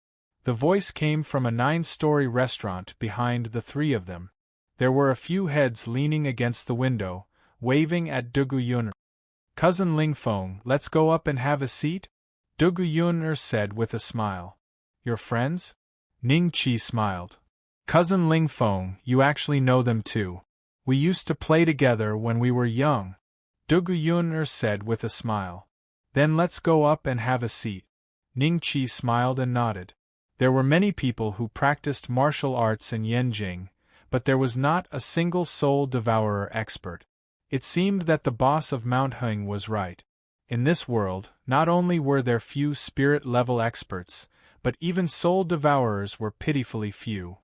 The voice came from a 9-story restaurant behind the 3 of them. There were a few heads leaning against the window, waving at Dugu Yun'er. Cousin Ling Feng, let's go up and have a seat? Dugu Yun'er said with a smile. Your friends? Ning Qi smiled. Cousin Ling Feng, you actually know them too. We used to play together when we were young. Dugu Yun'er said with a smile. Then let's go up and have a seat. Ning Qi smiled and nodded. There were many people who practiced martial arts in Yenjing, but there was not a single soul devourer expert. It seemed that the boss of Mount Heng was right. In this world, not only were there few spirit-level experts, but even soul devourers were pitifully few.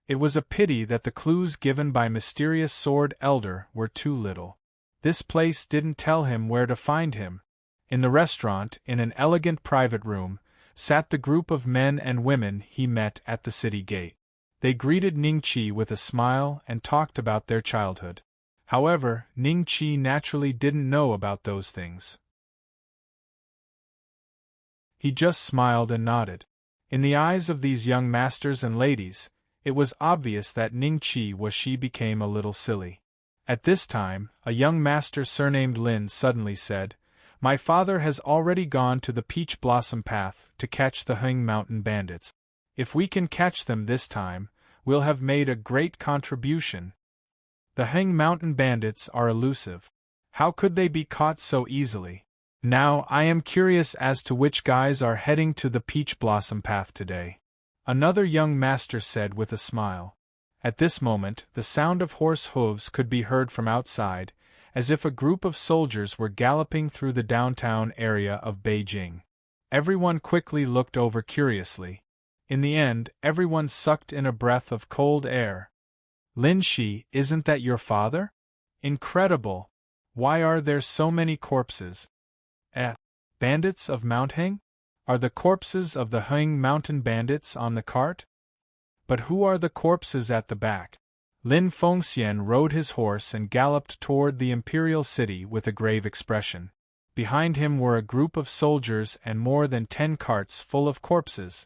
It was a pity that the clues given by Mysterious Sword Elder were too little. This place didn't tell him where to find him. In the restaurant, in an elegant private room, sat the group of men and women he met at the city gate. They greeted Ning Qi with a smile and talked about their childhood. However, Ning Qi naturally didn't know about those things. He just smiled and nodded. In the eyes of these young masters and ladies, it was obvious that Ning Qi became a little silly. At this time, a young master surnamed Lin suddenly said, My father has already gone to the Peach Blossom Path to catch the Heng Mountain Bandits. If we can catch them this time, we'll have made a great contribution. The Heng Mountain Bandits are elusive. How could they be caught so easily? Now I am curious as to which guys are heading to the Peach Blossom Path today. Another young master said with a smile. At this moment, the sound of horse hooves could be heard from outside, as if a group of soldiers were galloping through the downtown area of Beijing. Everyone quickly looked over curiously. In the end, everyone sucked in a breath of cold air. Lin Shi, isn't that your father? Incredible! Why are there so many corpses? Bandits of Mount Heng? Are the corpses of the Heng Mountain Bandits on the cart? But who are the corpses at the back? Lin Fengxian rode his horse and galloped toward the imperial city with a grave expression. Behind him were a group of soldiers and more than 10 carts full of corpses.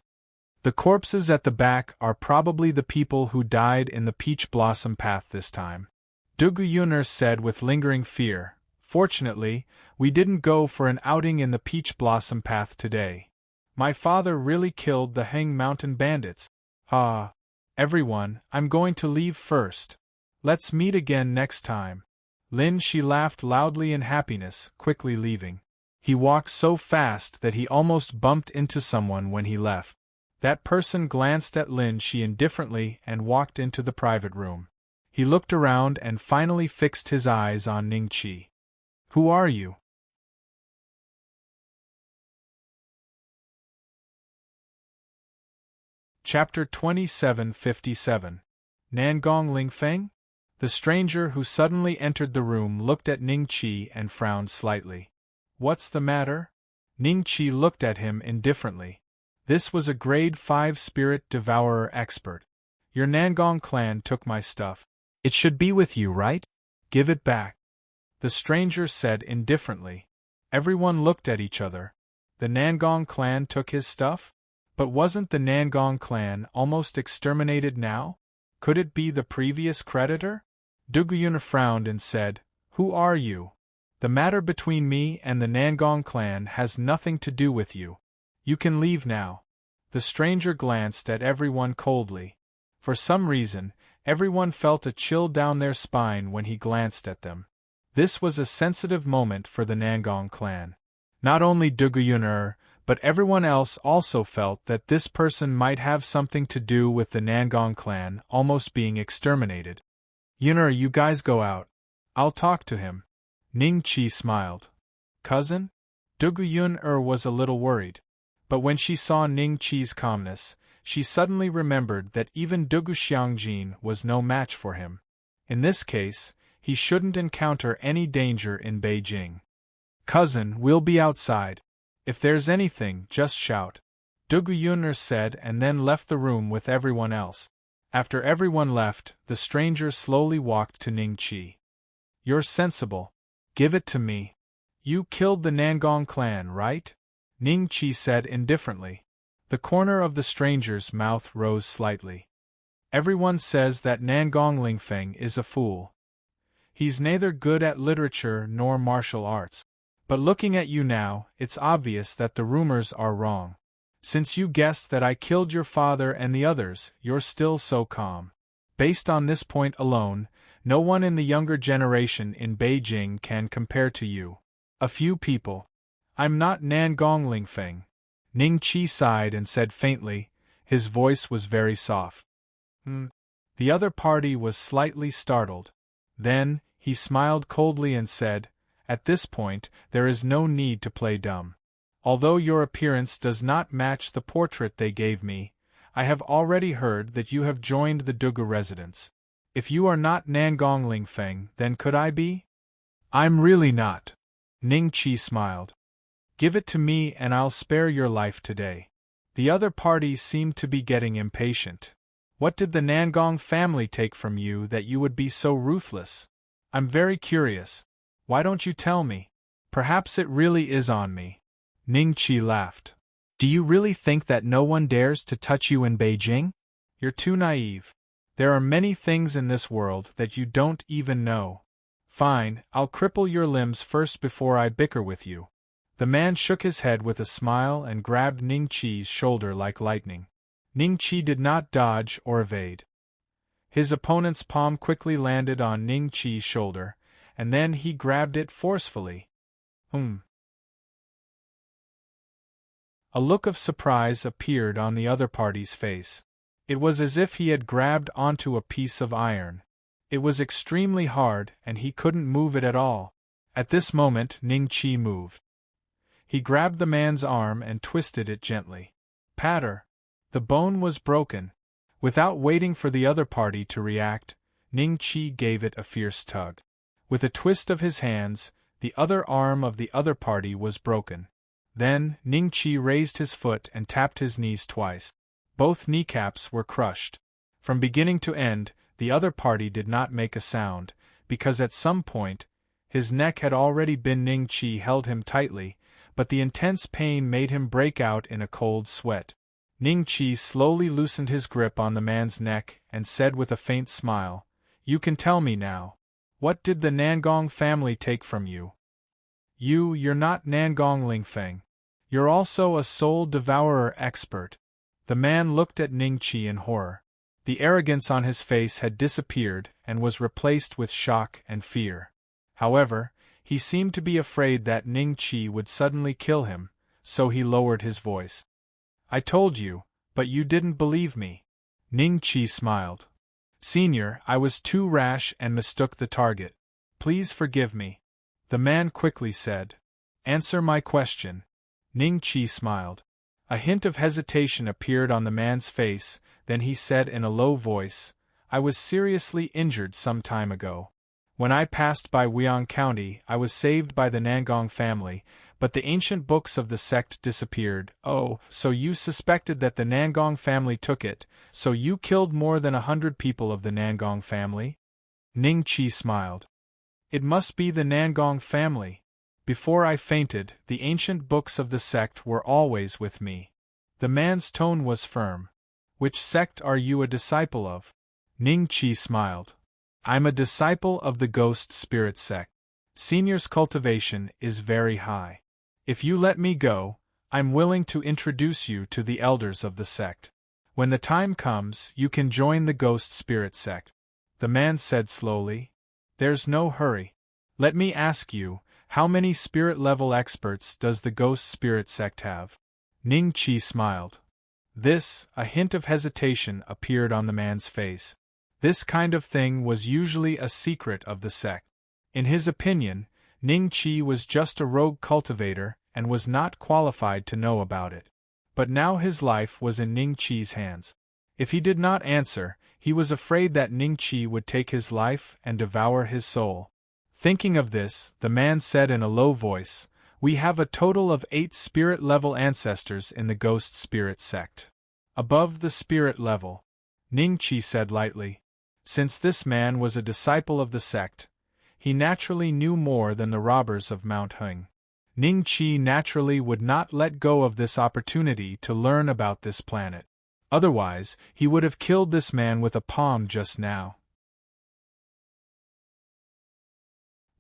The corpses at the back are probably the people who died in the Peach Blossom Path this time. Dugu Yun'er said with lingering fear, Fortunately, we didn't go for an outing in the Peach Blossom Path today. My father really killed the Heng Mountain Bandits. Everyone, I'm going to leave first. Let's meet again next time. Lin Shi laughed loudly in happiness, quickly leaving. He walked so fast that he almost bumped into someone when he left. That person glanced at Lin Shi indifferently and walked into the private room. He looked around and finally fixed his eyes on Ning Qi. Who are you? Chapter 2757. Nangong Lingfeng? The stranger who suddenly entered the room looked at Ning Qi and frowned slightly. What's the matter? Ning Qi looked at him indifferently. This was a grade 5 spirit devourer expert. Your Nangong clan took my stuff. It should be with you, right? Give it back. The stranger said indifferently. Everyone looked at each other. The Nangong clan took his stuff? But wasn't the Nangong clan almost exterminated now? Could it be the previous creditor? Dugu Yun'er frowned and said, Who are you? The matter between me and the Nangong clan has nothing to do with you. You can leave now. The stranger glanced at everyone coldly. For some reason, everyone felt a chill down their spine when he glanced at them. This was a sensitive moment for the Nangong clan. Not only Duguyun, but everyone else also felt that this person might have something to do with the Nangong clan almost being exterminated. Yun'er, you guys go out. I'll talk to him. Ning Chi smiled. Cousin? Duguyun was a little worried. But when she saw Ning Chi's calmness, she suddenly remembered that even Dugu Xiangjin was no match for him. In this case, he shouldn't encounter any danger in Beijing. Cousin, we'll be outside. If there's anything, just shout. Duguyun said and then left the room with everyone else. After everyone left, the stranger slowly walked to Ning Chi. You're sensible. Give it to me. You killed the Nangong clan, right? Ning Chi said indifferently. The corner of the stranger's mouth rose slightly. Everyone says that Nangong Lingfeng is a fool. He's neither good at literature nor martial arts. But looking at you now, it's obvious that the rumors are wrong. Since you guessed that I killed your father and the others, you're still so calm. Based on this point alone, no one in the younger generation in Beijing can compare to you. A few people. I'm not Nangong Lingfeng. Ning Chi sighed and said faintly, his voice was very soft. The other party was slightly startled. Then, he smiled coldly and said, at this point, there is no need to play dumb. Although your appearance does not match the portrait they gave me, I have already heard that you have joined the Dugu residence. If you are not Nangong Lingfeng, then could I be? I'm really not. Ning Chi smiled. Give it to me and I'll spare your life today. The other party seemed to be getting impatient. What did the Nangong family take from you that you would be so ruthless? I'm very curious. Why don't you tell me? Perhaps it really is on me. Ning Chi laughed. Do you really think that no one dares to touch you in Beijing? You're too naive. There are many things in this world that you don't even know. Fine, I'll cripple your limbs first before I bicker with you. The man shook his head with a smile and grabbed Ning Chi's shoulder like lightning. Ning Chi did not dodge or evade. His opponent's palm quickly landed on Ning Chi's shoulder, and then he grabbed it forcefully. A look of surprise appeared on the other party's face. It was as if he had grabbed onto a piece of iron. It was extremely hard and he couldn't move it at all. At this moment Ning Chi moved. He grabbed the man's arm and twisted it gently. Patter! The bone was broken. Without waiting for the other party to react, Ning Chi gave it a fierce tug. With a twist of his hands, the other arm of the other party was broken. Then, Ning Chi raised his foot and tapped his knees twice. Both kneecaps were crushed. From beginning to end, the other party did not make a sound, because at some point, his neck had already been. Ning Chi held him tightly, but the intense pain made him break out in a cold sweat. Ning Chi slowly loosened his grip on the man's neck and said with a faint smile, "You can tell me now. What did the Nangong family take from you? You're not Nangong Lingfeng. You're also a soul devourer expert." The man looked at Ning Chi in horror. The arrogance on his face had disappeared and was replaced with shock and fear. However, he seemed to be afraid that Ning Chi would suddenly kill him, so he lowered his voice. "I told you, but you didn't believe me." Ning Chi smiled. "Senior, I was too rash and mistook the target. Please forgive me." The man quickly said, "Answer my question." Ning Chi smiled. A hint of hesitation appeared on the man's face, then he said in a low voice, "I was seriously injured some time ago. When I passed by Weiyang County, I was saved by the Nangong family, but the ancient books of the sect disappeared." "Oh, so you suspected that the Nangong family took it, so you killed more than 100 people of the Nangong family?" Ning Chi smiled. "It must be the Nangong family. Before I fainted, the ancient books of the sect were always with me." The man's tone was firm. "Which sect are you a disciple of?" Ning Chi smiled. "I'm a disciple of the Ghost Spirit sect. Senior's cultivation is very high. If you let me go, I'm willing to introduce you to the elders of the sect." When the time comes, you can join the ghost spirit sect. The man said slowly. There's no hurry. Let me ask you, how many spirit-level experts does the ghost spirit sect have? Ning Qi smiled. A hint of hesitation appeared on the man's face. This kind of thing was usually a secret of the sect. In his opinion, Ning Qi was just a rogue cultivator and was not qualified to know about it. But now his life was in Ning Qi's hands. If he did not answer, he was afraid that Ning Qi would take his life and devour his soul. Thinking of this, the man said in a low voice, "We have a total of 8 spirit-level ancestors in the ghost spirit sect." Above the spirit level, Ning Qi said lightly. Since this man was a disciple of the sect, he naturally knew more than the robbers of Mount Hung. Ning Qi naturally would not let go of this opportunity to learn about this planet. Otherwise, he would have killed this man with a palm just now.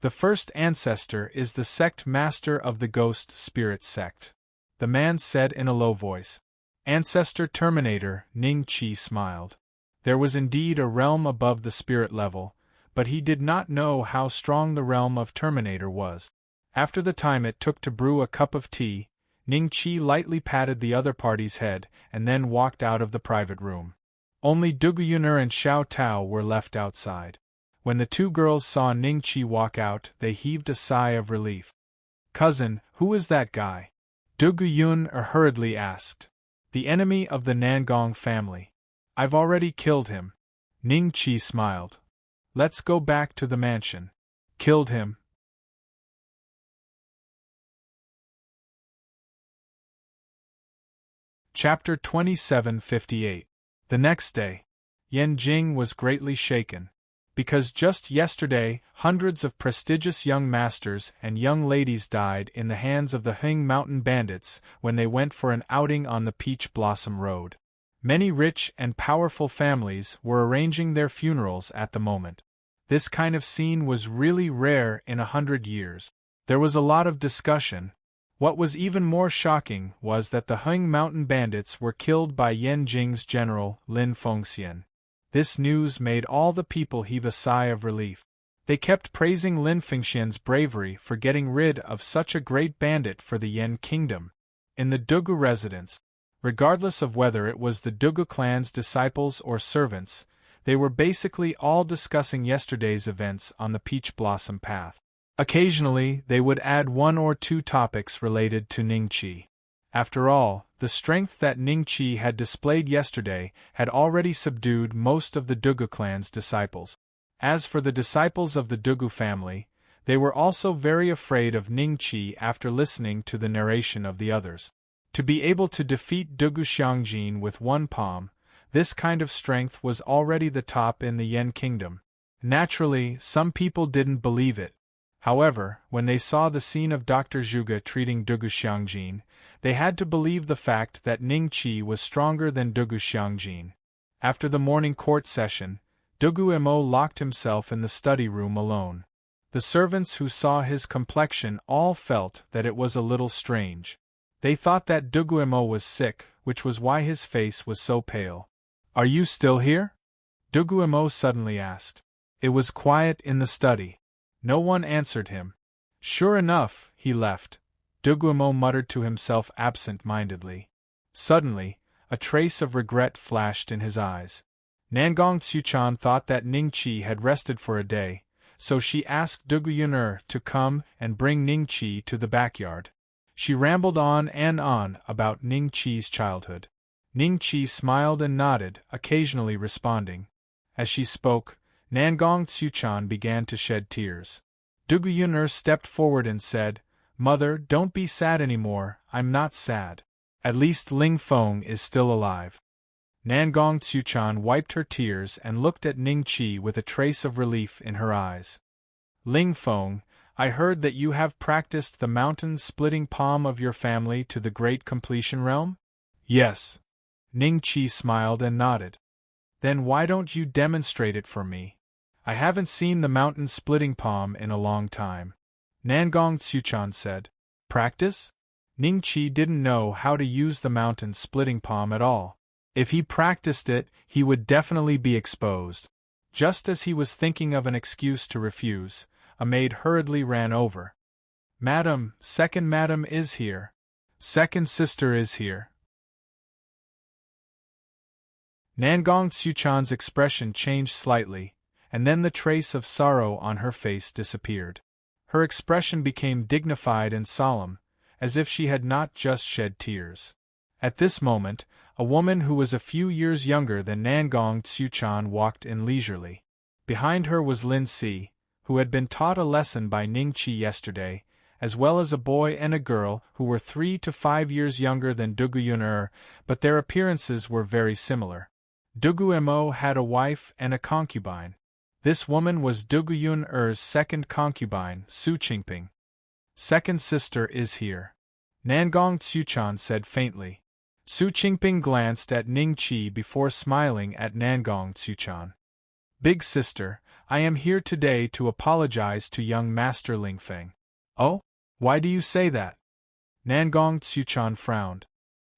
The first ancestor is the sect master of the ghost spirit sect, the man said in a low voice. Ancestor Terminator, Ning Qi smiled. There was indeed a realm above the spirit level, but he did not know how strong the realm of Terminator was. After the time it took to brew a cup of tea, Ning Qi lightly patted the other party's head and then walked out of the private room. Only Duguyuner and Xiao Tao were left outside. When the 2 girls saw Ning Qi walk out, they heaved a sigh of relief. "Cousin, who is that guy?" Duguyun hurriedly asked. "The enemy of the Nangong family. I've already killed him." Ning Qi smiled. "Let's go back to the mansion." "Killed him?" Chapter 2758. The next day, Yan Jing was greatly shaken. Because just yesterday, hundreds of prestigious young masters and young ladies died in the hands of the Hung Mountain bandits when they went for an outing on the Peach Blossom Road. Many rich and powerful families were arranging their funerals at the moment. This kind of scene was really rare in 100 years. There was a lot of discussion. What was even more shocking was that the Hung Mountain bandits were killed by Yan Jing's general, Lin Fengxian. This news made all the people heave a sigh of relief. They kept praising Lin Fengxian's bravery for getting rid of such a great bandit for the Yan kingdom. In the Dugu residence, regardless of whether it was the Dugu clan's disciples or servants, they were basically all discussing yesterday's events on the Peach Blossom path. Occasionally, they would add 1 or 2 topics related to Ning Qi. After all, the strength that Ning Qi had displayed yesterday had already subdued most of the Dugu clan's disciples. As for the disciples of the Dugu family, they were also very afraid of Ning Qi after listening to the narration of the others. To be able to defeat Dugu Xiangjin with 1 palm, this kind of strength was already the top in the Yan kingdom. Naturally, some people didn't believe it. However, when they saw the scene of Dr. Zhuge treating Dugu Xiangjin, they had to believe the fact that Ning Qi was stronger than Dugu Xiangjin. After the morning court session, Dugu Mo locked himself in the study room alone. The servants who saw his complexion all felt that it was a little strange. They thought that Dugu Mo was sick, which was why his face was so pale. "Are you still here?" Dugu Mo suddenly asked. It was quiet in the study. No one answered him. "Sure enough, he left," Dugu Mo muttered to himself absent-mindedly. Suddenly, a trace of regret flashed in his eyes. Nangong Tsuchan thought that Ning Qi had rested for a day, so she asked Dugu Yuner to come and bring Ning Qi to the backyard. She rambled on and on about Ning Qi's childhood. Ning Qi smiled and nodded, occasionally responding. As she spoke, Nangong Tsuchan began to shed tears. Dugu Yuner stepped forward and said, "Mother, don't be sad anymore. I'm not sad. At least Ling Feng is still alive." Nangong Tsuchan wiped her tears and looked at Ning Qi with a trace of relief in her eyes. "Ling Feng, I heard that you have practiced the mountain-splitting palm of your family to the Great Completion Realm?" "Yes." Ning Qi smiled and nodded. "Then why don't you demonstrate it for me? I haven't seen the mountain-splitting palm in a long time." Nangong Tsuchan said. "Practice?" Ning Qi didn't know how to use the mountain-splitting palm at all. If he practiced it, he would definitely be exposed. Just as he was thinking of an excuse to refuse, a maid hurriedly ran over. "Madam, second madam is here. Second sister is here." Nangong Tsuchan's expression changed slightly, and then the trace of sorrow on her face disappeared. Her expression became dignified and solemn, as if she had not just shed tears. At this moment, a woman who was a few years younger than Nangong Tsuchan walked in leisurely. Behind her was Lin Si, who had been taught a lesson by Ning Qi yesterday, as well as a boy and a girl who were 3 to 5 years younger than Duguyun, but their appearances were very similar. Dugumo had a wife and a concubine. This woman was Duguyun-er's second concubine, Su Qingping. "Second sister is here," Nangong Tsuchan said faintly. Su Qingping glanced at Ning Qi before smiling at Nangong Tsuchan. "Big sister, I am here today to apologize to young Master Lingfeng." "Oh? Why do you say that?" Nangong Tsuchan frowned.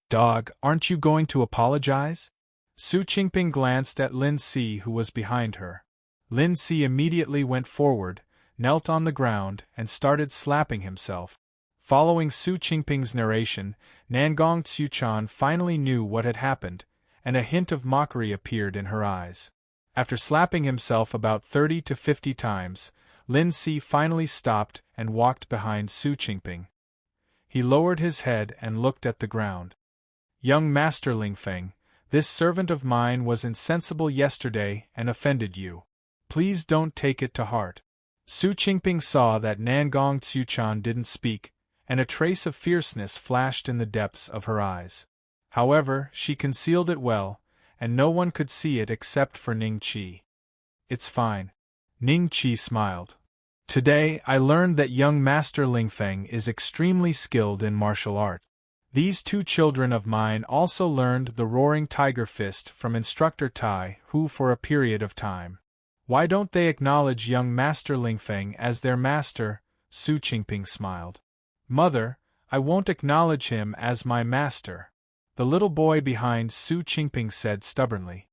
"Dog, aren't you going to apologize?" Su Qingping glanced at Lin Si, who was behind her. Lin Si immediately went forward, knelt on the ground, and started slapping himself. Following Su Qingping's narration, Nangong Tsuchan finally knew what had happened, and a hint of mockery appeared in her eyes. After slapping himself about 30 to 50 times, Lin Si finally stopped and walked behind Su Qingping. He lowered his head and looked at the ground. "Young Master Lingfeng, this servant of mine was insensible yesterday and offended you. Please don't take it to heart." Su Qingping saw that Nangong Tsuchan didn't speak, and a trace of fierceness flashed in the depths of her eyes. However, she concealed it well, and no one could see it except for Ning Qi. "It's fine." Ning Qi smiled. "Today I learned that young Master Lingfeng is extremely skilled in martial art. These two children of mine also learned the Roaring Tiger Fist from instructor Tai Hu for a period of time. Why don't they acknowledge young Master Lingfeng as their master?" Su Qingping smiled. "Mother, I won't acknowledge him as my master," the little boy behind Su Qingping said stubbornly.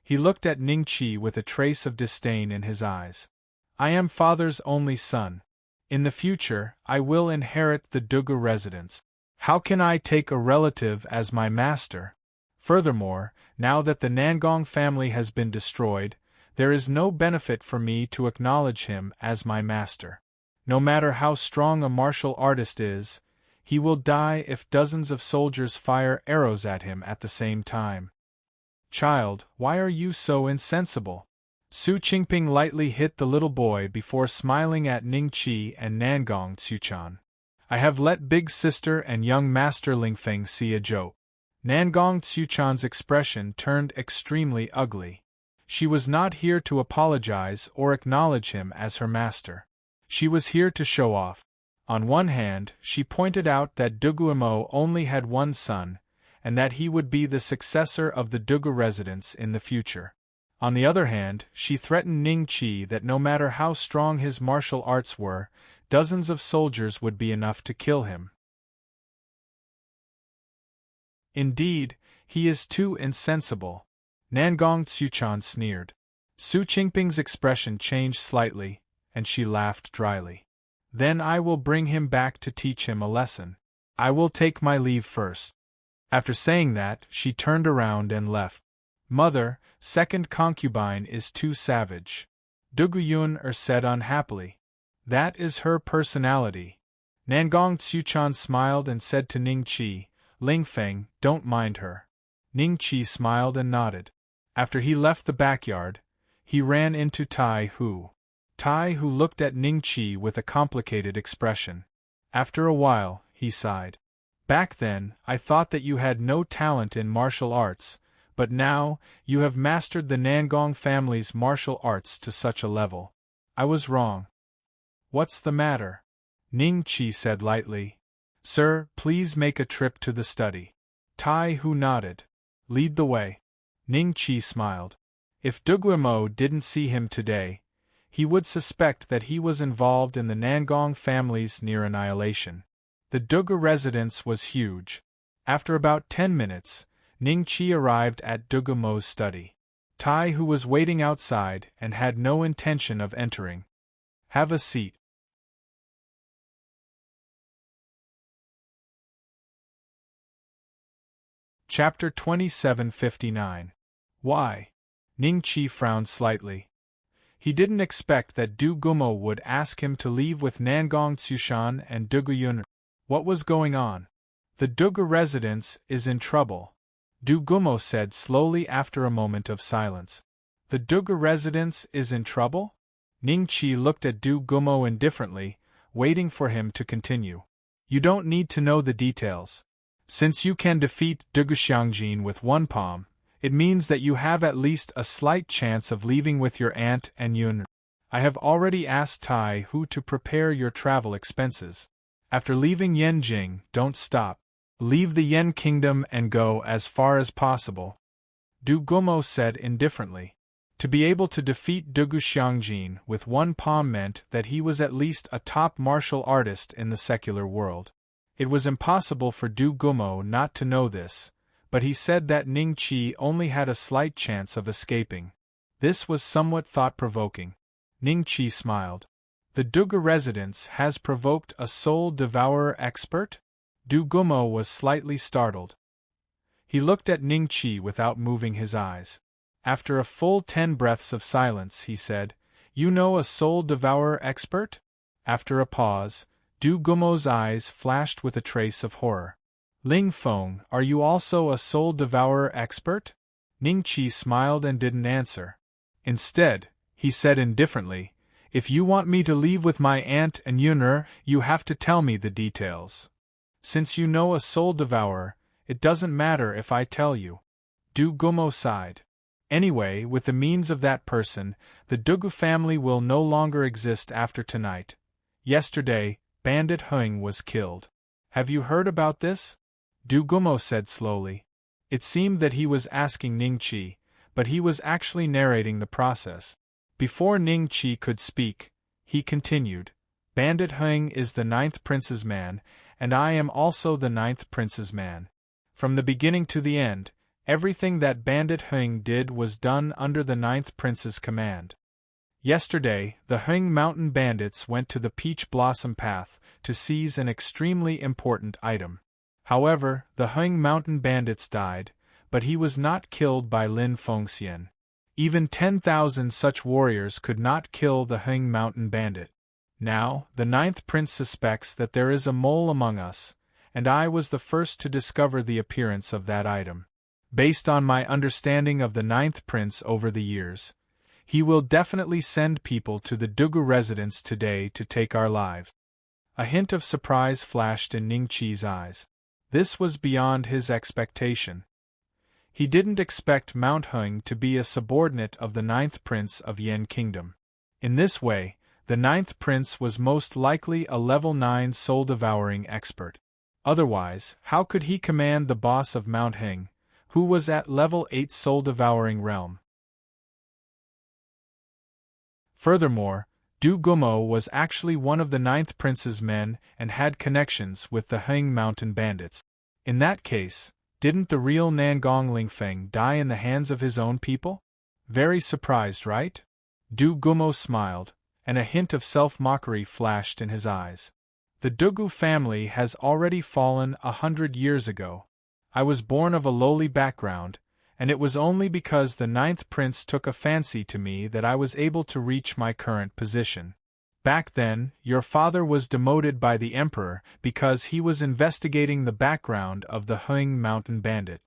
He looked at Ning Qi with a trace of disdain in his eyes. "I am father's only son. In the future, I will inherit the Dugu residence. How can I take a relative as my master? Furthermore, now that the Nangong family has been destroyed, there is no benefit for me to acknowledge him as my master. No matter how strong a martial artist is, he will die if dozens of soldiers fire arrows at him at the same time." "Child, why are you so insensible?" Su Qingping lightly hit the little boy before smiling at Ning Qi and Nangong Tsuchan. "I have let big sister and young Master Lingfeng see a joke." Nangong Tsuchan's expression turned extremely ugly. She was not here to apologize or acknowledge him as her master. She was here to show off. On one hand, she pointed out that Dugumo only had one son, and that he would be the successor of the Dugu residence in the future. On the other hand, she threatened Ning Qi that no matter how strong his martial arts were, dozens of soldiers would be enough to kill him. "Indeed, he is too insensible," Nangong Tsuchan sneered. Su Qingping's expression changed slightly, and she laughed dryly. "Then I will bring him back to teach him a lesson. I will take my leave first." After saying that, she turned around and left. "Mother, second concubine is too savage," Duguyun said unhappily. "That is her personality." Nangong Tsuchan smiled and said to Ning Qi, "Lingfeng, don't mind her." Ning Qi smiled and nodded. After he left the backyard, he ran into Tai Hu. Tai Hu looked at Ning Qi with a complicated expression. After a while, he sighed. "Back then, I thought that you had no talent in martial arts, but now, you have mastered the Nangong family's martial arts to such a level. I was wrong." "What's the matter?" Ning Qi said lightly. "Sir, please make a trip to the study." Tai Hu nodded. "Lead the way." Ning Qi smiled. If Dugumo didn't see him today, he would suspect that he was involved in the Nangong family's near annihilation. The Dugu residence was huge. After about 10 minutes, Ning Chi arrived at Du Gumo's study. Tai, who was waiting outside and had no intention of entering. Have a seat. Chapter 2759. Why? Ning Chi frowned slightly. He didn't expect that Du Gumo would ask him to leave with Nangong Tsushan and Dugu Yun. What was going on? The Dugu residence is in trouble, Du Gumo said slowly after a moment of silence. The Dugu residence is in trouble? Ning Chi looked at Du Gumo indifferently, waiting for him to continue. You don't need to know the details. Since you can defeat Dugu Xiangjin with one palm, it means that you have at least a slight chance of leaving with your aunt and Yun. I have already asked Tai Hu to prepare your travel expenses. After leaving Yanjing, don't stop. Leave the Yen kingdom and go as far as possible. Du Gumo said indifferently. To be able to defeat Dugu Xiangjin with one palm meant that he was at least a top martial artist in the secular world. It was impossible for Du Gumo not to know this, but he said that Ning Chi only had a slight chance of escaping. This was somewhat thought-provoking. Ning Chi smiled. The Dugu residence has provoked a soul devourer expert? Du Gumo was slightly startled. He looked at Ning Chi without moving his eyes. After a full 10 breaths of silence, he said, You know a soul devourer expert? After a pause, Du Gumo's eyes flashed with a trace of horror. Ling Feng, are you also a soul devourer expert? Ning Chi smiled and didn't answer. Instead, he said indifferently, If you want me to leave with my aunt and Yun'er, you have to tell me the details. Since you know a soul devourer, it doesn't matter if I tell you. Du Gumo sighed. Anyway, with the means of that person, the Dugu family will no longer exist after tonight. Yesterday, Bandit Huang was killed. Have you heard about this? Du Gumo said slowly. It seemed that he was asking Ning Chi, but he was actually narrating the process. Before Ning Chi could speak, he continued, Bandit Huang is the 9th prince's man, and I am also the 9th prince's man. From the beginning to the end, everything that Bandit Huang did was done under the 9th prince's command. Yesterday, the Huang Mountain bandits went to the Peach Blossom Path to seize an extremely important item. However, the Huang Mountain bandits died, but he was not killed by Lin Fengxian. Even 10,000 such warriors could not kill the Huang Mountain bandit. Now, the 9th prince suspects that there is a mole among us, and I was the first to discover the appearance of that item. Based on my understanding of the 9th prince over the years, he will definitely send people to the Dugu residence today to take our lives. A hint of surprise flashed in Ning Chi's eyes. This was beyond his expectation. He didn't expect Mount Huang to be a subordinate of the 9th prince of Yen Kingdom. In this way, the 9th prince was most likely a level 9 soul-devouring expert. Otherwise, how could he command the boss of Mount Huang, who was at level 8 soul-devouring realm? Furthermore, Du Gumo was actually one of the 9th prince's men and had connections with the Huang Mountain bandits. In that case, didn't the real Nangong Lingfeng die in the hands of his own people? Very surprised, right? Du Gumo smiled, and a hint of self-mockery flashed in his eyes. The Dugu family has already fallen 100 years ago. I was born of a lowly background, and it was only because the 9th prince took a fancy to me that I was able to reach my current position. Back then, your father was demoted by the emperor because he was investigating the background of the Huang Mountain bandit.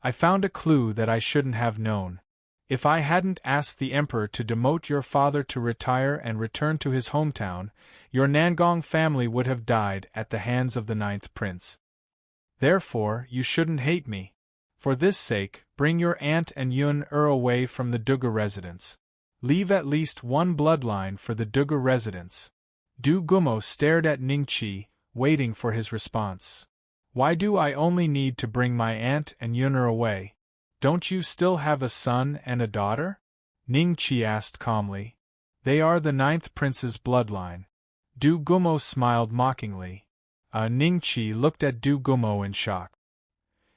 I found a clue that I shouldn't have known. If I hadn't asked the emperor to demote your father to retire and return to his hometown, your Nangong family would have died at the hands of the 9th prince. Therefore, you shouldn't hate me. For this sake, bring your aunt and Yun-er away from the Dugu residence. Leave at least one bloodline for the Dugu residence. Du Gumo stared at Ning Chi, waiting for his response. Why do I only need to bring my aunt and Yun-er away? Don't you still have a son and a daughter? Ning Chi asked calmly. They are the 9th prince's bloodline. Du Gumo smiled mockingly. Ning Chi looked at Du Gumo in shock.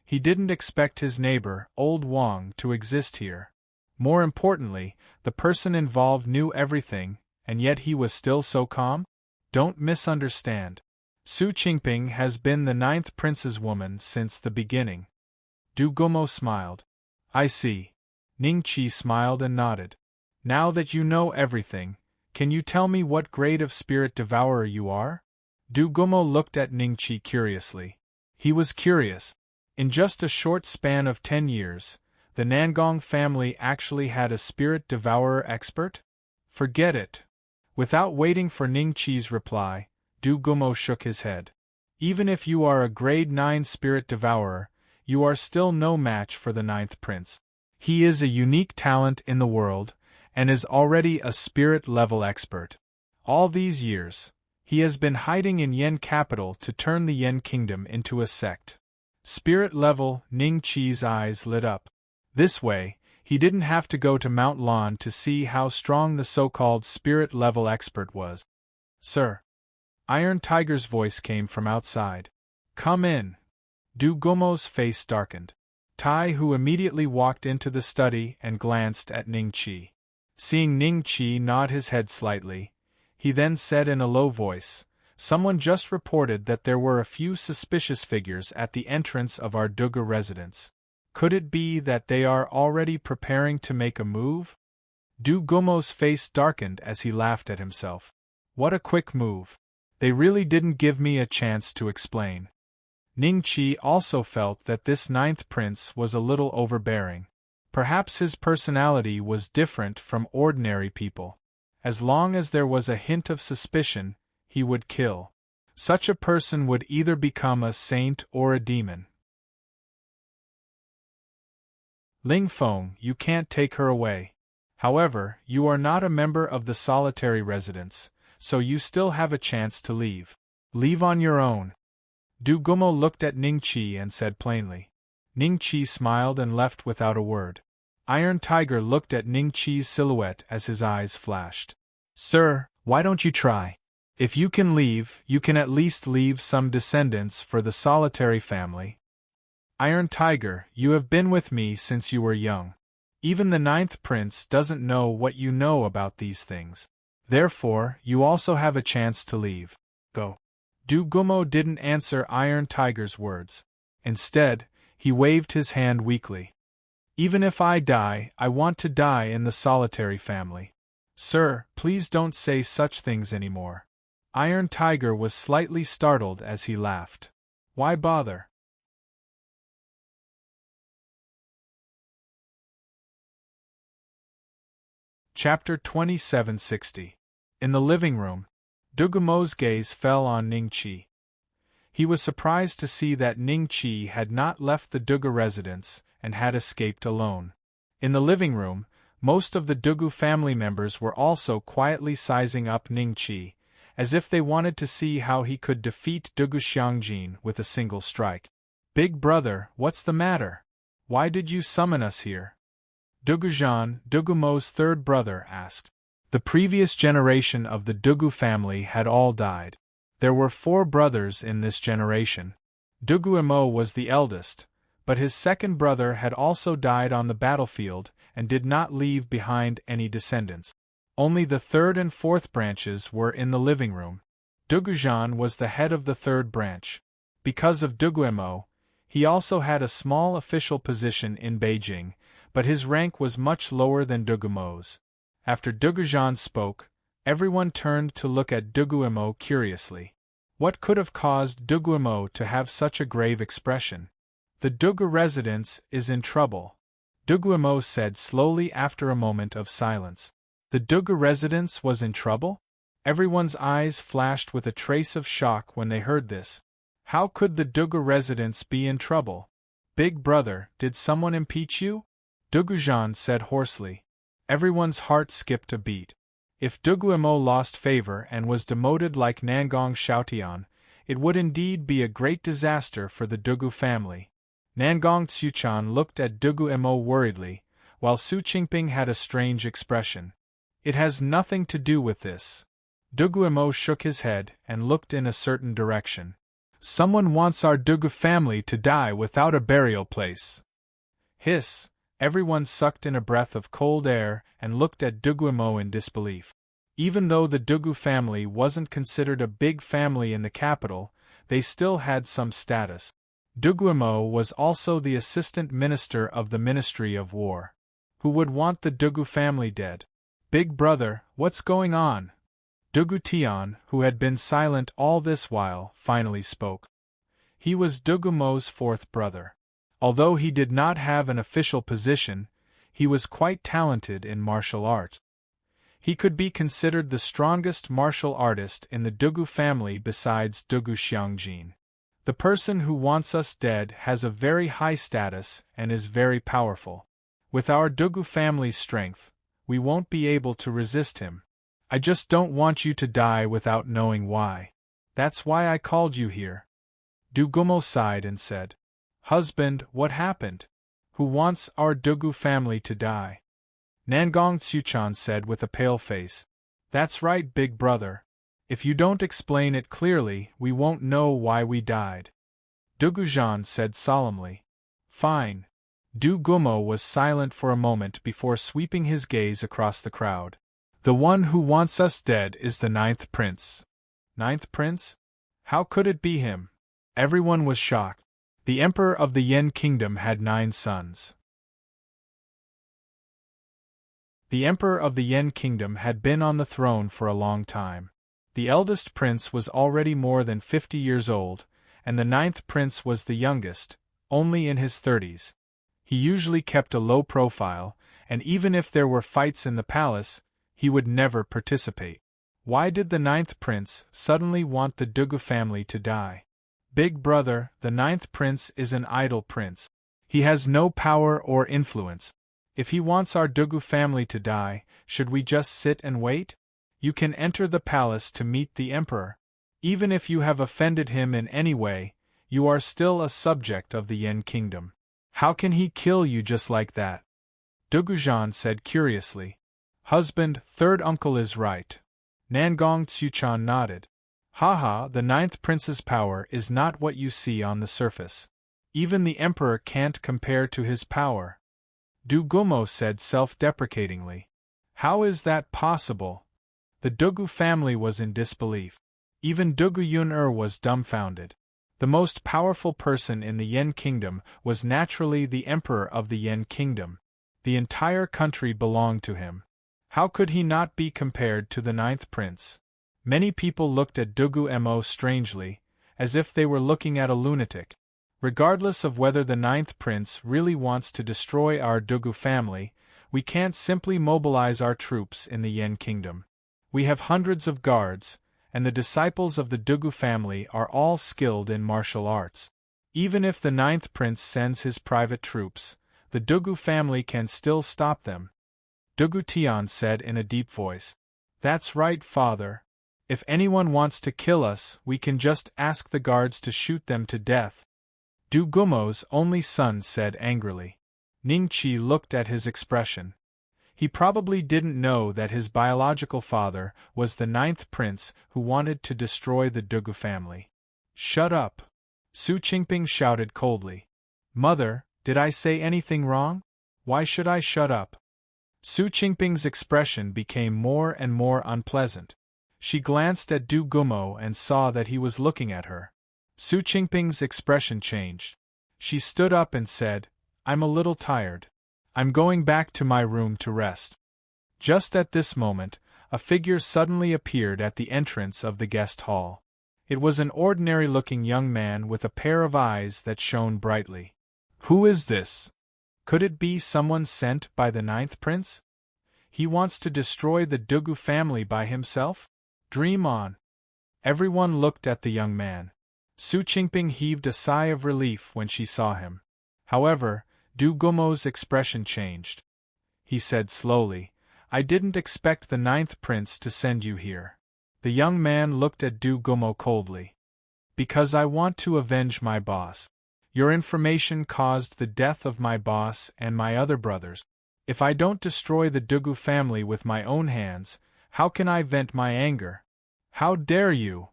He didn't expect his neighbor, Old Wang, to exist here. More importantly, the person involved knew everything, and yet he was still so calm? Don't misunderstand. Su Qingping has been the 9th prince's woman since the beginning. Du Guomo smiled. I see. Ning Qi smiled and nodded. Now that you know everything, can you tell me what grade of spirit devourer you are? Du Guomo looked at Ning Qi curiously. He was curious. In just a short span of 10 years, the Nangong family actually had a spirit devourer expert? Forget it. Without waiting for Ning Qi's reply, Du Guomo shook his head. Even if you are a grade 9 spirit devourer, you are still no match for the 9th prince. He is a unique talent in the world, and is already a spirit-level expert. All these years, he has been hiding in Yen capital to turn the Yen kingdom into a sect. Spirit level, Ning Qi's eyes lit up. This way, he didn't have to go to Mount Lan to see how strong the so-called spirit-level expert was. Sir. Iron Tiger's voice came from outside. Come in. Du Guomo's face darkened. Tai Hu immediately walked into the study and glanced at Ning Qi. Seeing Ning Qi nod his head slightly, he then said in a low voice, Someone just reported that there were a few suspicious figures at the entrance of our Dugu residence. Could it be that they are already preparing to make a move? Du Guomo's face darkened as he laughed at himself. What a quick move. They really didn't give me a chance to explain. Ning Qi also felt that this 9th prince was a little overbearing. Perhaps his personality was different from ordinary people. As long as there was a hint of suspicion, he would kill. Such a person would either become a saint or a demon. Ling Feng, you can't take her away. However, you are not a member of the solitary residence, so you still have a chance to leave. Leave on your own. Du Guomo looked at Ning Qi and said plainly. Ning Qi smiled and left without a word. Iron Tiger looked at Ning Qi's silhouette as his eyes flashed. Sir, why don't you try? If you can leave, you can at least leave some descendants for the solitary family. Iron Tiger, you have been with me since you were young. Even the 9th prince doesn't know what you know about these things. Therefore, you also have a chance to leave. Go. Du Guomo didn't answer Iron Tiger's words. Instead, he waved his hand weakly. Even if I die, I want to die in the solitary family. Sir, please don't say such things anymore. Iron Tiger was slightly startled as he laughed. Why bother? Chapter 2760. In the living room, Du Guomo's gaze fell on Ning Qi. He was surprised to see that Ning Qi had not left the Dugu residence and had escaped alone. In the living room, most of the Dugu family members were also quietly sizing up Ning Qi, as if they wanted to see how he could defeat Dugu Xiangjin with a single strike. Big brother, what's the matter? Why did you summon us here? Dugu Zhan, Du Guomo's 3rd brother, asked. The previous generation of the Dugu family had all died. There were 4 brothers in this generation. Du Guomo was the eldest, but his 2nd brother had also died on the battlefield and did not leave behind any descendants. Only the 3rd and 4th branches were in the living room. Dugu Zhan was the head of the 3rd branch. Because of Du Guomo, he also had a small official position in Beijing, but his rank was much lower than Du Guomo's. After Dugu Zhan spoke, everyone turned to look at Du Guomo curiously. What could have caused Du Guomo to have such a grave expression? The Dugu residence is in trouble, Du Guomo said slowly after a moment of silence. The Dugu residence was in trouble? Everyone's eyes flashed with a trace of shock when they heard this. How could the Dugu residence be in trouble? Big brother, did someone impeach you? Dugu Zhan said hoarsely. Everyone's heart skipped a beat. If Du Guomo lost favor and was demoted like Nangong Xiaotian, it would indeed be a great disaster for the Dugu family. Nangong Tsuchan looked at Du Guomo worriedly, while Su Qingping had a strange expression. It has nothing to do with this. Du Guomo shook his head and looked in a certain direction. Someone wants our Dugu family to die without a burial place. Hiss! Everyone sucked in a breath of cold air and looked at Dugumo in disbelief. Even though the Dugu family wasn't considered a big family in the capital, they still had some status. Dugumo was also the assistant minister of the Ministry of War. Who would want the Dugu family dead? Big brother, what's going on? Dugu Tian, who had been silent all this while, finally spoke. He was Dugumo's fourth brother. Although he did not have an official position, he was quite talented in martial arts. He could be considered the strongest martial artist in the Dugu family besides Dugu Xiangjin. The person who wants us dead has a very high status and is very powerful. With our Dugu family's strength, we won't be able to resist him. I just don't want you to die without knowing why. That's why I called you here. Dugumo sighed and said, Husband, what happened? Who wants our Dugu family to die? Nangong Tsuchan said with a pale face. That's right, big brother. If you don't explain it clearly, we won't know why we died. Dugujan said solemnly. Fine. Dugumo was silent for a moment before sweeping his gaze across the crowd. The one who wants us dead is the ninth prince. Ninth prince? How could it be him? Everyone was shocked. The emperor of the Yen kingdom had 9 sons. The emperor of the Yen kingdom had been on the throne for a long time. The eldest prince was already more than 50 years old, and the 9th prince was the youngest, only in his 30s. He usually kept a low profile, and even if there were fights in the palace, he would never participate. Why did the 9th prince suddenly want the Dugu family to die? Big brother, the 9th prince is an idle prince. He has no power or influence. If he wants our Dugu family to die, should we just sit and wait? You can enter the palace to meet the emperor. Even if you have offended him in any way, you are still a subject of the Yen kingdom. How can he kill you just like that? Dugujan said curiously. Husband, third uncle is right. Nangong Tsuchan nodded. Haha, the 9th prince's power is not what you see on the surface. Even the emperor can't compare to his power. Dugumo said self-deprecatingly. How is that possible? The Dugu family was in disbelief. Even Dugu Yun-er was dumbfounded. The most powerful person in the Yen kingdom was naturally the emperor of the Yen kingdom. The entire country belonged to him. How could he not be compared to the 9th prince? Many people looked at Dugu Mo strangely, as if they were looking at a lunatic. Regardless of whether the 9th prince really wants to destroy our Dugu family, we can't simply mobilize our troops in the Yen kingdom. We have hundreds of guards, and the disciples of the Dugu family are all skilled in martial arts. Even if the 9th prince sends his private troops, the Dugu family can still stop them. Dugu Tian said in a deep voice. That's right, father. If anyone wants to kill us, we can just ask the guards to shoot them to death. Dugumo's only son said angrily. Ningqi looked at his expression. He probably didn't know that his biological father was the 9th prince who wanted to destroy the Dugu family. Shut up! Su Qingping shouted coldly. Mother, did I say anything wrong? Why should I shut up? Su Qingping's expression became more and more unpleasant. She glanced at Dugumo and saw that he was looking at her. Su Qingping's expression changed. She stood up and said, I'm a little tired. I'm going back to my room to rest. Just at this moment, a figure suddenly appeared at the entrance of the guest hall. It was an ordinary-looking young man with a pair of eyes that shone brightly. Who is this? Could it be someone sent by the 9th prince? He wants to destroy the Dugu family by himself? Dream on. Everyone looked at the young man. Su Qingping heaved a sigh of relief when she saw him. However, Dugumo's expression changed. He said slowly, I didn't expect the 9th prince to send you here. The young man looked at Dugumo coldly. Because I want to avenge my boss. Your information caused the death of my boss and my other brothers. If I don't destroy the Dugu family with my own hands, how can I vent my anger? How dare you?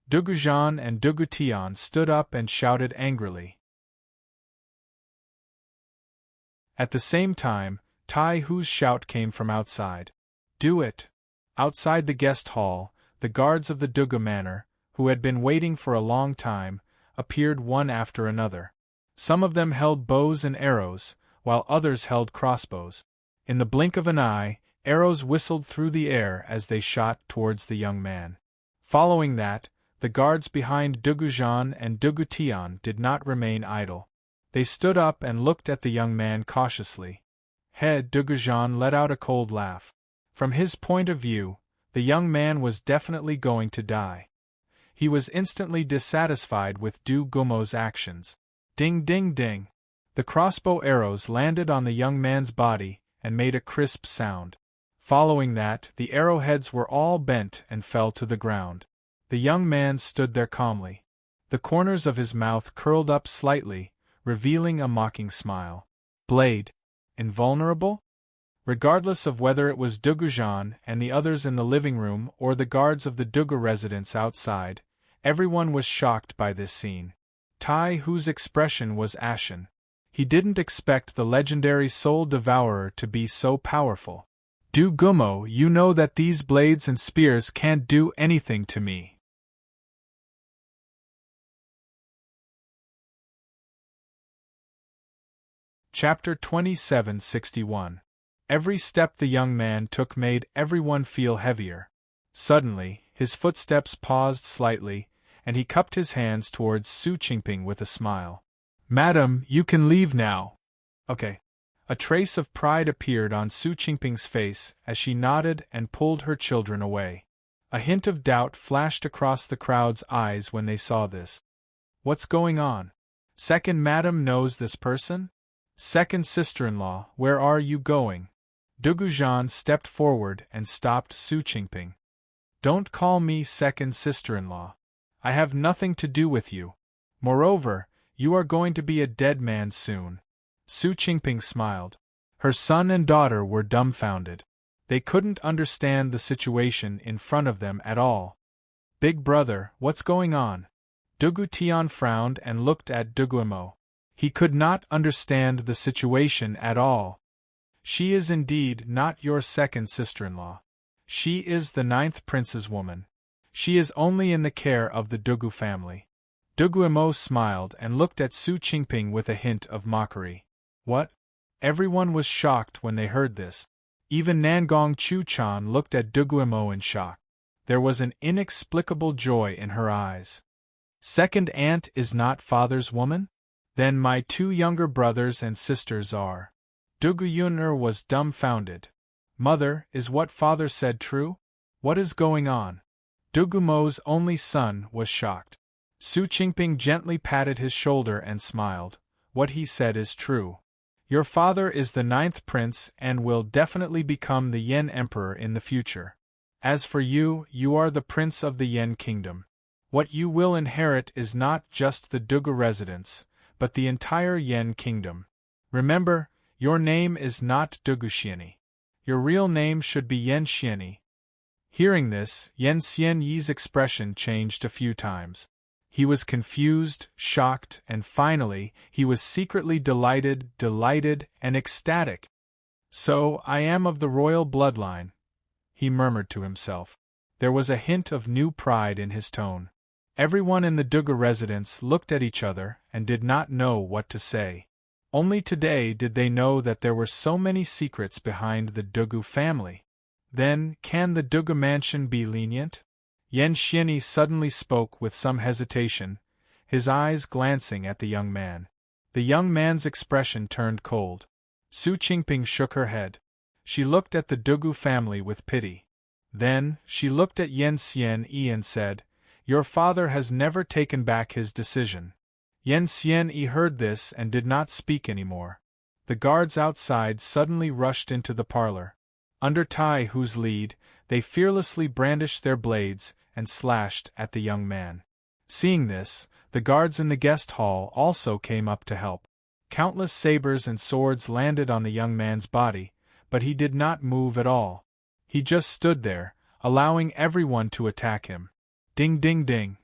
Dugujan and Dugutian stood up and shouted angrily. At the same time, Tai Hu's shout came from outside. Do it! Outside the guest hall, the guards of the Dugu manor, who had been waiting for a long time, appeared one after another. Some of them held bows and arrows, while others held crossbows. In the blink of an eye, arrows whistled through the air as they shot towards the young man. Following that, the guards behind Dugujan and Dugutian did not remain idle. They stood up and looked at the young man cautiously. Dugujan let out a cold laugh. From his point of view, the young man was definitely going to die. He was instantly dissatisfied with Du Gumo's actions. Ding ding ding! The crossbow arrows landed on the young man's body and made a crisp sound. Following that, the arrowheads were all bent and fell to the ground. The young man stood there calmly. The corners of his mouth curled up slightly, revealing a mocking smile. Blade. Invulnerable? Regardless of whether it was Dugujan and the others in the living room or the guards of the Dugu residence outside, everyone was shocked by this scene. Tai Hu's expression was ashen. He didn't expect the legendary soul devourer to be so powerful. Du Gumo, you know that these blades and spears can't do anything to me. Chapter 2761. Every step the young man took made everyone feel heavier. Suddenly, his footsteps paused slightly, and he cupped his hands towards Su Qingping with a smile. Madam, you can leave now. Okay. A trace of pride appeared on Su Qingping's face as she nodded and pulled her children away. A hint of doubt flashed across the crowd's eyes when they saw this. What's going on? Second madam knows this person? Second sister-in-law, where are you going? Dugujan stepped forward and stopped Su Qingping. Don't call me second sister-in-law. I have nothing to do with you. Moreover, you are going to be a dead man soon. Su Qingping smiled. Her son and daughter were dumbfounded. They couldn't understand the situation in front of them at all. Big brother, what's going on? Dugutian frowned and looked at Dugumo. He could not understand the situation at all. She is indeed not your second sister-in-law. She is the 9th prince's woman. She is only in the care of the Dugu family. Dugumo smiled and looked at Su Qingping with a hint of mockery. What? Everyone was shocked when they heard this. Even Nangong Chu-chan looked at Dugumo in shock. There was an inexplicable joy in her eyes. Second aunt is not father's woman? Then my 2 younger brothers and sisters are. Duguyun'er was dumbfounded. Mother, is what father said true? What is going on? Dugumo's only son was shocked. Su Qingping gently patted his shoulder and smiled. What he said is true. Your father is the 9th prince and will definitely become the Yen emperor in the future. As for you, you are the prince of the Yen kingdom. What you will inherit is not just the Dugu residence, but the entire Yen kingdom. Remember, your name is not Duguxiani. Your real name should be Yen Xiani. Hearing this, Yen Xianyi's expression changed a few times. He was confused, shocked, and finally, he was secretly delighted, and ecstatic. So, I am of the royal bloodline, he murmured to himself. There was a hint of new pride in his tone. Everyone in the Dugu residence looked at each other and did not know what to say. Only today did they know that there were so many secrets behind the Dugu family. Then, can the Dugu mansion be lenient? Yen Xiani suddenly spoke with some hesitation, his eyes glancing at the young man. The young man's expression turned cold. Su Qingping shook her head. She looked at the Dugu family with pity. Then, she looked at Yen Xianyi and said, Your father has never taken back his decision. Yen Xianyi heard this and did not speak anymore. The guards outside suddenly rushed into the parlor. Under Tai Hu's lead, they fearlessly brandished their blades and slashed at the young man. Seeing this, the guards in the guest hall also came up to help. Countless sabers and swords landed on the young man's body, but he did not move at all. He just stood there, allowing everyone to attack him. Ding ding ding.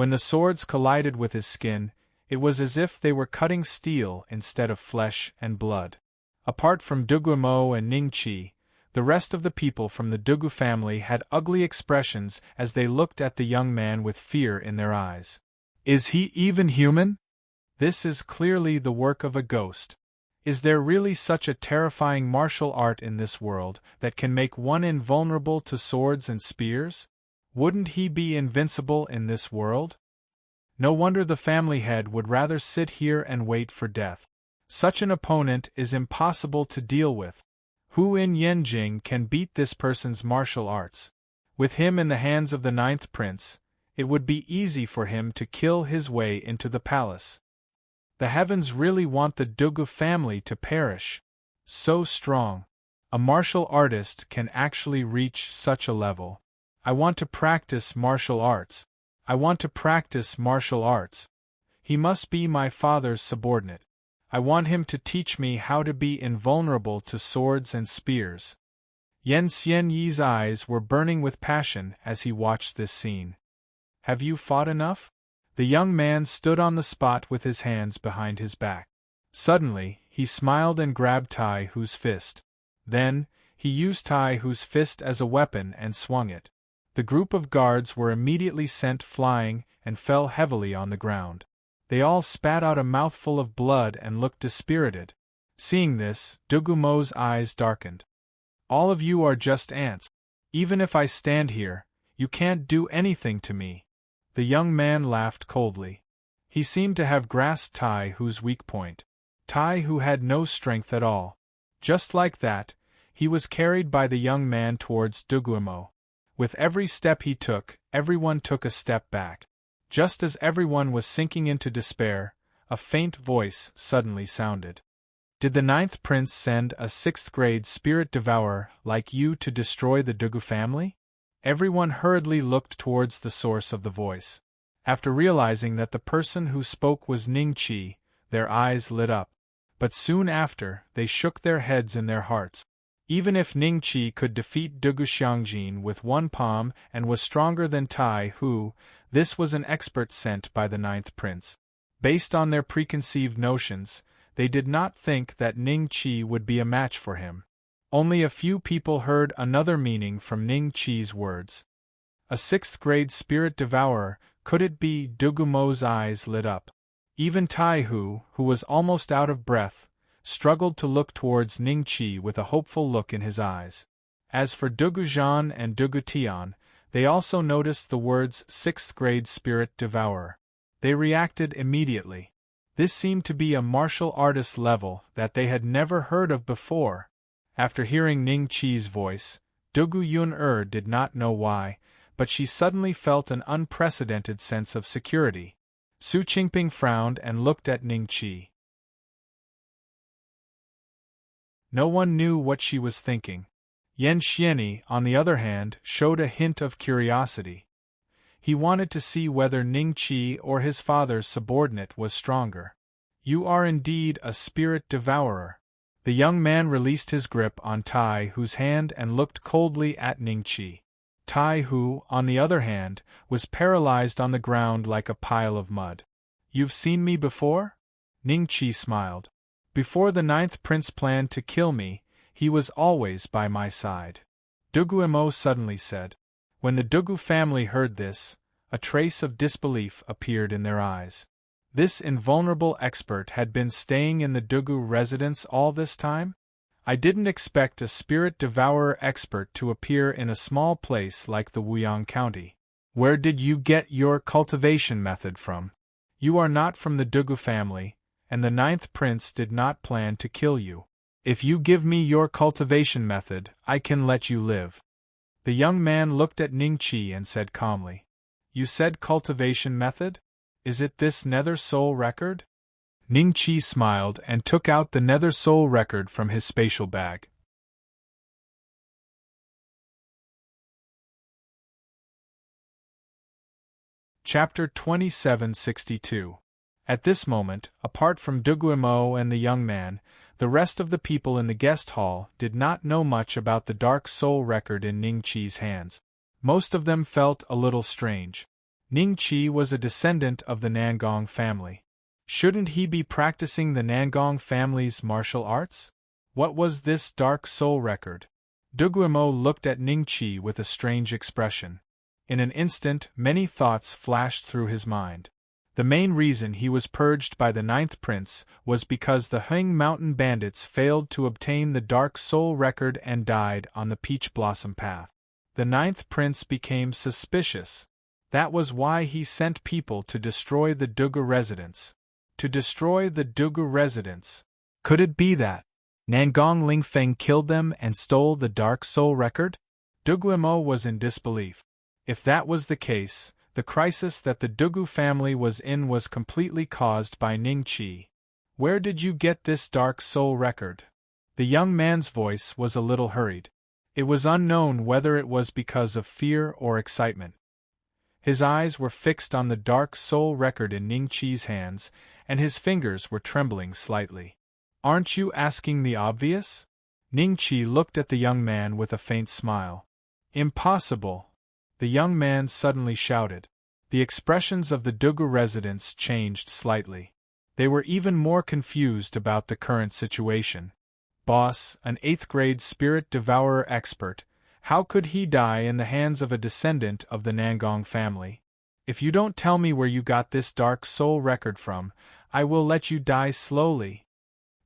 When the swords collided with his skin, it was as if they were cutting steel instead of flesh and blood. Apart from Dugumo and Ningqi, the rest of the people from the Dugu family had ugly expressions as they looked at the young man with fear in their eyes. Is he even human? This is clearly the work of a ghost. Is there really such a terrifying martial art in this world that can make one invulnerable to swords and spears? Wouldn't he be invincible in this world? No wonder the family head would rather sit here and wait for death. Such an opponent is impossible to deal with. Who in Yenjing can beat this person's martial arts? With him in the hands of the 9th prince, it would be easy for him to kill his way into the palace. The heavens really want the Dugu family to perish. So strong. A martial artist can actually reach such a level. I want to practice martial arts. I want to practice martial arts. He must be my father's subordinate. I want him to teach me how to be invulnerable to swords and spears. Yen Xianyi's eyes were burning with passion as he watched this scene. Have you fought enough? The young man stood on the spot with his hands behind his back. Suddenly, he smiled and grabbed Tai Hu's fist. Then, he used Tai Hu's fist as a weapon and swung it. The group of guards were immediately sent flying and fell heavily on the ground. They all spat out a mouthful of blood and looked dispirited. Seeing this, Dugumo's eyes darkened. All of you are just ants. Even if I stand here, you can't do anything to me. The young man laughed coldly. He seemed to have grasped Tai Hu's weak point. Tai Hu had no strength at all. Just like that, he was carried by the young man towards Dugumo. With every step he took, everyone took a step back. Just as everyone was sinking into despair, a faint voice suddenly sounded. Did the 9th prince send a 6th-grade spirit devourer like you to destroy the Dugu family? Everyone hurriedly looked towards the source of the voice. After realizing that the person who spoke was Ningqi, their eyes lit up. But soon after, they shook their heads in their hearts. Even if Ningqi could defeat Dugu Xiangjin with one palm and was stronger than Tai Hu, this was an expert sent by the 9th prince. Based on their preconceived notions, they did not think that Ningqi would be a match for him. Only a few people heard another meaning from Ningqi's words. A 6th-grade spirit devourer, could it be? Dugumo's eyes lit up. Even Tai Hu, who was almost out of breath, struggled to look towards Ningqi with a hopeful look in his eyes. As for Dugu Zhan and Dugu Tian, they also noticed the words 6th-grade spirit devourer. They reacted immediately. This seemed to be a martial artist level that they had never heard of before. After hearing Ningqi's voice, Dugu Yun did not know why, but she suddenly felt an unprecedented sense of security. Su Qingping frowned and looked at Ningqi. No one knew what she was thinking. Yen Xianyi, on the other hand, showed a hint of curiosity. He wanted to see whether Ningqi or his father's subordinate was stronger. You are indeed a spirit devourer. The young man released his grip on Tai Hu's hand and looked coldly at Ningqi. Tai Hu, on the other hand, was paralyzed on the ground like a pile of mud. You've seen me before? Ningqi smiled. Before the 9th prince planned to kill me, he was always by my side. Dugumo suddenly said. When the Dugu family heard this, a trace of disbelief appeared in their eyes. This invulnerable expert had been staying in the Dugu residence all this time? I didn't expect a spirit devourer expert to appear in a small place like the Wuyang County. Where did you get your cultivation method from? You are not from the Dugu family, and the 9th prince did not plan to kill you. If you give me your cultivation method, I can let you live. The young man looked at Ningqi and said calmly. You said cultivation method? Is it this Nether Soul record? Ningqi smiled and took out the Nether Soul record from his spatial bag. Chapter 2762. At this moment, apart from Dugumo and the young man, the rest of the people in the guest hall did not know much about the Dark Soul record in Ningqi's hands. Most of them felt a little strange. Ning Chi was a descendant of the Nangong family. Shouldn't he be practicing the Nangong family's martial arts? What was this dark soul record? Duguimo looked at Ning Chi with a strange expression. In an instant, many thoughts flashed through his mind. The main reason he was purged by the Ninth Prince was because the Heng Mountain bandits failed to obtain the Dark Soul record and died on the Peach Blossom Path. The Ninth Prince became suspicious. That was why he sent people to destroy the Dugu residence. To destroy the Dugu residence. Could it be that Nangong Lingfeng killed them and stole the Dark Soul record? Duguimo was in disbelief. If that was the case, the crisis that the Dugu family was in was completely caused by Ning Chi. Where did you get this Dark Soul record? The young man's voice was a little hurried. It was unknown whether it was because of fear or excitement. His eyes were fixed on the Dark Soul record in Ning Chi's hands, and his fingers were trembling slightly. Aren't you asking the obvious? Ning Chi looked at the young man with a faint smile. Impossible! The young man suddenly shouted. The expressions of the Dugu residents changed slightly. They were even more confused about the current situation. Boss, an 8th-grade spirit devourer expert, how could he die in the hands of a descendant of the Nangong family? If you don't tell me where you got this Dark Soul record from, I will let you die slowly.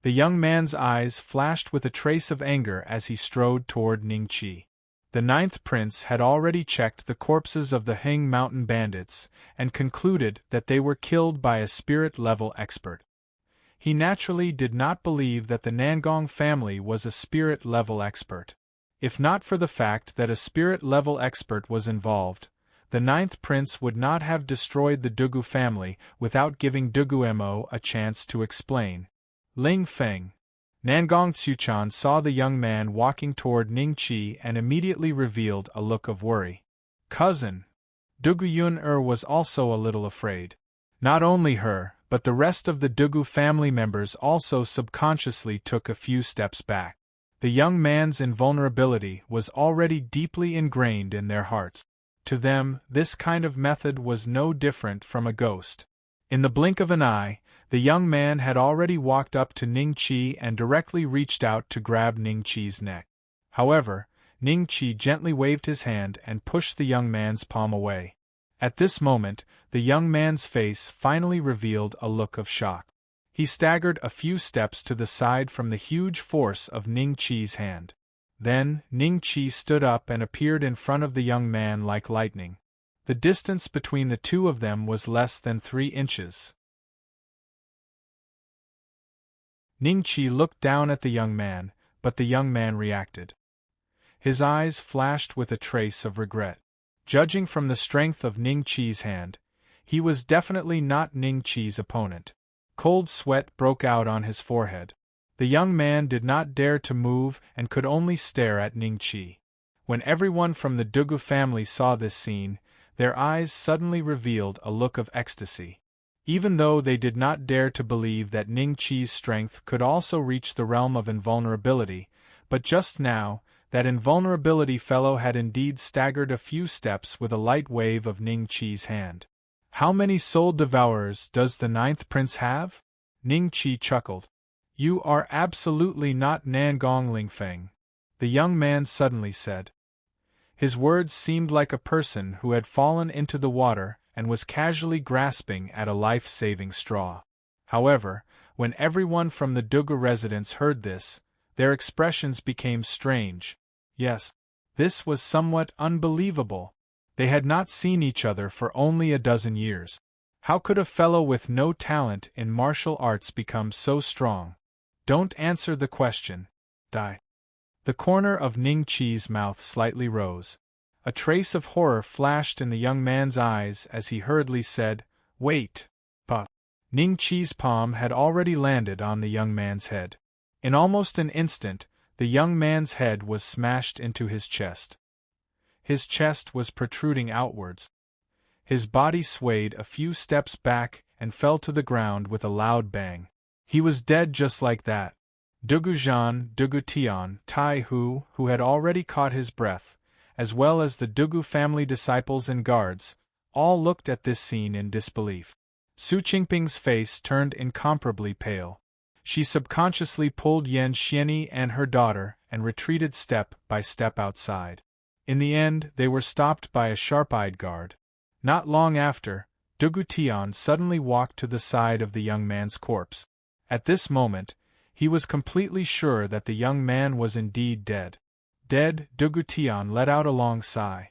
The young man's eyes flashed with a trace of anger as he strode toward Ning Chi. The Ninth Prince had already checked the corpses of the Heng Mountain bandits and concluded that they were killed by a spirit-level expert. He naturally did not believe that the Nangong family was a spirit-level expert. If not for the fact that a spirit-level expert was involved, the Ninth Prince would not have destroyed the Dugu family without giving Duguimo a chance to explain. Ling Feng. Nangong Tsuchan saw the young man walking toward Ning Chi and immediately revealed a look of worry. Cousin. Dugu Yun was also a little afraid. Not only her, but the rest of the Dugu family members also subconsciously took a few steps back. The young man's invulnerability was already deeply ingrained in their hearts. To them, this kind of method was no different from a ghost. In the blink of an eye, the young man had already walked up to Ning Chi and directly reached out to grab Ning Chi's neck. However, Ning Chi gently waved his hand and pushed the young man's palm away. At this moment, the young man's face finally revealed a look of shock. He staggered a few steps to the side from the huge force of Ning Chi's hand. Then, Ning Chi stood up and appeared in front of the young man like lightning. The distance between the two of them was less than 3 inches. Ning Chi looked down at the young man, but the young man reacted. His eyes flashed with a trace of regret. Judging from the strength of Ning Chi's hand, he was definitely not Ning Chi's opponent. Cold sweat broke out on his forehead. The young man did not dare to move and could only stare at Ning Chi. When everyone from the Dugu family saw this scene, their eyes suddenly revealed a look of ecstasy. Even though they did not dare to believe that Ning Chi's strength could also reach the realm of invulnerability, but just now, that invulnerability fellow had indeed staggered a few steps with a light wave of Ning Chi's hand. How many soul devourers does the Ninth Prince have? Ning Chi chuckled. You are absolutely not Nangong Lingfeng, the young man suddenly said. His words seemed like a person who had fallen into the water and was casually grasping at a life-saving straw. However, when everyone from the Dugu residence heard this, their expressions became strange. Yes, this was somewhat unbelievable. They had not seen each other for only a dozen years. How could a fellow with no talent in martial arts become so strong? Don't answer the question. Die. The corner of Ning Chi's mouth slightly rose. A trace of horror flashed in the young man's eyes as he hurriedly said, Wait, Pa. Ning Chi's palm had already landed on the young man's head. In almost an instant, the young man's head was smashed into his chest. His chest was protruding outwards. His body swayed a few steps back and fell to the ground with a loud bang. He was dead just like that. Dugu Zhan, Dugu Tian, Tai Hu, who had already caught his breath, as well as the Dugu family disciples and guards, all looked at this scene in disbelief. Su Qingping's face turned incomparably pale. She subconsciously pulled Yan Xianyi and her daughter and retreated step by step outside. In the end, they were stopped by a sharp-eyed guard. Not long after, Dugu Tian suddenly walked to the side of the young man's corpse. At this moment, he was completely sure that the young man was indeed dead. Dead, Dugu Tian let out a long sigh.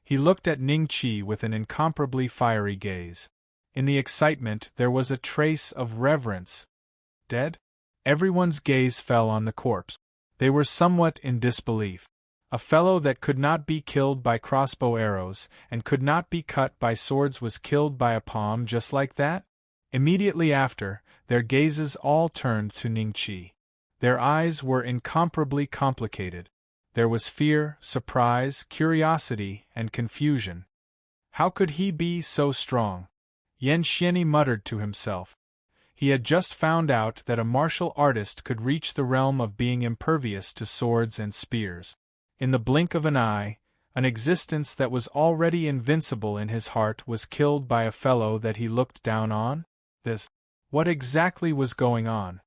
He looked at Ning Qi with an incomparably fiery gaze. In the excitement there was a trace of reverence. Dead? Everyone's gaze fell on the corpse. They were somewhat in disbelief. A fellow that could not be killed by crossbow arrows and could not be cut by swords was killed by a palm just like that? Immediately after, their gazes all turned to Ning Qi. Their eyes were incomparably complicated. There was fear, surprise, curiosity, and confusion. How could he be so strong? Yan Xianyi muttered to himself. He had just found out that a martial artist could reach the realm of being impervious to swords and spears. In the blink of an eye, an existence that was already invincible in his heart was killed by a fellow that he looked down on? What exactly was going on?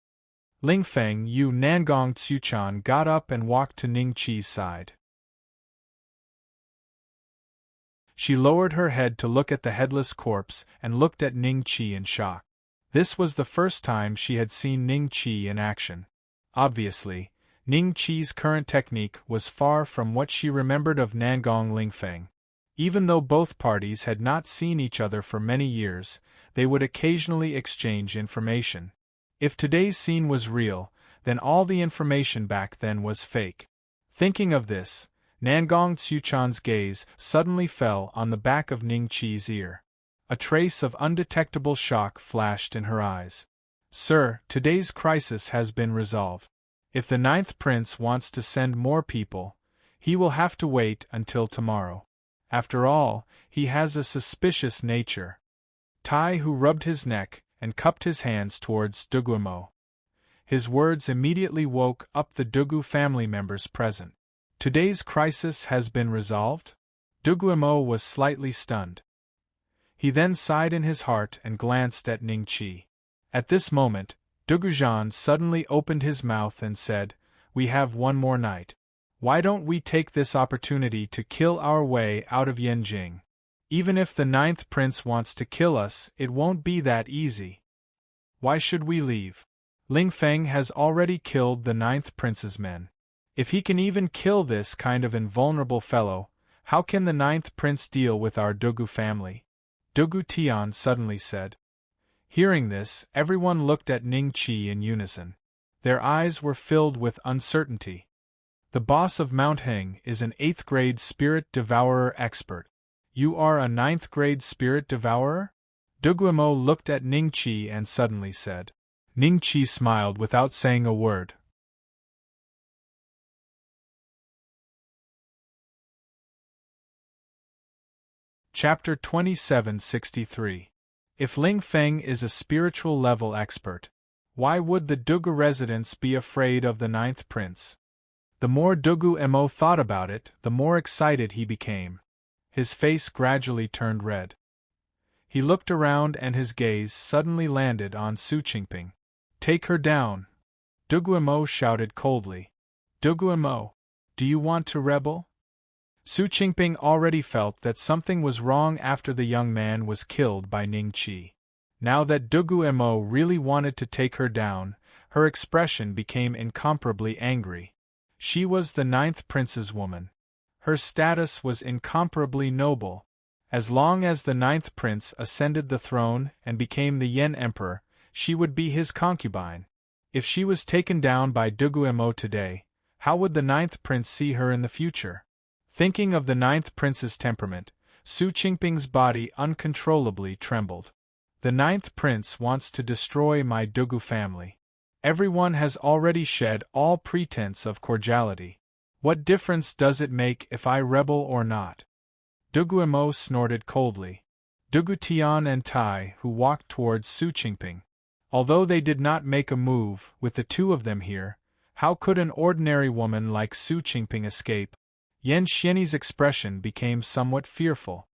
Lingfeng Yu Nangong Tsuchan got up and walked to Ning Qi's side. She lowered her head to look at the headless corpse and looked at Ning Qi in shock. This was the first time she had seen Ning Qi in action. Obviously, Ning Qi's current technique was far from what she remembered of Nangong Lingfeng. Even though both parties had not seen each other for many years, they would occasionally exchange information. If today's scene was real, then all the information back then was fake. Thinking of this, Nangong Tsuchan's gaze suddenly fell on the back of Ning Qi's ear. A trace of undetectable shock flashed in her eyes. Sir, today's crisis has been resolved. If the 9th Prince wants to send more people, he will have to wait until tomorrow. After all, he has a suspicious nature. Tai Hu rubbed his neck and cupped his hands towards Duguimo. His words immediately woke up the Dugu family members present. Today's crisis has been resolved? Duguimo was slightly stunned. He then sighed in his heart and glanced at Ning Qi. At this moment, Dugujan suddenly opened his mouth and said, "We have one more night. Why don't we take this opportunity to kill our way out of Yanjing? Even if the 9th Prince wants to kill us, it won't be that easy. Why should we leave? Lingfeng has already killed the 9th Prince's men. If he can even kill this kind of invulnerable fellow, how can the 9th Prince deal with our Dugu family?" Dugu Tian suddenly said. Hearing this, everyone looked at Ning Qi in unison. Their eyes were filled with uncertainty. The boss of Mount Heng is an 8th grade spirit devourer expert. You are a 9th grade spirit devourer? Duguimo looked at Ning Qi and suddenly said. Ning Qi smiled without saying a word. Chapter 2763. If Lingfeng is a spiritual level expert, why would the Dugu residents be afraid of the 9th Prince? The more Dugu Mo thought about it, the more excited he became. His face gradually turned red. He looked around and his gaze suddenly landed on Su Qingping. "Take her down!" Dugu Mo shouted coldly. "Dugu Mo, do you want to rebel?" Su Qingping already felt that something was wrong after the young man was killed by Ning Qi. Now that Dugu Mo really wanted to take her down, her expression became incomparably angry. She was the 9th Prince's woman. Her status was incomparably noble. As long as the 9th Prince ascended the throne and became the Yen Emperor, she would be his concubine. If she was taken down by Dugu Mo today, how would the 9th Prince see her in the future? Thinking of the 9th Prince's temperament, Su Qingping's body uncontrollably trembled. The 9th Prince wants to destroy my Dugu family. Everyone has already shed all pretense of cordiality. What difference does it make if I rebel or not? Dugu Mo snorted coldly. Dugu Tian and Tai Hu walked towards Su Qingping. Although they did not make a move, with the two of them here, how could an ordinary woman like Su Qingping escape? Yan Xianyi's expression became somewhat fearful.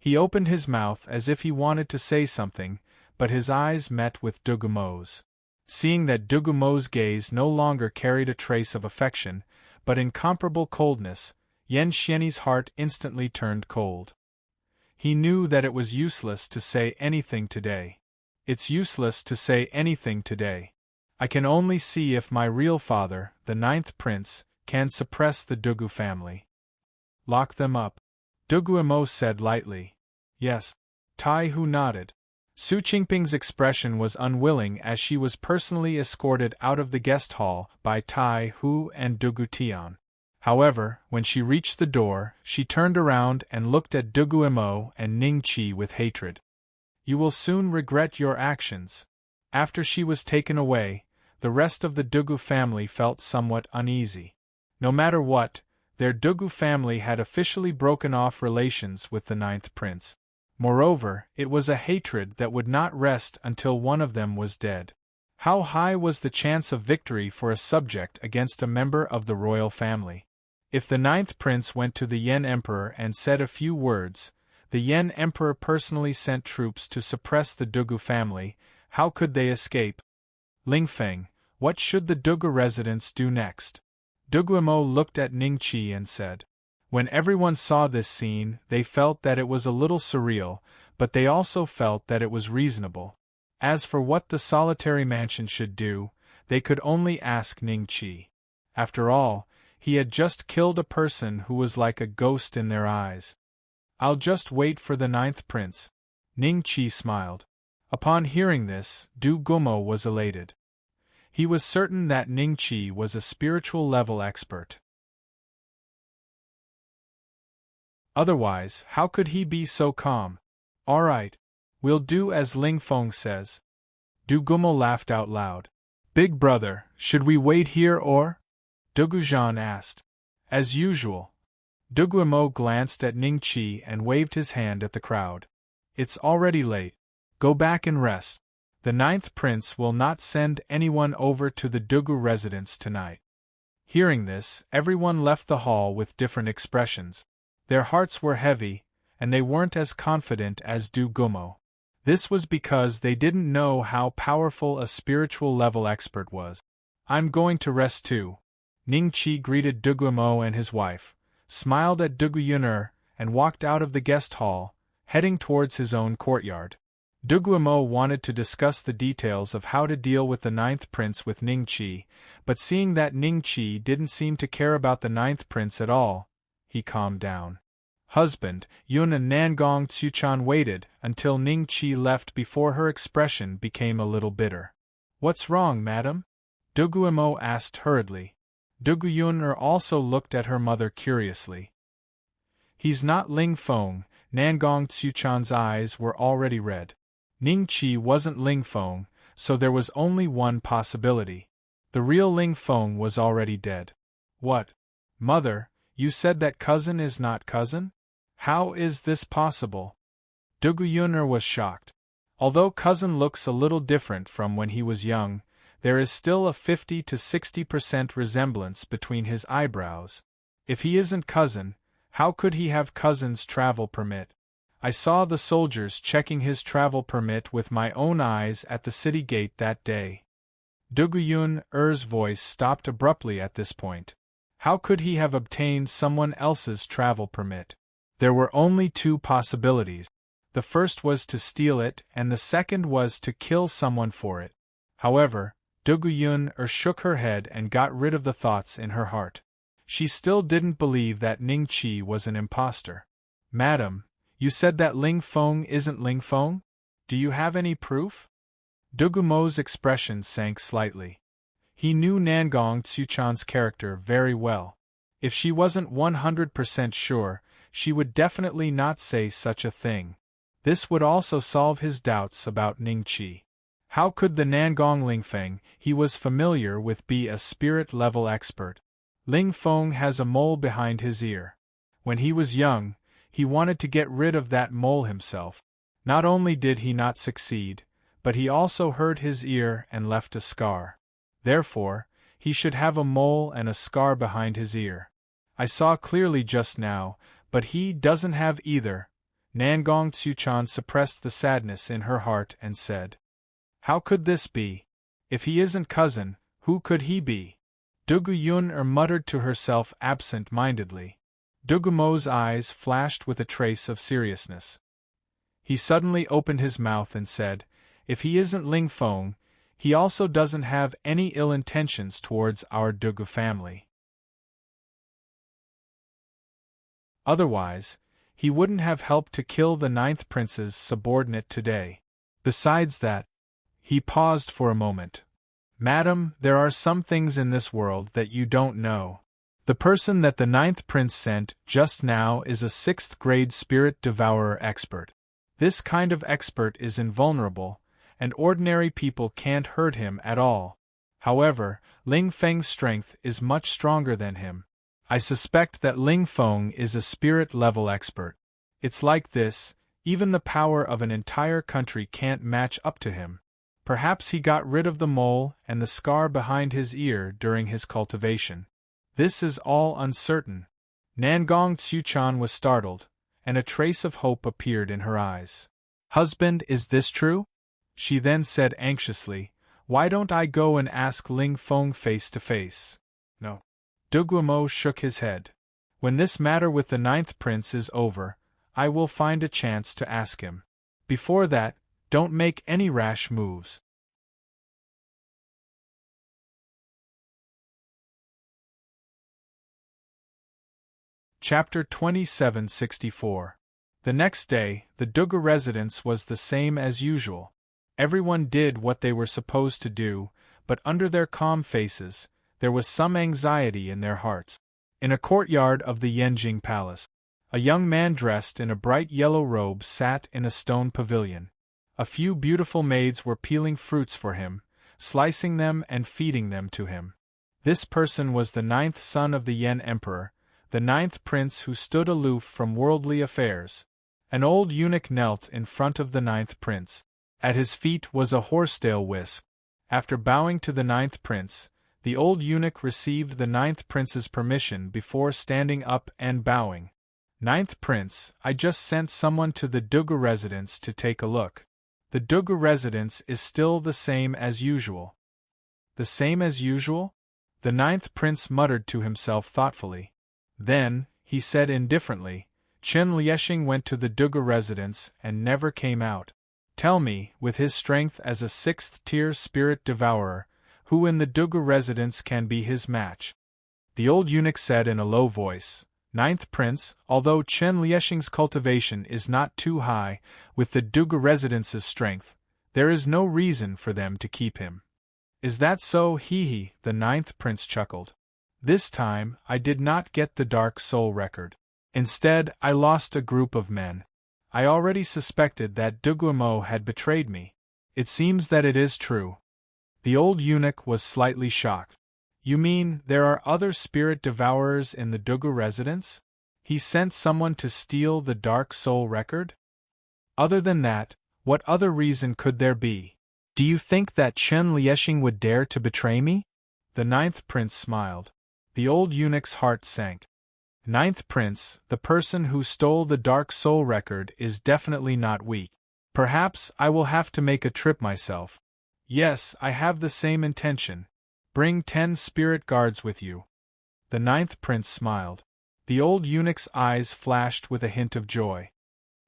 He opened his mouth as if he wanted to say something, but his eyes met with Dugumo's. Seeing that Dugumo's gaze no longer carried a trace of affection, but incomparable coldness, Yen Xian's heart instantly turned cold. He knew that it was useless to say anything today. It's useless to say anything today. I can only see if my real father, the 9th prince, can suppress the Dugu family. Lock them up. Dugumo said lightly. Yes. Tai Hu nodded. Su Qingping's expression was unwilling as she was personally escorted out of the guest hall by Tai Hu and Dugu Tian. However, when she reached the door, she turned around and looked at Dugumo and Ning Qi with hatred. You will soon regret your actions. After she was taken away, the rest of the Dugu family felt somewhat uneasy. No matter what, their Dugu family had officially broken off relations with the 9th prince. Moreover, it was a hatred that would not rest until one of them was dead. How high was the chance of victory for a subject against a member of the royal family? If the 9th prince went to the Yen emperor and said a few words, the Yen emperor personally sent troops to suppress the Dugu family, how could they escape? Lingfeng, what should the Dugu residents do next? Dugumo looked at Ning Qi and said. When everyone saw this scene, they felt that it was a little surreal, but they also felt that it was reasonable. As for what the solitary mansion should do, they could only ask Ning Qi. After all, he had just killed a person who was like a ghost in their eyes. I'll just wait for the 9th prince. Ning Qi smiled. Upon hearing this, Dugumo was elated. He was certain that Ning Qi was a spiritual level expert. Otherwise, how could he be so calm? All right. We'll do as Ling Feng says. Dugumo laughed out loud. Big brother, should we wait here or? Dugujan asked. As usual. Dugumo glanced at Ning Qi and waved his hand at the crowd. It's already late. Go back and rest. The 9th prince will not send anyone over to the Dugu residence tonight. Hearing this, everyone left the hall with different expressions. Their hearts were heavy, and they weren't as confident as Dugumo. This was because they didn't know how powerful a spiritual level expert was. I'm going to rest too. Ning Qi greeted Dugumo and his wife, smiled at Duguyun'er, and walked out of the guest hall, heading towards his own courtyard. Dugumo wanted to discuss the details of how to deal with the 9th prince with Ning Qi, but seeing that Ning Qi didn't seem to care about the 9th prince at all, he calmed down. Husband, Yun and Nangong Tsuchan waited until Ning Qi left before her expression became a little bitter. What's wrong, madam? Dugumo asked hurriedly. Duguyun'er also looked at her mother curiously. He's not Ling Feng. Nangong Tsuchan's eyes were already red. Ning Qi wasn't Ling Feng, so there was only one possibility. The real Ling Feng was already dead. What? Mother, you said that cousin is not cousin? How is this possible? Duguyun'er was shocked. Although cousin looks a little different from when he was young, there is still a 50 to 60% resemblance between his eyebrows. If he isn't cousin, how could he have cousin's travel permit? I saw the soldiers checking his travel permit with my own eyes at the city gate that day. Duguyun'er's voice stopped abruptly at this point. How could he have obtained someone else's travel permit? There were only two possibilities. The first was to steal it and the second was to kill someone for it. However, Duguyun'er shook her head and got rid of the thoughts in her heart. She still didn't believe that Ning Qi was an impostor. Madam, you said that Ling Feng isn't Ling Feng? Do you have any proof? Dugumo's expression sank slightly. He knew Nangong Tsuchan's character very well. If she wasn't 100% sure, she would definitely not say such a thing. This would also solve his doubts about Ning Qi. How could the Nangong Lingfeng he was familiar with be a spirit-level expert? Ling Feng has a mole behind his ear. When he was young, he wanted to get rid of that mole himself. Not only did he not succeed, but he also hurt his ear and left a scar. Therefore, he should have a mole and a scar behind his ear. I saw clearly just now, but he doesn't have either. Nangong Tsuchan suppressed the sadness in her heart and said, "How could this be? If he isn't cousin, who could he be?" Dugu Yun muttered to herself absent-mindedly. Dugumo's eyes flashed with a trace of seriousness. He suddenly opened his mouth and said, "If he isn't Ling Feng, he also doesn't have any ill intentions towards our Dugu family. Otherwise, he wouldn't have helped to kill the 9th prince's subordinate today. Besides that," he paused for a moment. "Madam, there are some things in this world that you don't know. The person that the 9th prince sent just now is a 6th grade spirit devourer expert. This kind of expert is invulnerable, and ordinary people can't hurt him at all. However, Ling Feng's strength is much stronger than him. I suspect that Ling Feng is a spirit-level expert. It's like this, even the power of an entire country can't match up to him. Perhaps he got rid of the mole and the scar behind his ear during his cultivation. This is all uncertain." Nangong Tsuchan was startled, and a trace of hope appeared in her eyes. "Husband, is this true?" she then said anxiously. "Why don't I go and ask Ling Feng face to face?" "No." Dugumo shook his head. "When this matter with the 9th prince is over, I will find a chance to ask him. Before that, don't make any rash moves." Chapter 2764. The next day, the Dugu residence was the same as usual. Everyone did what they were supposed to do, but under their calm faces, there was some anxiety in their hearts. In a courtyard of the Yenjing Palace, a young man dressed in a bright yellow robe sat in a stone pavilion. A few beautiful maids were peeling fruits for him, slicing them and feeding them to him. This person was the 9th son of the Yen Emperor, the 9th prince who stood aloof from worldly affairs. An old eunuch knelt in front of the 9th prince. At his feet was a horsetail whisk. After bowing to the 9th prince, the old eunuch received the 9th prince's permission before standing up and bowing. "9th prince, I just sent someone to the Dugu residence to take a look. The Dugu residence is still the same as usual." "The same as usual?" the 9th prince muttered to himself thoughtfully. Then, he said indifferently, "Chen Lieshing went to the Dugu residence and never came out. Tell me, with his strength as a 6th-tier spirit devourer, who in the Dugu residence can be his match?" The old eunuch said in a low voice, "9th prince, although Chen Lieshing's cultivation is not too high, with the Dugu residence's strength, there is no reason for them to keep him." "Is that so? Hee," the 9th prince chuckled. "This time, I did not get the Dark Soul record. Instead, I lost a group of men. I already suspected that Dugumo had betrayed me. It seems that it is true." The old eunuch was slightly shocked. "You mean, there are other spirit devourers in the Dugu residence? He sent someone to steal the Dark Soul record? Other than that, what other reason could there be? Do you think that Chen Lieshing would dare to betray me?" The 9th prince smiled. The old eunuch's heart sank. "9th prince, the person who stole the Dark Soul record is definitely not weak. Perhaps I will have to make a trip myself. Yes, I have the same intention. Bring 10 spirit guards with you." The 9th prince smiled. The old eunuch's eyes flashed with a hint of joy.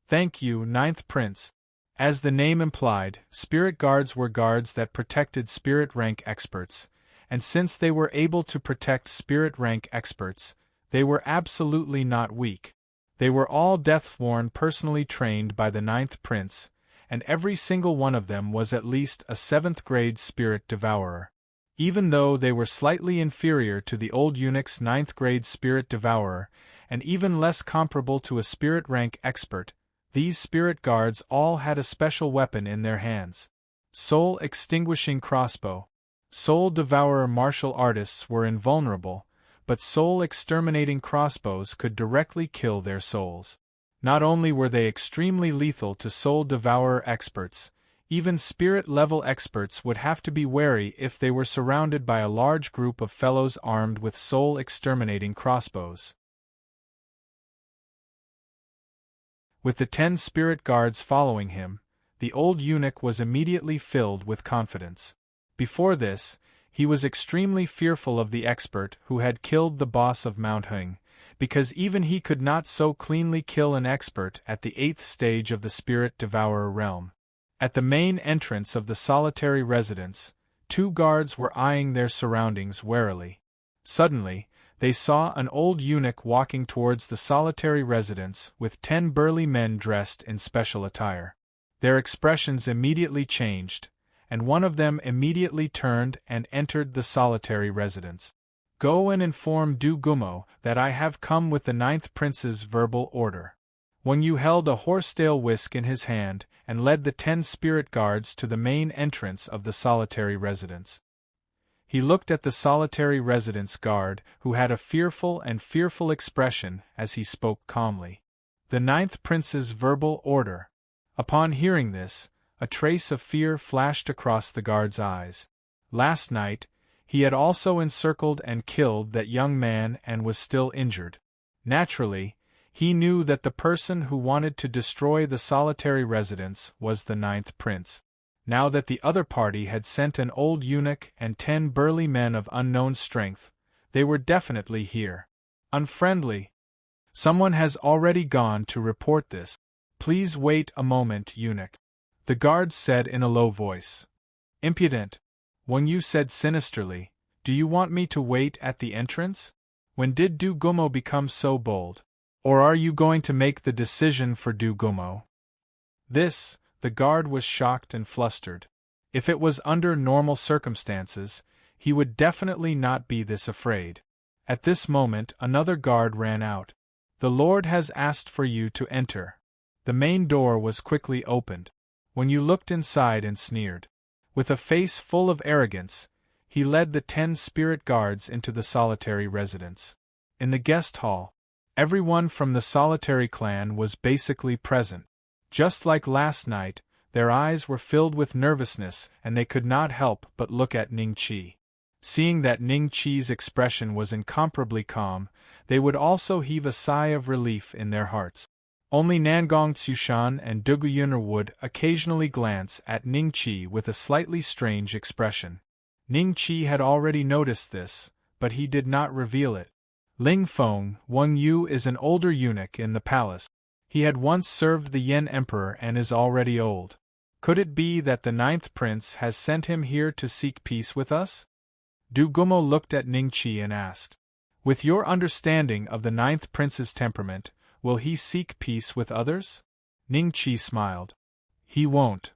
"Thank you, 9th prince." As the name implied, spirit guards were guards that protected spirit rank experts, and since they were able to protect spirit rank experts, they were absolutely not weak. They were all death-sworn personally trained by the 9th prince, and every single one of them was at least a 7th-grade spirit devourer. Even though they were slightly inferior to the old eunuch's 9th-grade spirit devourer, and even less comparable to a spirit rank expert, these spirit guards all had a special weapon in their hands. Soul-extinguishing crossbow. Soul devourer martial artists were invulnerable, but soul-exterminating crossbows could directly kill their souls. Not only were they extremely lethal to soul devourer experts, even spirit-level experts would have to be wary if they were surrounded by a large group of fellows armed with soul-exterminating crossbows. With the 10 spirit guards following him, the old eunuch was immediately filled with confidence. Before this, he was extremely fearful of the expert who had killed the boss of Mount Hung, because even he could not so cleanly kill an expert at the 8th stage of the Spirit Devourer realm. At the main entrance of the solitary residence, 2 guards were eyeing their surroundings warily. Suddenly, they saw an old eunuch walking towards the solitary residence with 10 burly men dressed in special attire. Their expressions immediately changed, and one of them immediately turned and entered the solitary residence. "Go and inform Du Gumo that I have come with the 9th Prince's verbal order." When you held a horsetail whisk in his hand and led the 10 spirit guards to the main entrance of the solitary residence. He looked at the solitary residence guard, who had a fearful expression as he spoke calmly. The 9th Prince's verbal order. Upon hearing this, a trace of fear flashed across the guard's eyes. Last night, he had also encircled and killed that young man and was still injured. Naturally, he knew that the person who wanted to destroy the solitary residence was the 9th Prince. Now that the other party had sent an old eunuch and 10 burly men of unknown strength, they were definitely here. Unfriendly. Someone has already gone to report this. Please wait a moment, eunuch. The guard said in a low voice. Impudent. When you said sinisterly, do you want me to wait at the entrance? When did Du Gumo become so bold? Or are you going to make the decision for Du Gumo? This, the guard was shocked and flustered. If it was under normal circumstances, he would definitely not be this afraid. At this moment, another guard ran out. The Lord has asked for you to enter. The main door was quickly opened. When you looked inside and sneered. With a face full of arrogance, he led the 10 spirit guards into the solitary residence. In the guest hall, everyone from the solitary clan was basically present. Just like last night, their eyes were filled with nervousness and they could not help but look at Ning Qi. Seeing that Ning Qi's expression was incomparably calm, they would also heave a sigh of relief in their hearts. Only Nangong Tsushan and Dugu Yun'er would occasionally glance at Ning Qi with a slightly strange expression. Ning Qi had already noticed this, but he did not reveal it. Ling Feng Wang Yu is an older eunuch in the palace. He had once served the Yen Emperor and is already old. Could it be that the 9th Prince has sent him here to seek peace with us? Du Gumo looked at Ning Qi and asked. With your understanding of the 9th Prince's temperament, will he seek peace with others? Ning Qi smiled. He won't.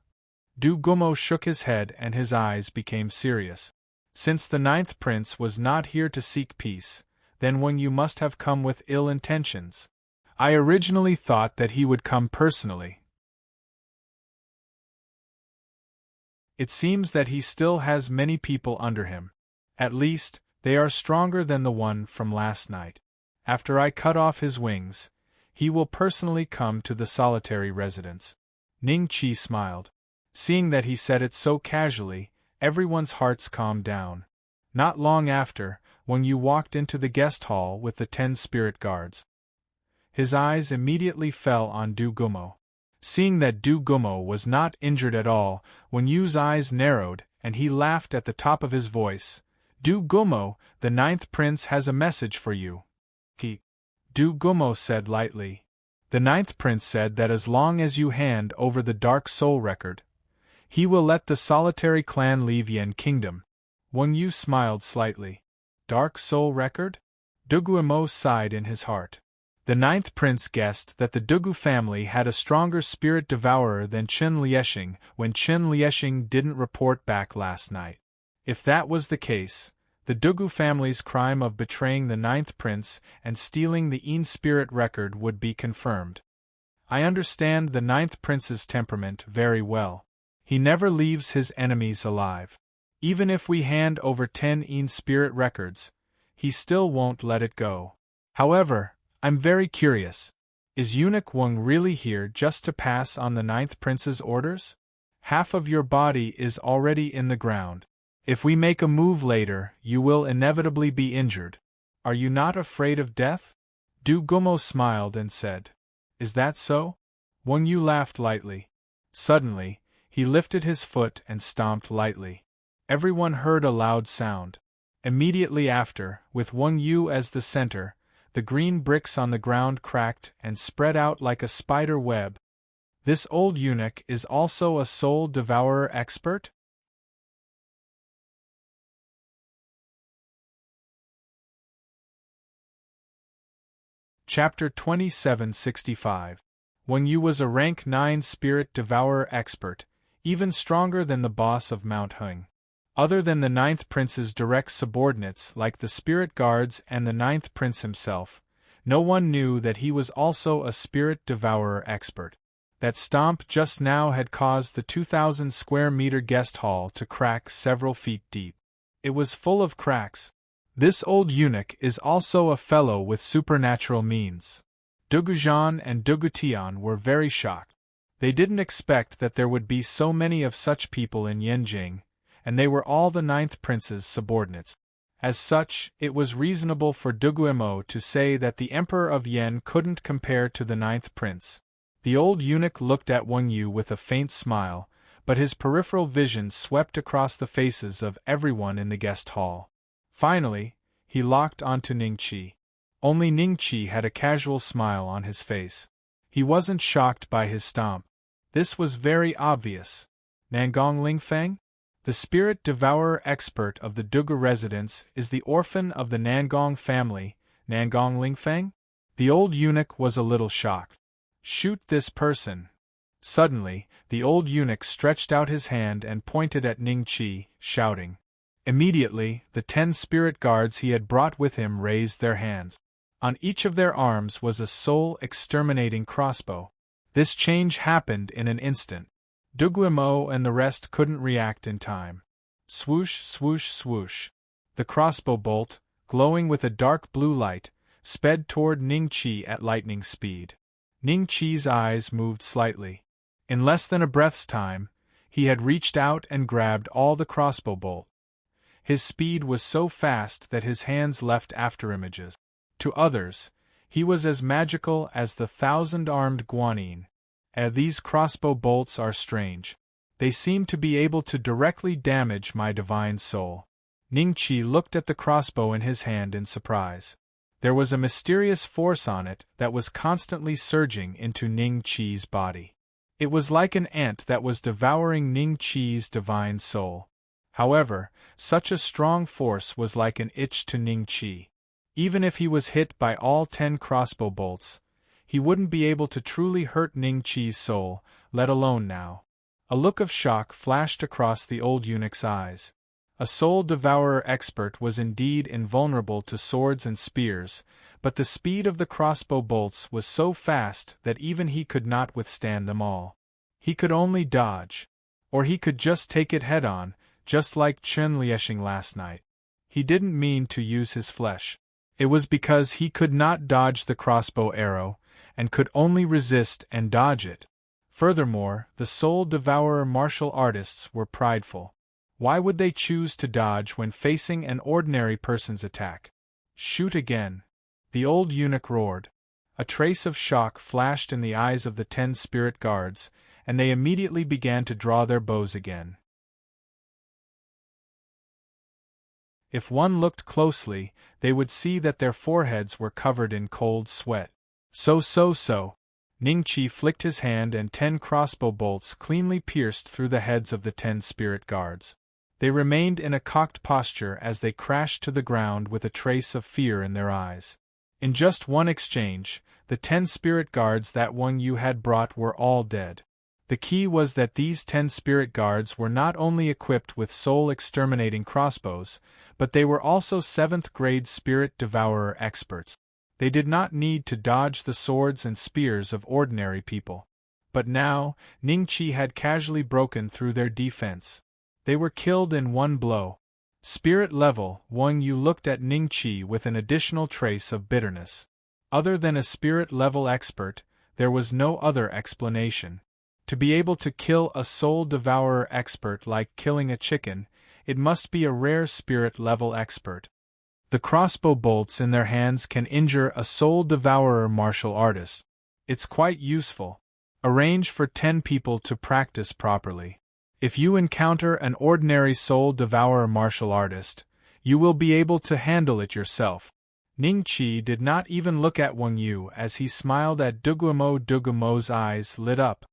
Du Gumo shook his head and his eyes became serious. Since the 9th Prince was not here to seek peace, then Wang Yu must have come with ill intentions. I originally thought that he would come personally. It seems that he still has many people under him. At least, they are stronger than the one from last night. After I cut off his wings, he will personally come to the solitary residence. Ning Qi smiled. Seeing that he said it so casually, everyone's hearts calmed down. Not long after, Wang Yu walked into the guest hall with the 10 spirit guards. His eyes immediately fell on Du Gumo. Seeing that Du Gumo was not injured at all, Wang Yu's eyes narrowed and he laughed at the top of his voice. Du Gumo, the 9th Prince has a message for you. Du Gumo said lightly. The 9th Prince said that as long as you hand over the Dark Soul record, he will let the solitary clan leave Yen Kingdom. Wang Yu smiled slightly. Dark Soul record? Du Gumo sighed in his heart. The 9th Prince guessed that the Dugu family had a stronger spirit devourer than Qin Lieshing when Qin Lieshing didn't report back last night. If that was the case, the Dugu family's crime of betraying the 9th Prince and stealing the Yin spirit record would be confirmed. I understand the 9th Prince's temperament very well. He never leaves his enemies alive. Even if we hand over 10 Yin spirit records, he still won't let it go. However, I'm very curious. Is Eunuch Wang really here just to pass on the 9th Prince's orders? Half of your body is already in the ground. If we make a move later, you will inevitably be injured. Are you not afraid of death? Du Gumo smiled and said. Is that so? Wang Yu laughed lightly. Suddenly, he lifted his foot and stomped lightly. Everyone heard a loud sound. Immediately after, with Wang Yu as the center, the green bricks on the ground cracked and spread out like a spider web. This old eunuch is also a soul devourer expert? Chapter 2765. Wang Yu was a rank 9 spirit devourer expert, even stronger than the boss of Mount Hung. Other than the 9th prince's direct subordinates like the spirit guards and the 9th prince himself, no one knew that he was also a spirit devourer expert. That stomp just now had caused the 2,000 square meter guest hall to crack several feet deep. It was full of cracks. This old eunuch is also a fellow with supernatural means. Dugujan and Dugutian were very shocked. They didn't expect that there would be so many of such people in Yenjing, and they were all the 9th prince's subordinates. As such, it was reasonable for Duguemo to say that the emperor of Yen couldn't compare to the 9th prince. The old eunuch looked at Wang Yu with a faint smile, but his peripheral vision swept across the faces of everyone in the guest hall. Finally, he locked onto Ningqi. Only Ningqi had a casual smile on his face. He wasn't shocked by his stomp. This was very obvious. Nangong Lingfeng? The spirit devourer expert of the Dugu residence is the orphan of the Nangong family, Nangong Lingfeng? The old eunuch was a little shocked. Shoot this person. Suddenly, the old eunuch stretched out his hand and pointed at Ningqi, shouting. Immediately, the 10 spirit guards he had brought with him raised their hands. On each of their arms was a soul-exterminating crossbow. This change happened in an instant. Duguemo and the rest couldn't react in time. Swoosh, swoosh, swoosh. The crossbow bolt, glowing with a dark blue light, sped toward Ningqi at lightning speed. Ningqi's eyes moved slightly. In less than a breath's time, he had reached out and grabbed all the crossbow bolt. His speed was so fast that his hands left afterimages. To others, he was as magical as the 1,000-armed Guanyin. These crossbow bolts are strange. They seem to be able to directly damage my divine soul. Ningqi looked at the crossbow in his hand in surprise. There was a mysterious force on it that was constantly surging into Ningqi's body. It was like an ant that was devouring Ningqi's divine soul. However, such a strong force was like an itch to Ningqi. Even if he was hit by all 10 crossbow bolts, he wouldn't be able to truly hurt Ningqi's soul, let alone now. A look of shock flashed across the old eunuch's eyes. A soul devourer expert was indeed invulnerable to swords and spears, but the speed of the crossbow bolts was so fast that even he could not withstand them all. He could only dodge. Or he could just take it head-on, just like Chen Lieshing last night. He didn't mean to use his flesh. It was because he could not dodge the crossbow arrow, and could only resist and dodge it. Furthermore, the soul devourer martial artists were prideful. Why would they choose to dodge when facing an ordinary person's attack? Shoot again. The old eunuch roared. A trace of shock flashed in the eyes of the 10 spirit guards, and they immediately began to draw their bows again. If one looked closely, they would see that their foreheads were covered in cold sweat. So. Ningqi flicked his hand and 10 crossbow bolts cleanly pierced through the heads of the 10 spirit guards. They remained in a cocked posture as they crashed to the ground with a trace of fear in their eyes. In just one exchange, the 10 spirit guards that Wang Yu had brought were all dead. The key was that these 10 spirit guards were not only equipped with soul-exterminating crossbows, but they were also 7th-grade spirit devourer experts. They did not need to dodge the swords and spears of ordinary people. But now, Ningqi had casually broken through their defense. They were killed in one blow. Spirit level, Wang Yu looked at Ningqi with an additional trace of bitterness. Other than a spirit level expert, there was no other explanation. To be able to kill a soul devourer expert like killing a chicken, it must be a rare spirit level expert. The crossbow bolts in their hands can injure a soul devourer martial artist. It's quite useful. Arrange for 10 people to practice properly. If you encounter an ordinary soul devourer martial artist, you will be able to handle it yourself. Ning Qi did not even look at Wang Yu as he smiled at Dugumo. Dugumo's eyes lit up.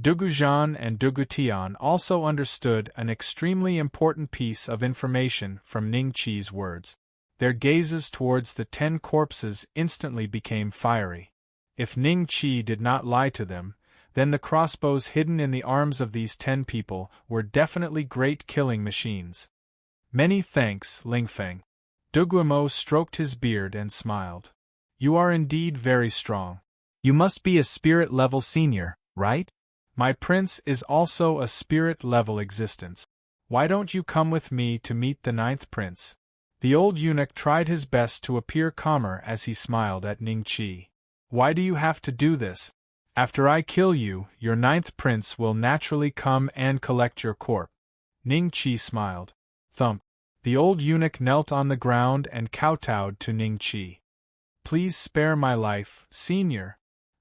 Dugu Zhan and Dugu Tian also understood an extremely important piece of information from Ning Qi's words. Their gazes towards the 10 corpses instantly became fiery. If Ning Qi did not lie to them, then the crossbows hidden in the arms of these 10 people were definitely great killing machines. Many thanks, Lingfeng. Dugumo stroked his beard and smiled. You are indeed very strong. You must be a spirit-level senior, right? My prince is also a spirit-level existence. Why don't you come with me to meet the 9th prince? The old eunuch tried his best to appear calmer as he smiled at Ning Qi. Why do you have to do this? After I kill you, your 9th prince will naturally come and collect your corpse. Ning Qi smiled. Thump. The old eunuch knelt on the ground and kowtowed to Ning Qi. Please spare my life, senior.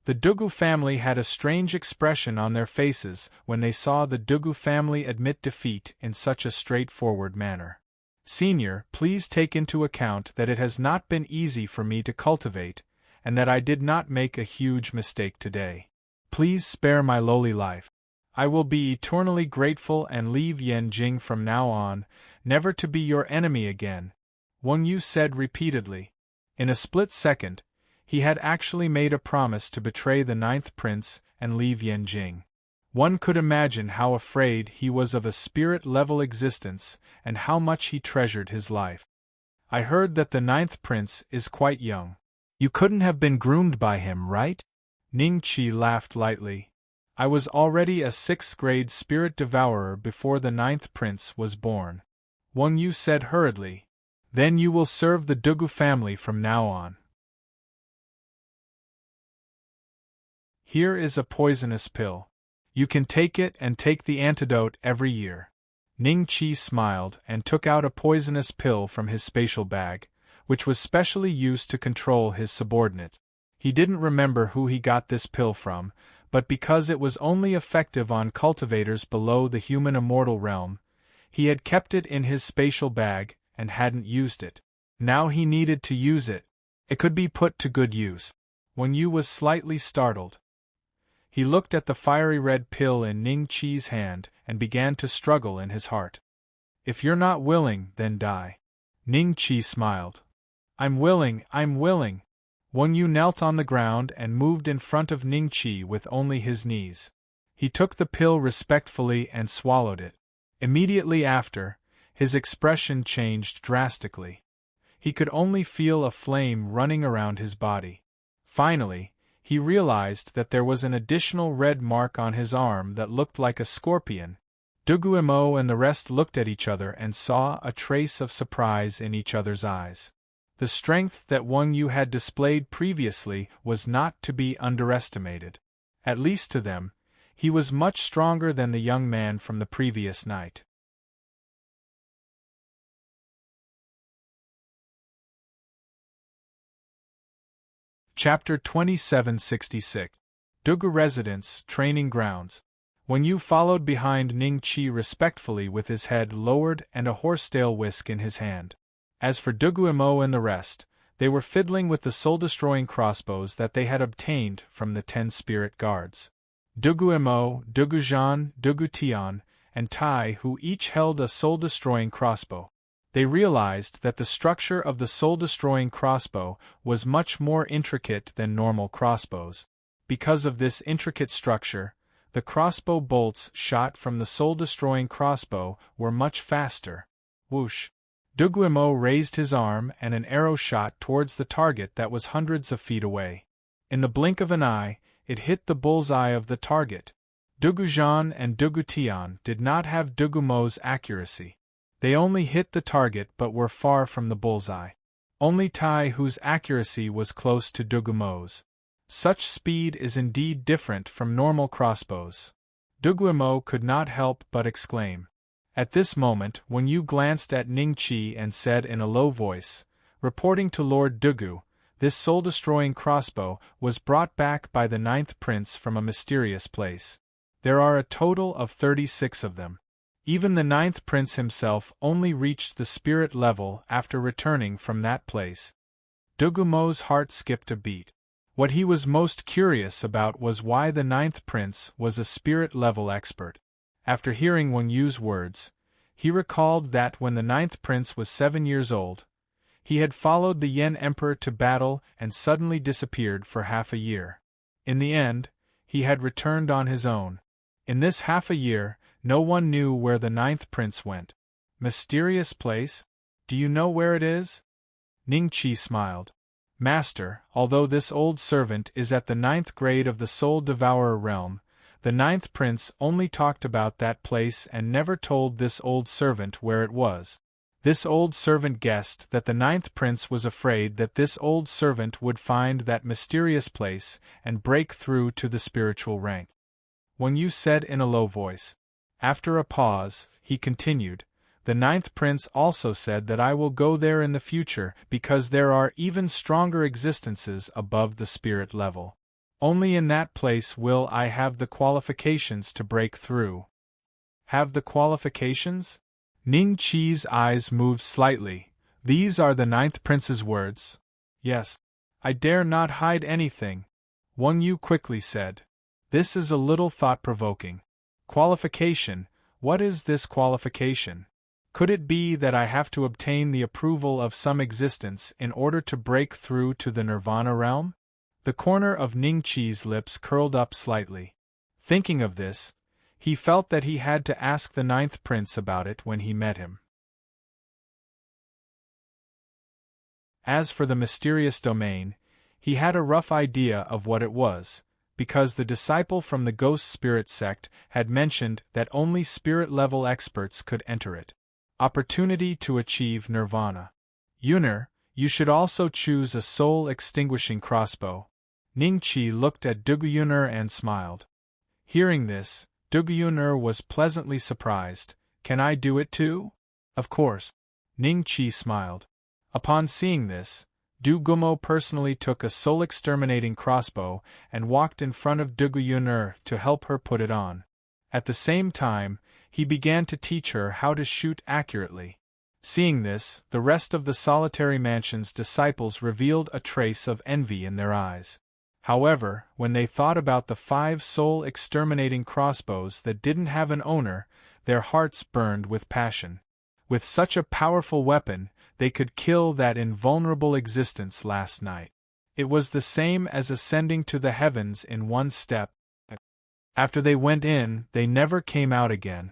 The Dugu family had a strange expression on their faces when they saw the Dugu family admit defeat in such a straightforward manner. Senior, please take into account that it has not been easy for me to cultivate, and that I did not make a huge mistake today. Please spare my lowly life. I will be eternally grateful and leave Yanjing from now on, never to be your enemy again, Wang Yu said repeatedly. In a split second, he had actually made a promise to betray the 9th prince and leave Yanjing. One could imagine how afraid he was of a spirit-level existence and how much he treasured his life. I heard that the 9th prince is quite young. You couldn't have been groomed by him, right? Ning Qi laughed lightly. I was already a 6th-grade spirit devourer before the 9th prince was born. Wang Yu said hurriedly. Then you will serve the Dugu family from now on. Here is a poisonous pill. You can take it and take the antidote every year. Ning Qi smiled and took out a poisonous pill from his spatial bag, which was specially used to control his subordinate. He didn't remember who he got this pill from, but because it was only effective on cultivators below the human immortal realm, he had kept it in his spatial bag and hadn't used it. Now he needed to use it. It could be put to good use. Wang Yu was slightly startled. He looked at the fiery red pill in Ning Qi's hand and began to struggle in his heart. If you're not willing, then die. Ning Qi smiled. I'm willing. Wang Yu knelt on the ground and moved in front of Ning Qi with only his knees. He took the pill respectfully and swallowed it. Immediately after, his expression changed drastically. He could only feel a flame running around his body. Finally, he realized that there was an additional red mark on his arm that looked like a scorpion. Dugu Imo and the rest looked at each other and saw a trace of surprise in each other's eyes. The strength that Wang Yu had displayed previously was not to be underestimated. At least to them, he was much stronger than the young man from the previous night. Chapter 2766. Dugu Residence, Training Grounds. Wang Yu followed behind Ning Qi respectfully with his head lowered and a horsetail whisk in his hand. As for Dugu Imo and the rest, they were fiddling with the soul-destroying crossbows that they had obtained from the 10 spirit guards. Dugu Imo, Dugu Zhan, Dugu Tian, and Tai, who each held a soul-destroying crossbow. They realized that the structure of the soul-destroying crossbow was much more intricate than normal crossbows. Because of this intricate structure, the crossbow bolts shot from the soul-destroying crossbow were much faster. Whoosh! Dugu Imo raised his arm and an arrow shot towards the target that was hundreds of feet away. In the blink of an eye, it hit the bullseye of the target. Dugu Zhan and Dugu Tian did not have Dugu Imo's accuracy. They only hit the target but were far from the bullseye. Only Tai, whose accuracy was close to Dugu Imo's. Such speed is indeed different from normal crossbows. Dugu Imo could not help but exclaim. At this moment, Wang Yu glanced at Ning Qi and said in a low voice, reporting to Lord Dugu, This soul-destroying crossbow was brought back by the ninth prince from a mysterious place. There are a total of 36 of them. Even the ninth prince himself only reached the spirit level after returning from that place. Dugumo's heart skipped a beat. What he was most curious about was why the ninth prince was a spirit-level expert. After hearing Wang Yu's words, he recalled that when the ninth prince was 7 years old, he had followed the Yen emperor to battle and suddenly disappeared for half a year. In the end, he had returned on his own. In this half a year, no one knew where the ninth prince went. Mysterious place? Do you know where it is? Ning Qi smiled. Master, although this old servant is at the 9th grade of the Soul Devourer realm, the ninth prince only talked about that place and never told this old servant where it was. This old servant guessed that the ninth prince was afraid that this old servant would find that mysterious place and break through to the spiritual rank. Wang Yu said in a low voice. After a pause, he continued, the ninth prince also said that I will go there in the future because there are even stronger existences above the spirit level. Only in that place will I have the qualifications to break through. Have the qualifications? Ning Qi's eyes moved slightly. These are the ninth prince's words. Yes. I dare not hide anything, Wang Yu quickly said. This is a little thought-provoking. Qualification, what is this qualification? Could it be that I have to obtain the approval of some existence in order to break through to the nirvana realm? The corner of Ning Qi's lips curled up slightly. Thinking of this, he felt that he had to ask the ninth prince about it when he met him. As for the mysterious domain, he had a rough idea of what it was, because the disciple from the ghost spirit sect had mentioned that only spirit-level experts could enter it. Opportunity to achieve nirvana. Yuner, you should also choose a soul-extinguishing crossbow. Ning Qi looked at Duguyuner and smiled. Hearing this, Duguyuner was pleasantly surprised. Can I do it too? Of course. Ning Qi smiled. Upon seeing this, Du Gumo personally took a soul-exterminating crossbow and walked in front of Duguyuner to help her put it on. At the same time, he began to teach her how to shoot accurately. Seeing this, the rest of the solitary mansion's disciples revealed a trace of envy in their eyes. However, when they thought about the 5 soul-exterminating crossbows that didn't have an owner, their hearts burned with passion. With such a powerful weapon, they could kill that invulnerable existence last night. It was the same as ascending to the heavens in one step. After they went in, they never came out again.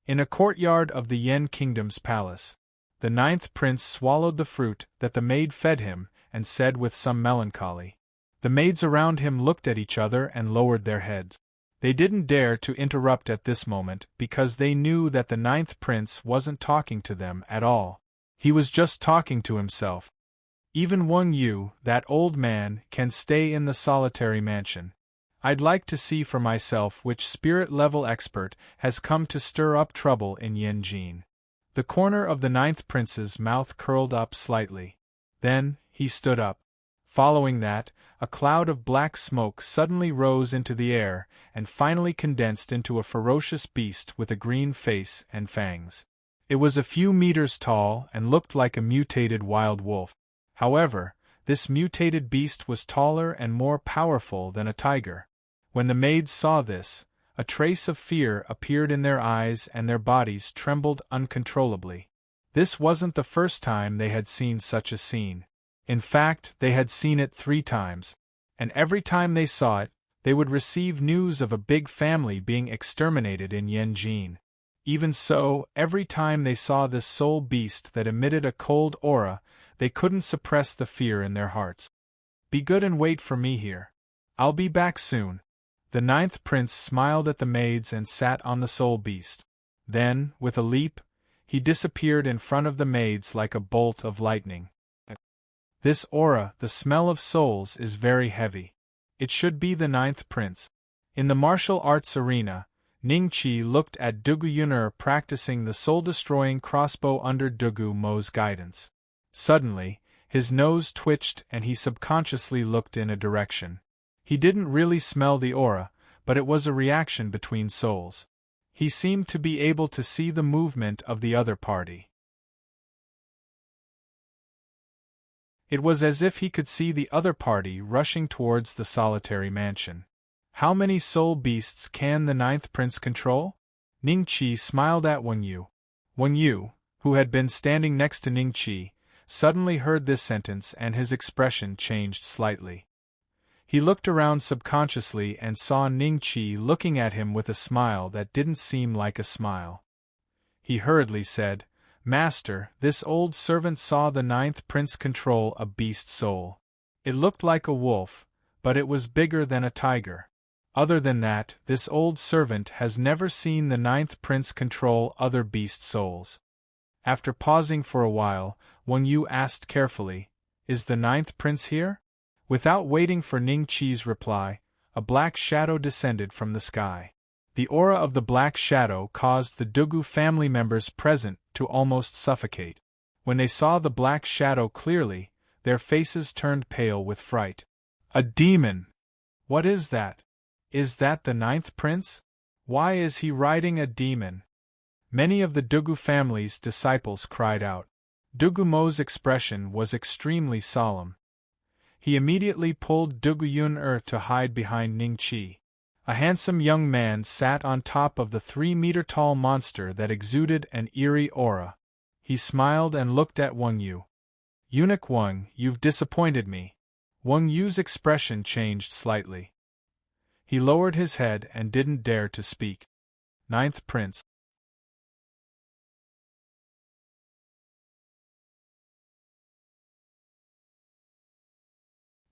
In a courtyard of the Yen Kingdom's palace, the ninth prince swallowed the fruit that the maid fed him and said with some melancholy. The maids around him looked at each other and lowered their heads. They didn't dare to interrupt at this moment because they knew that the ninth prince wasn't talking to them at all. He was just talking to himself. Even Wang Yu, that old man, can stay in the solitary mansion. I'd like to see for myself which spirit-level expert has come to stir up trouble in Yanjin. The corner of the ninth prince's mouth curled up slightly. Then, he stood up. Following that, a cloud of black smoke suddenly rose into the air and finally condensed into a ferocious beast with a green face and fangs. It was a few meters tall and looked like a mutated wild wolf. However, this mutated beast was taller and more powerful than a tiger. When the maids saw this, a trace of fear appeared in their eyes and their bodies trembled uncontrollably. This wasn't the first time they had seen such a scene. In fact, they had seen it 3 times. And every time they saw it, they would receive news of a big family being exterminated in Yanjin. Even so, every time they saw this soul beast that emitted a cold aura, they couldn't suppress the fear in their hearts. Be good and wait for me here. I'll be back soon. The ninth prince smiled at the maids and sat on the soul beast. Then, with a leap, he disappeared in front of the maids like a bolt of lightning. This aura, the smell of souls, is very heavy. It should be the ninth prince. In the martial arts arena, Ning Qi looked at Dugu Yuner practicing the soul-destroying crossbow under Dugu Mo's guidance. Suddenly, His nose twitched and he subconsciously looked in a direction. He didn't really smell the aura, but it was a reaction between souls. He seemed to be able to see the movement of the other party. It was as if he could see the other party rushing towards the solitary mansion. How many soul beasts can the ninth prince control? Ning Qi smiled at Wang Yu. Wang Yu, who had been standing next to Ning Qi, suddenly heard this sentence and his expression changed slightly. He looked around subconsciously and saw Ning Qi looking at him with a smile that didn't seem like a smile. He hurriedly said, "Master, this old servant saw the ninth prince control a beast soul. It looked like a wolf, but it was bigger than a tiger. Other than that, this old servant has never seen the ninth prince control other beast souls." After pausing for a while, Wang Yu asked carefully, "Is the ninth prince here?" Without waiting for Ning Qi's reply, a black shadow descended from the sky. The aura of the black shadow caused the Dugu family members present to almost suffocate. When they saw the black shadow clearly, their faces turned pale with fright. "A demon! What is that? Is that the ninth prince? Why is he riding a demon?" Many of the Dugu family's disciples cried out. Dugu Mo's expression was extremely solemn. He immediately pulled Dugu Yun to hide behind Ning Qi. A handsome young man sat on top of the 3-meter-tall monster that exuded an eerie aura. He smiled and looked at Wang Yu. "Eunuch Wang, you've disappointed me." Wang Yu's expression changed slightly. He lowered his head and didn't dare to speak. Ninth Prince.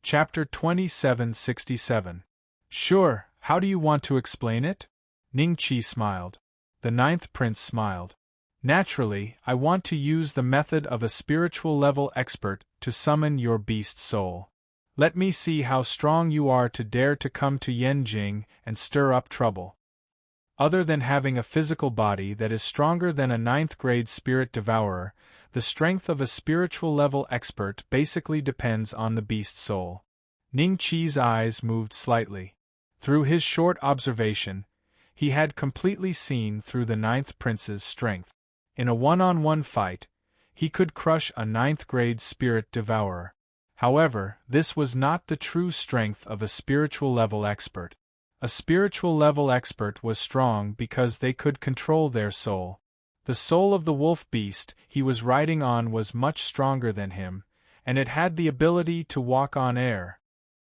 Chapter 2767. "Sure, how do you want to explain it?" Ning Qi smiled. The ninth prince smiled. "Naturally, I want to use the method of a spiritual level expert to summon your beast soul. Let me see how strong you are to dare to come to Yanjing and stir up trouble." Other than having a physical body that is stronger than a 9th-grade spirit devourer, the strength of a spiritual level expert basically depends on the beast soul. Ning Qi's eyes moved slightly. Through his short observation, he had completely seen through the ninth prince's strength. In a one-on-one fight, he could crush a 9th-grade spirit devourer. However, this was not the true strength of a spiritual level expert. A spiritual level expert was strong because they could control their soul. The soul of the wolf beast he was riding on was much stronger than him, and it had the ability to walk on air.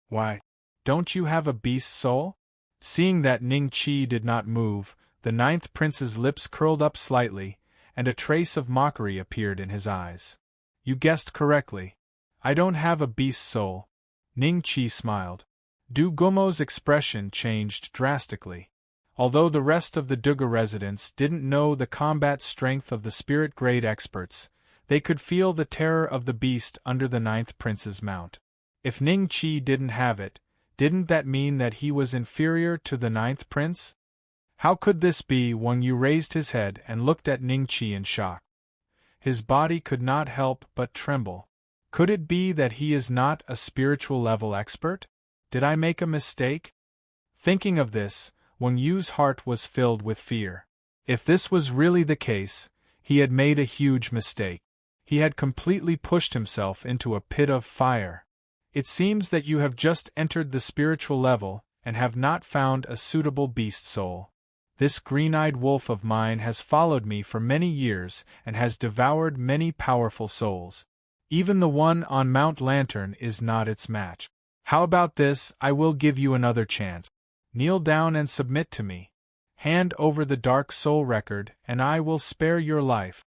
"Why, don't you have a beast soul?" Seeing that Ning Qi did not move, the ninth prince's lips curled up slightly, and a trace of mockery appeared in his eyes. "You guessed correctly. I don't have a beast soul." Ning Qi smiled. Du Gumo's expression changed drastically. Although the rest of the Duga residents didn't know the combat strength of the spirit-grade experts, they could feel the terror of the beast under the ninth prince's mount. If Ning Qi didn't have it, didn't that mean that he was inferior to the ninth prince? How could this be? Wang Yu raised his head and looked at Ning Qi in shock. His body could not help but tremble. Could it be that he is not a spiritual level expert? Did I make a mistake? Thinking of this, Wang Yu's heart was filled with fear. If this was really the case, he had made a huge mistake. He had completely pushed himself into a pit of fire. "It seems that you have just entered the spiritual level and have not found a suitable beast soul. This green-eyed wolf of mine has followed me for many years and has devoured many powerful souls. Even the one on Mount Lantern is not its match. How about this? I will give you another chance. Kneel down and submit to me. Hand over the Dark Soul record, and I will spare your life."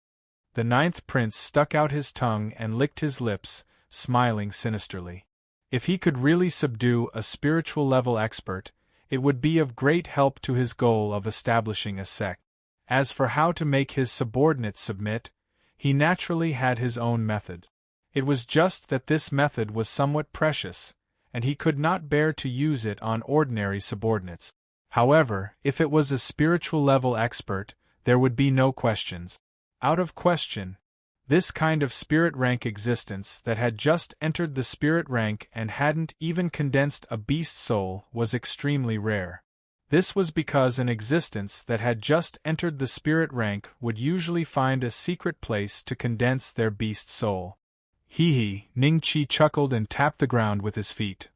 The ninth prince stuck out his tongue and licked his lips, smiling sinisterly. If he could really subdue a spiritual level expert, it would be of great help to his goal of establishing a sect. As for how to make his subordinates submit, he naturally had his own method. It was just that this method was somewhat precious, and he could not bear to use it on ordinary subordinates. However, if it was a spiritual level expert, there would be no questions. Out of question. This kind of spirit rank existence that had just entered the spirit rank and hadn't even condensed a beast soul was extremely rare. This was because an existence that had just entered the spirit rank would usually find a secret place to condense their beast soul. Hee, Ning-Chi chuckled and tapped the ground with his feet.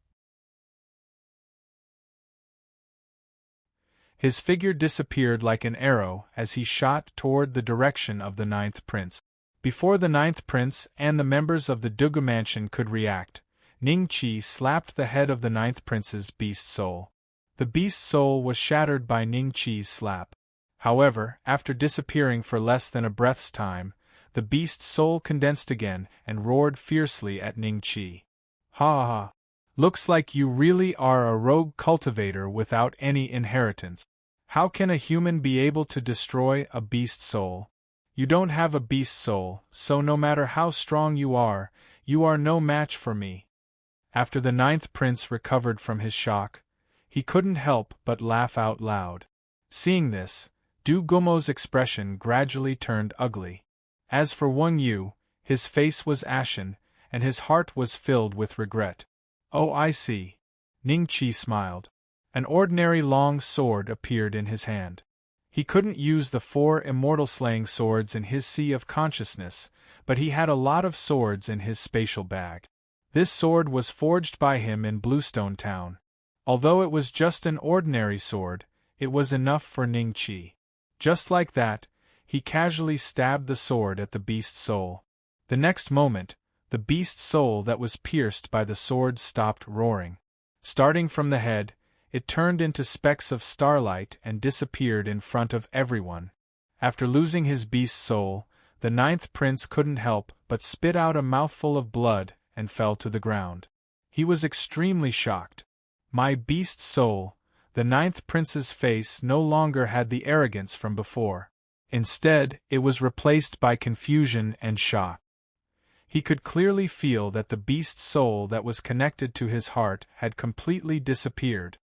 His figure disappeared like an arrow as he shot toward the direction of the ninth prince. Before the ninth prince and the members of the Dugu mansion could react, Ning-Chi slapped the head of the ninth prince's beast soul. The beast soul was shattered by Ning-Chi's slap. However, after disappearing for less than a breath's time, the beast soul condensed again and roared fiercely at Ning-Chi. Ha ha! Looks like you really are a rogue cultivator without any inheritance. How can a human be able to destroy a beast soul? You don't have a beast soul, so no matter how strong you are no match for me. After the ninth prince recovered from his shock, he couldn't help but laugh out loud. Seeing this, Du Gumo's expression gradually turned ugly. As for Wang Yu, his face was ashen, and his heart was filled with regret. Oh, I see. Ning-Chi smiled. An ordinary long sword appeared in his hand. He couldn't use the 4 immortal-slaying swords in his sea of consciousness, but he had a lot of swords in his spatial bag. This sword was forged by him in Bluestone Town. Although it was just an ordinary sword, it was enough for Ning-Chi. Just like that, he casually stabbed the sword at the beast soul. The next moment, the beast soul that was pierced by the sword stopped roaring. Starting from the head, it turned into specks of starlight and disappeared in front of everyone. After losing his beast soul, the ninth prince couldn't help but spit out a mouthful of blood and fell to the ground. He was extremely shocked. My beast soul! The ninth prince's face no longer had the arrogance from before. Instead, it was replaced by confusion and shock. He could clearly feel that the beast soul that was connected to his heart had completely disappeared.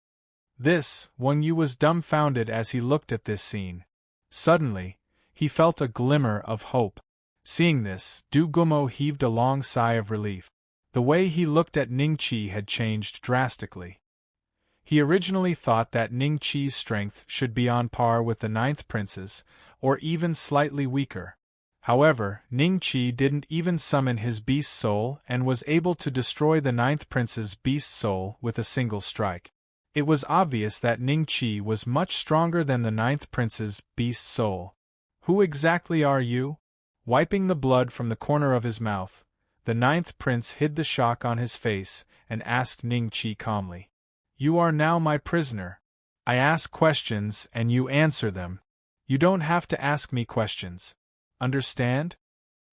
Wang Yu was dumbfounded as he looked at this scene. Suddenly, he felt a glimmer of hope. Seeing this, Du Gumo heaved a long sigh of relief. The way he looked at Ning-Chi had changed drastically. He originally thought that Ning-Chi's strength should be on par with the ninth prince's, or even slightly weaker. However, Ning-Chi didn't even summon his beast soul and was able to destroy the ninth prince's beast soul with a single strike. It was obvious that Ning-Chi was much stronger than the ninth prince's beast soul. Who exactly are you? Wiping the blood from the corner of his mouth, the ninth prince hid the shock on his face and asked Ning-Chi calmly. You are now my prisoner. I ask questions and you answer them. You don't have to ask me questions. Understand?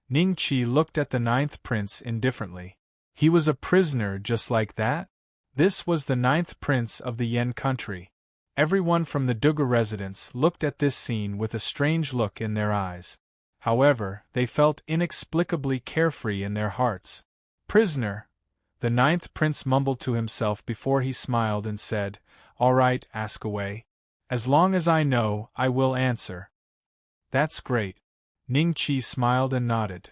Ning-Chi looked at the ninth prince indifferently. He was a prisoner just like that? This was the ninth prince of the Yen country. Everyone from the Dugu residence looked at this scene with a strange look in their eyes. However, they felt inexplicably carefree in their hearts. Prisoner? The ninth prince mumbled to himself before he smiled and said, All right, ask away. As long as I know, I will answer. That's great. Ning-Chi smiled and nodded.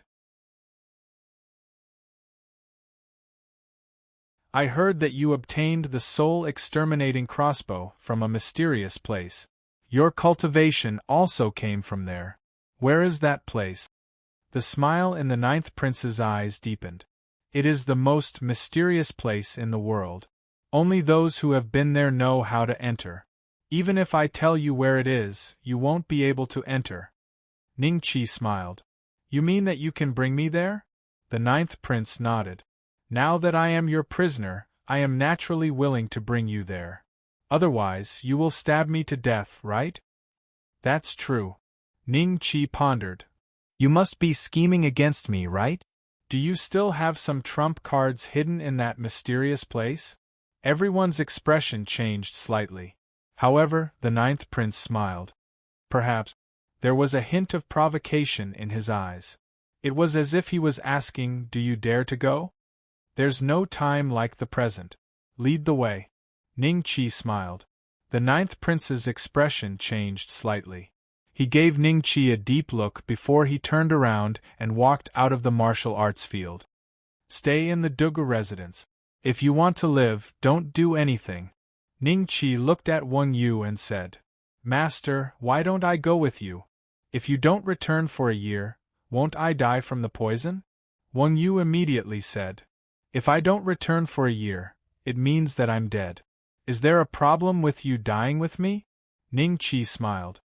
I heard that you obtained the soul-exterminating crossbow from a mysterious place. Your cultivation also came from there. Where is that place? The smile in the ninth prince's eyes deepened. It is the most mysterious place in the world. Only those who have been there know how to enter. Even if I tell you where it is, you won't be able to enter. Ning-Chi smiled. You mean that you can bring me there? The ninth prince nodded. Now that I am your prisoner, I am naturally willing to bring you there. Otherwise, you will stab me to death, right? That's true. Ning-Chi pondered. You must be scheming against me, right? Do you still have some trump cards hidden in that mysterious place? Everyone's expression changed slightly. However, the ninth prince smiled. Perhaps. There was a hint of provocation in his eyes. It was as if he was asking, Do you dare to go? There's no time like the present. Lead the way. Ning-Chi smiled. The ninth prince's expression changed slightly. He gave Ning Qi a deep look before he turned around and walked out of the martial arts field. Stay in the Dugu residence. If you want to live, don't do anything. Ning Qi looked at Wang Yu and said, Master, why don't I go with you? If you don't return for a year, won't I die from the poison? Wang Yu immediately said, If I don't return for a year, it means that I'm dead. Is there a problem with you dying with me? Ning Qi smiled.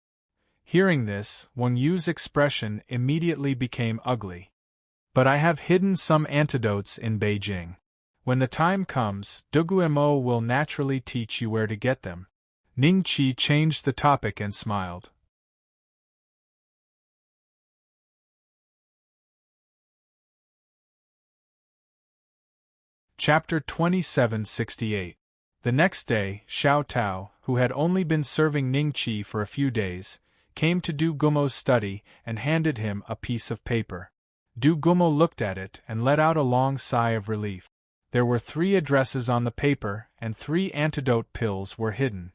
Hearing this, Wang Yu's expression immediately became ugly. But I have hidden some antidotes in Beijing. When the time comes, Dugu Mo will naturally teach you where to get them. Ning Qi changed the topic and smiled. Chapter 2768. The next day, Xiao Tao, who had only been serving Ning Qi for a few days, came to Du Gumo's study and handed him a piece of paper. Du Gumo looked at it and let out a long sigh of relief. There were 3 addresses on the paper, and 3 antidote pills were hidden.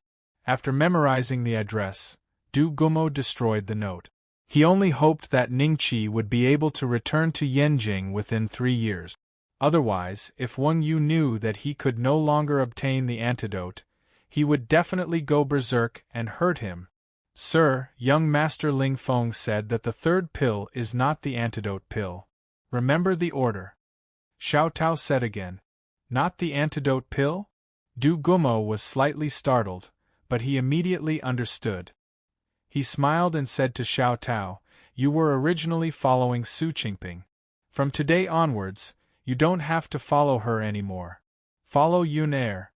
After memorizing the address, Du Gumo destroyed the note. He only hoped that Ning Qi would be able to return to Yanjing within 3 years. Otherwise, if Wang Yu knew that he could no longer obtain the antidote, he would definitely go berserk and hurt him. Sir, young Master Ling Feng said that the 3rd pill is not the antidote pill. Remember the order. Xiao Tao said again. Not the antidote pill? Du Gumo was slightly startled, but he immediately understood. He smiled and said to Xiao Tao, You were originally following Su Qingping. From today onwards, you don't have to follow her anymore. Follow Yun Er.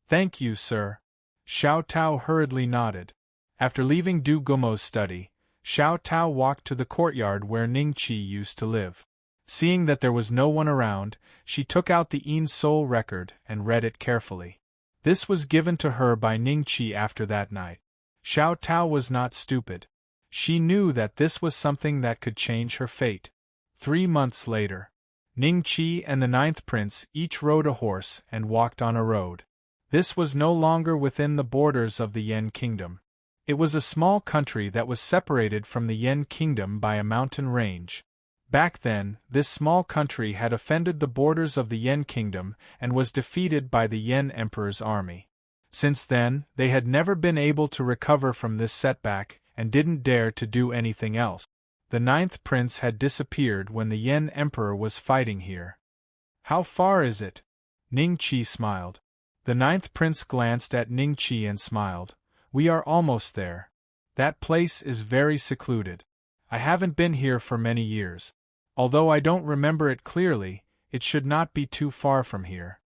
Thank you, sir. Xiao Tao hurriedly nodded. After leaving Du Gumo's study, Xiao Tao walked to the courtyard where Ning Qi used to live. Seeing that there was no one around, she took out the Yin Soul record and read it carefully. This was given to her by Ning Qi after that night. Xiao Tao was not stupid. She knew that this was something that could change her fate. 3 months later, Ning Qi and the 9th prince each rode a horse and walked on a road. This was no longer within the borders of the Yan kingdom. It was a small country that was separated from the Yan kingdom by a mountain range. Back then, this small country had offended the borders of the Yan kingdom and was defeated by the Yan emperor's army. Since then, they had never been able to recover from this setback and didn't dare to do anything else. The 9th prince had disappeared when the Yan emperor was fighting here. How far is it? Ning Qi smiled. The 9th prince glanced at Ning Qi and smiled. We are almost there. That place is very secluded. I haven't been here for many years. Although I don't remember it clearly, it should not be too far from here.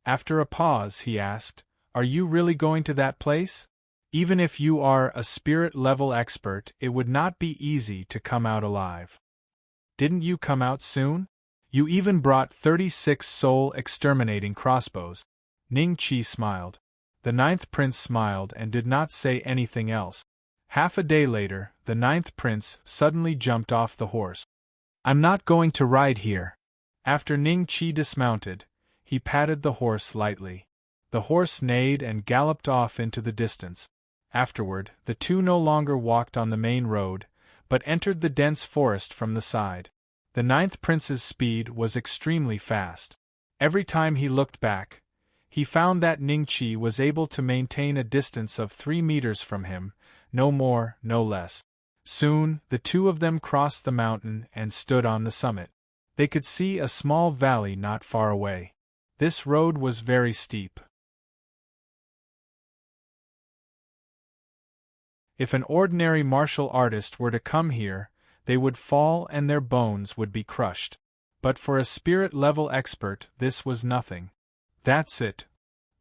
After a pause, he asked, Are you really going to that place? Even if you are a spirit-level expert, it would not be easy to come out alive. Didn't you come out soon? You even brought 36 soul-exterminating crossbows. Ning Qi smiled. The 9th prince smiled and did not say anything else. Half a day later, the 9th prince suddenly jumped off the horse. I'm not going to ride here. After Ning Qi dismounted, he patted the horse lightly. The horse neighed and galloped off into the distance. Afterward, the two no longer walked on the main road, but entered the dense forest from the side. The 9th prince's speed was extremely fast. Every time he looked back, he found that Ning Qi was able to maintain a distance of 3 meters from him, no more, no less. Soon, the two of them crossed the mountain and stood on the summit. They could see a small valley not far away. This road was very steep. If an ordinary martial artist were to come here, they would fall and their bones would be crushed. But for a spirit-level expert, this was nothing. That's it.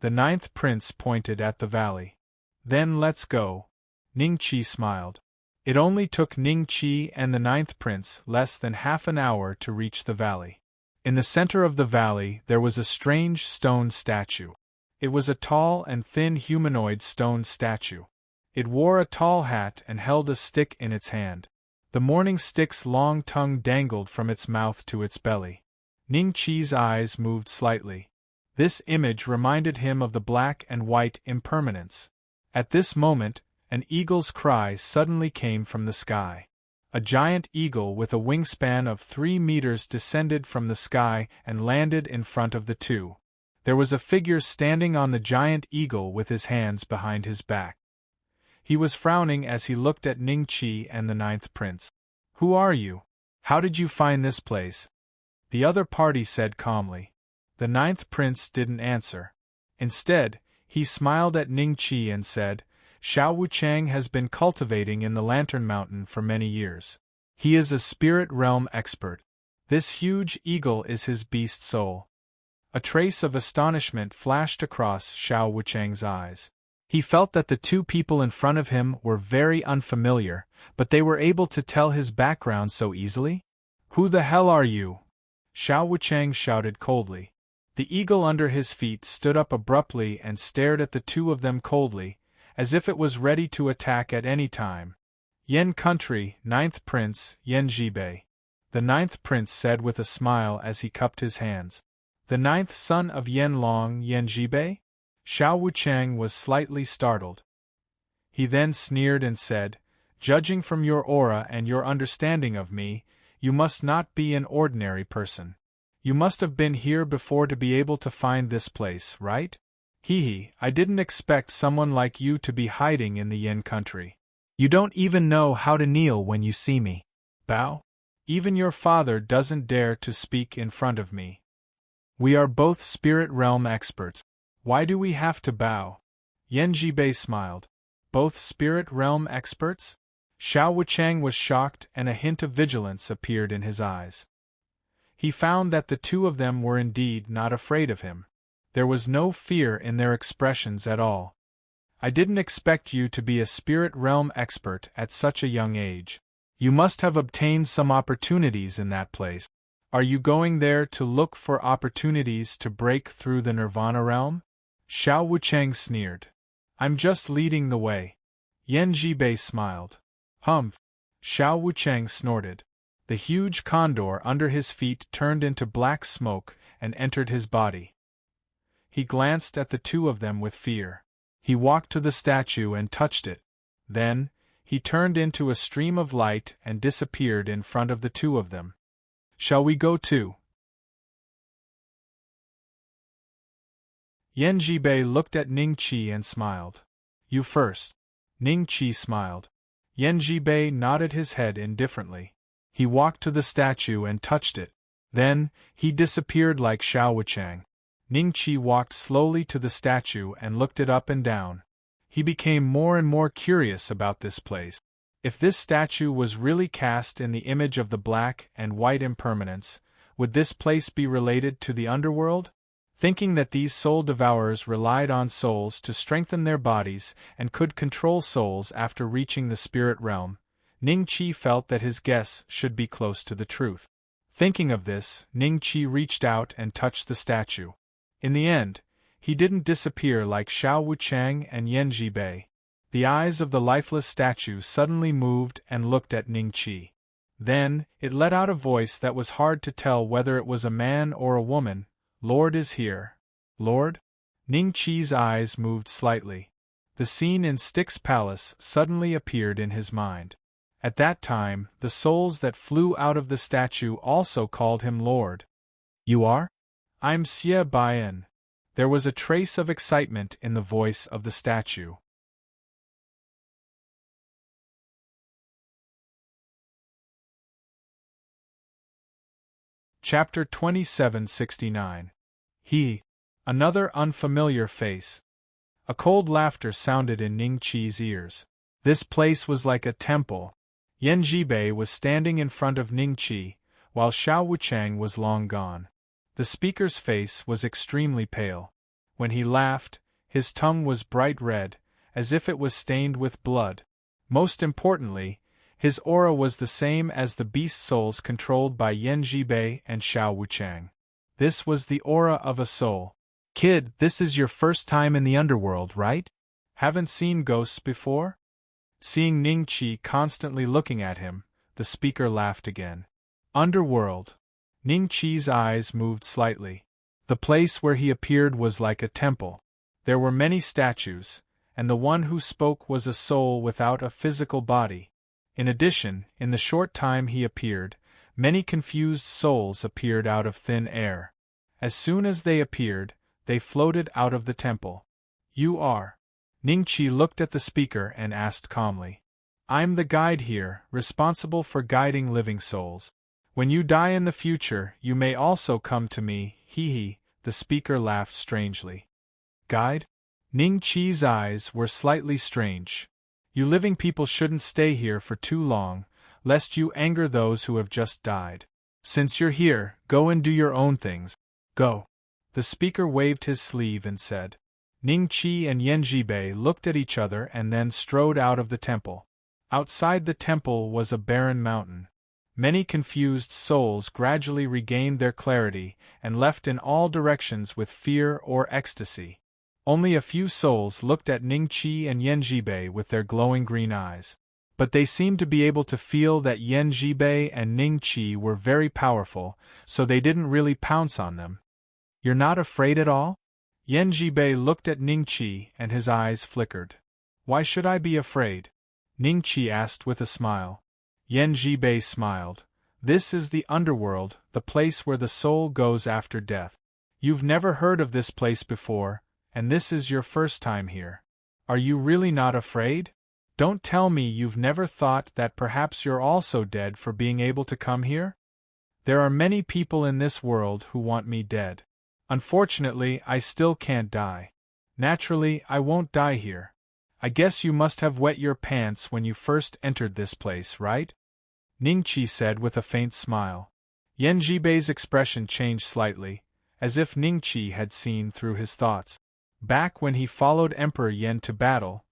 The 9th prince pointed at the valley. Then let's go. Ning Qi smiled. It only took Ning Qi and the 9th prince less than half an hour to reach the valley. In the center of the valley there was a strange stone statue. It was a tall and thin humanoid stone statue. It wore a tall hat and held a stick in its hand. The morning stick's long tongue dangled from its mouth to its belly. Ning Qi's eyes moved slightly. This image reminded him of the black and white impermanence. At this moment, An eagle's cry suddenly came from the sky. A giant eagle with a wingspan of 3 meters descended from the sky and landed in front of the two. There was a figure standing on the giant eagle with his hands behind his back. He was frowning as he looked at Ning-Chi and the ninth prince. "Who are you? How did you find this place?" the other party said calmly. The ninth prince didn't answer. Instead, he smiled at Ning-Chi and said, "Xiao Wuchang has been cultivating in the Lantern Mountain for many years. He is a spirit realm expert. This huge eagle is his beast soul." A trace of astonishment flashed across Xiao Wuchang's eyes. He felt that the two people in front of him were very unfamiliar, but they were able to tell his background so easily? "Who the hell are you?" Xiao Wuchang shouted coldly. The eagle under his feet stood up abruptly and stared at the two of them coldly, as if it was ready to attack at any time. "Yen country, ninth prince, Yen Jibei," the ninth prince said with a smile as he cupped his hands. "The ninth son of Yen Long, Yen Jibei?" Xiao Wuchang was slightly startled. He then sneered and said, "Judging from your aura and your understanding of me, you must not be an ordinary person. You must have been here before to be able to find this place, right? Hee, I didn't expect someone like you to be hiding in the Yen country. You don't even know how to kneel when you see me. Bow? Even your father doesn't dare to speak in front of me. We are both spirit realm experts. Why do we have to bow?" Yen Jibei smiled. "Both spirit realm experts?" Xiao Wuchang was shocked and a hint of vigilance appeared in his eyes. He found that the two of them were indeed not afraid of him. There was no fear in their expressions at all. "I didn't expect you to be a spirit realm expert at such a young age. You must have obtained some opportunities in that place. Are you going there to look for opportunities to break through the Nirvana realm?" Xiao Wuchang sneered. "I'm just leading the way." Yen Jibei smiled. "Humph!" Xiao Wuchang snorted. The huge condor under his feet turned into black smoke and entered his body. He glanced at the two of them with fear. He walked to the statue and touched it. Then, he turned into a stream of light and disappeared in front of the two of them. "Shall we go too?" Yen Jibei looked at Ning-Chi and smiled. "You first." Ning-Chi smiled. Yen Jibei nodded his head indifferently. He walked to the statue and touched it. Then, he disappeared like Xiao Wuchang. Ning-Chi walked slowly to the statue and looked it up and down. He became more and more curious about this place. If this statue was really cast in the image of the black and white impermanence, would this place be related to the underworld? Thinking that these soul devourers relied on souls to strengthen their bodies and could control souls after reaching the spirit realm, Ning-Chi felt that his guess should be close to the truth. Thinking of this, Ning-Chi reached out and touched the statue. In the end, he didn't disappear like Xiao Wuchang and Yen Jibei. The eyes of the lifeless statue suddenly moved and looked at Ning-Chi. Then, it let out a voice that was hard to tell whether it was a man or a woman. "Lord is here." "Lord?" Ning-Chi's eyes moved slightly. The scene in Styx Palace suddenly appeared in his mind. At that time, the souls that flew out of the statue also called him Lord. "You are?" "I'm Xie Baiyan." There was a trace of excitement in the voice of the statue. Chapter 2769. He. Another unfamiliar face. A cold laughter sounded in Ning-Chi's ears. This place was like a temple. Yen Jibei was standing in front of Ning-Chi, while Xiao Wuchang was long gone. The speaker's face was extremely pale. When he laughed, his tongue was bright red, as if it was stained with blood. Most importantly, his aura was the same as the beast souls controlled by Yen Jibei and Xiao Wuchang. This was the aura of a soul. "Kid, this is your first time in the underworld, right? Haven't seen ghosts before?" Seeing Ning-Chi constantly looking at him, the speaker laughed again. "Underworld." Ning-Chi's eyes moved slightly. The place where he appeared was like a temple. There were many statues, and the one who spoke was a soul without a physical body. In addition, in the short time he appeared, many confused souls appeared out of thin air. As soon as they appeared, they floated out of the temple. You are? Ningqi looked at the speaker and asked calmly. I'm the guide here, responsible for guiding living souls. When you die in the future, you may also come to me, he, the speaker laughed strangely. Guide? Ningqi's eyes were slightly strange. You living people shouldn't stay here for too long, lest you anger those who have just died. Since you're here, go and do your own things. Go. The speaker waved his sleeve and said. Ningqi and Yanjibei looked at each other and then strode out of the temple. Outside the temple was a barren mountain. Many confused souls gradually regained their clarity and left in all directions with fear or ecstasy. Only a few souls looked at Ningqi and Yanjibei with their glowing green eyes. But they seemed to be able to feel that Yanjibei and Ningqi were very powerful, so they didn't really pounce on them. You're not afraid at all? Yanjibei looked at Ningqi and his eyes flickered. Why should I be afraid? Ningqi asked with a smile. Yanjibei smiled. This is the underworld, the place where the soul goes after death. You've never heard of this place before, and this is your first time here. Are you really not afraid? Don't tell me you've never thought that perhaps you're also dead for being able to come here? There are many people in this world who want me dead. Unfortunately, I still can't die. Naturally, I won't die here. I guess you must have wet your pants when you first entered this place, right? Ningqi said with a faint smile. Yanjibei's expression changed slightly, as if Ningqi had seen through his thoughts. Back when he followed Emperor Yan to battle,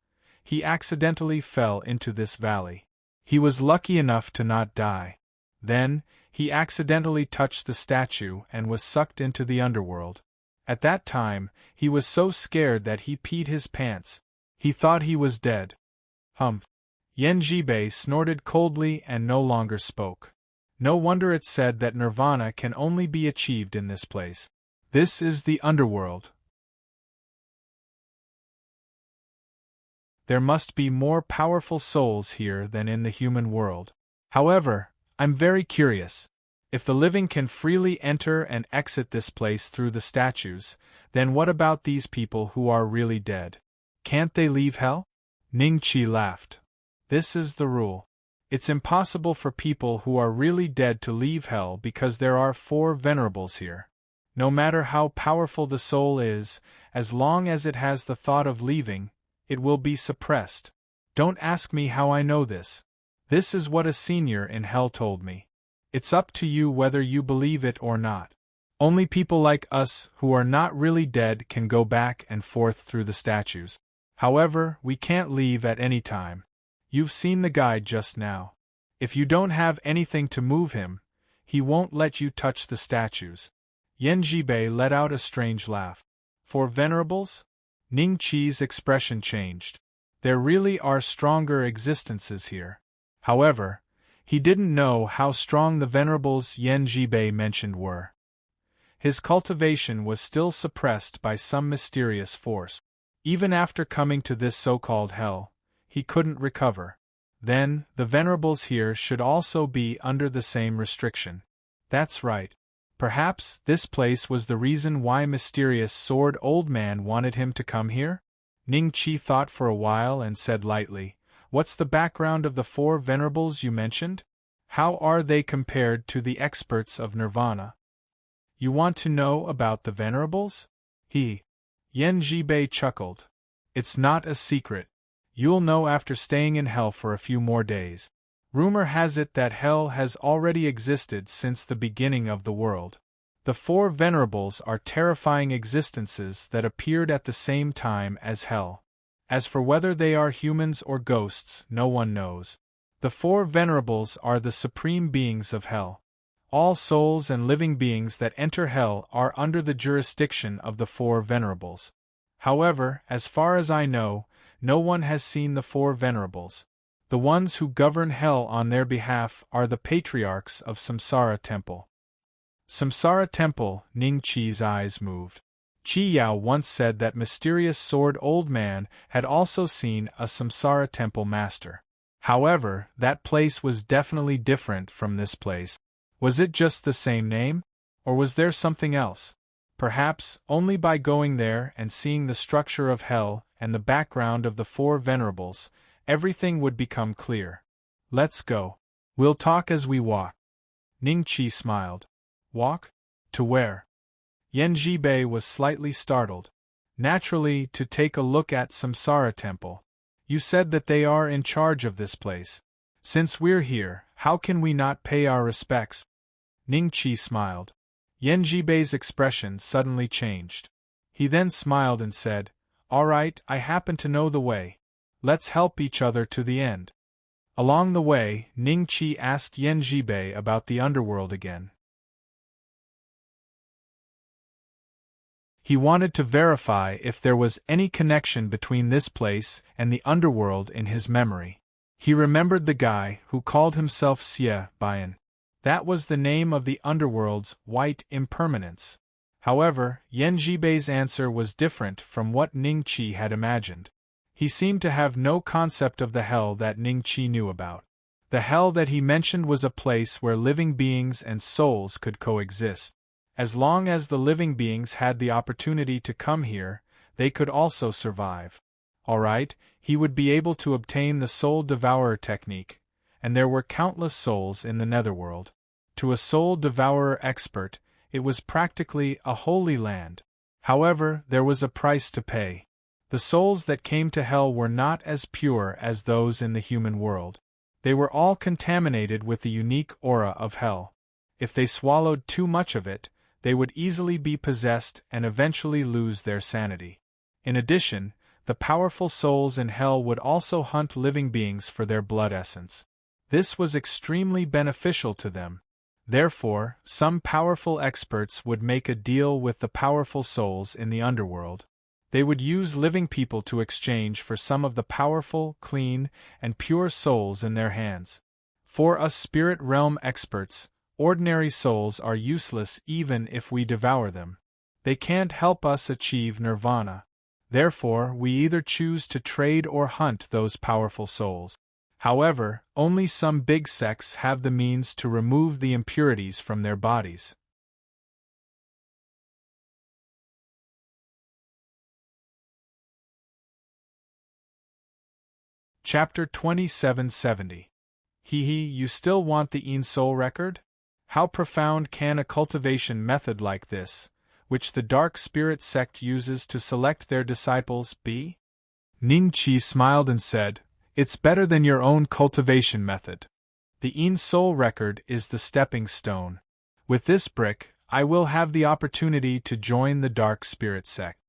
he accidentally fell into this valley. He was lucky enough to not die. Then, he accidentally touched the statue and was sucked into the underworld. At that time, he was so scared that he peed his pants. He thought he was dead. Humph. Yanjibei snorted coldly and no longer spoke. No wonder it's said that nirvana can only be achieved in this place. This is the underworld. There must be more powerful souls here than in the human world. However, I'm very curious. If the living can freely enter and exit this place through the statues, then what about these people who are really dead? Can't they leave hell? Ningqi laughed. This is the rule. It's impossible for people who are really dead to leave hell because there are 4 venerables here. No matter how powerful the soul is, as long as it has the thought of leaving, it will be suppressed. Don't ask me how I know this. This is what a senior in hell told me. It's up to you whether you believe it or not. Only people like us who are not really dead can go back and forth through the statues. However, we can't leave at any time. You've seen the guide just now. If you don't have anything to move him, he won't let you touch the statues. Yanjibei let out a strange laugh. 4 venerables? Ningqi's expression changed. There really are stronger existences here. However, he didn't know how strong the venerables Yanjibei mentioned were. His cultivation was still suppressed by some mysterious force. Even after coming to this so-called hell, he couldn't recover. Then, the venerables here should also be under the same restriction. That's right. Perhaps this place was the reason why mysterious sword old man wanted him to come here? Ningqi thought for a while and said lightly, What's the background of the 4 venerables you mentioned? How are they compared to the experts of nirvana? You want to know about the venerables? Yanjibei chuckled. It's not a secret. You'll know after staying in hell for a few more days. Rumor has it that hell has already existed since the beginning of the world. The 4 venerables are terrifying existences that appeared at the same time as hell. As for whether they are humans or ghosts, no one knows. The 4 venerables are the supreme beings of hell. All souls and living beings that enter hell are under the jurisdiction of the 4 venerables. However, as far as I know, no one has seen the 4 venerables. The ones who govern hell on their behalf are the patriarchs of Samsara Temple. Samsara Temple, Ningqi's eyes moved. Qi Yao once said that mysterious sword old man had also seen a samsara temple master. However, that place was definitely different from this place. Was it just the same name? Or was there something else? Perhaps, only by going there and seeing the structure of hell and the background of the four venerables, everything would become clear. Let's go. We'll talk as we walk. Ning Qi smiled. Walk? To where? Yan Jibei was slightly startled. Naturally, to take a look at Samsara Temple. You said that they are in charge of this place. Since we're here, how can we not pay our respects? Ning Qi smiled. Yan Jibei's expression suddenly changed. He then smiled and said, All right, I happen to know the way. Let's help each other to the end. Along the way, Ning Qi asked Yan Jibei about the underworld again. He wanted to verify if there was any connection between this place and the underworld in his memory. He remembered the guy who called himself Xie Bian. That was the name of the underworld's white impermanence. However, Yan Jibei's answer was different from what Ning Qi had imagined. He seemed to have no concept of the hell that Ning Qi knew about. The hell that he mentioned was a place where living beings and souls could coexist. As long as the living beings had the opportunity to come here, they could also survive. Alright, he would be able to obtain the Soul Devourer technique, and there were countless souls in the netherworld. To a Soul Devourer expert, it was practically a holy land. However, there was a price to pay. The souls that came to hell were not as pure as those in the human world. They were all contaminated with the unique aura of hell. If they swallowed too much of it, they would easily be possessed and eventually lose their sanity. In addition, the powerful souls in hell would also hunt living beings for their blood essence. This was extremely beneficial to them. Therefore, some powerful experts would make a deal with the powerful souls in the underworld. They would use living people to exchange for some of the powerful, clean, and pure souls in their hands. For us spirit realm experts, ordinary souls are useless even if we devour them. They can't help us achieve nirvana. Therefore, we either choose to trade or hunt those powerful souls. However, only some big sects have the means to remove the impurities from their bodies. Chapter 2770. You still want the Ein Soul record? How profound can a cultivation method like this, which the Dark Spirit sect uses to select their disciples, be? Ning Qi smiled and said, It's better than your own cultivation method. The Ein Soul record is the stepping stone. With this brick, I will have the opportunity to join the Dark Spirit sect.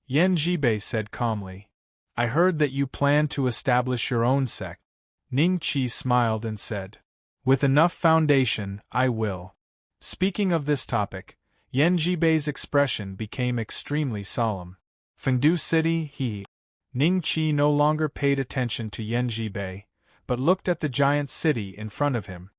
Yan Jibei said calmly, I heard that you plan to establish your own sect. Ning Qi smiled and said, With enough foundation, I will. Speaking of this topic, Yan Jibei's expression became extremely solemn. Fengdu City, Ning Qi no longer paid attention to Yan Jibei, but looked at the giant city in front of him.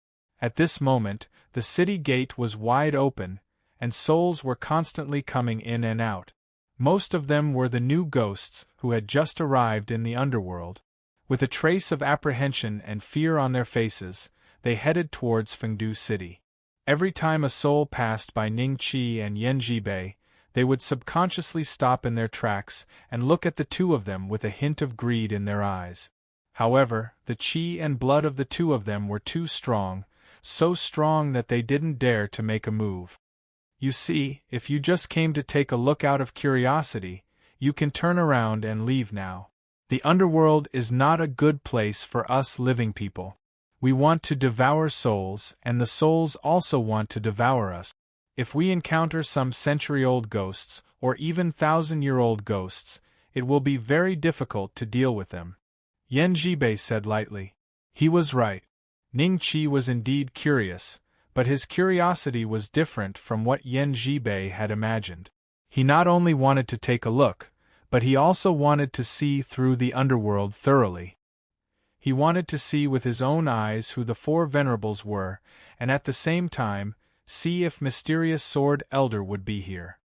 At this moment, the city gate was wide open, and souls were constantly coming in and out. Most of them were the new ghosts who had just arrived in the underworld. With a trace of apprehension and fear on their faces, they headed towards Fengdu City. Every time a soul passed by Ning Qi and Yan Jibei, they would subconsciously stop in their tracks and look at the two of them with a hint of greed in their eyes. However, the qi and blood of the two of them were too strong, so strong that they didn't dare to make a move. You see, if you just came to take a look out of curiosity, you can turn around and leave now. The underworld is not a good place for us living people. We want to devour souls, and the souls also want to devour us. If we encounter some century-old ghosts, or even thousand-year-old ghosts, it will be very difficult to deal with them. Yan Jibei said lightly. He was right. Ning Qi was indeed curious, but his curiosity was different from what Yan Jibei had imagined. He not only wanted to take a look, but he also wanted to see through the underworld thoroughly. He wanted to see with his own eyes who the four venerables were, and at the same time, see if mysterious Sword Elder would be here.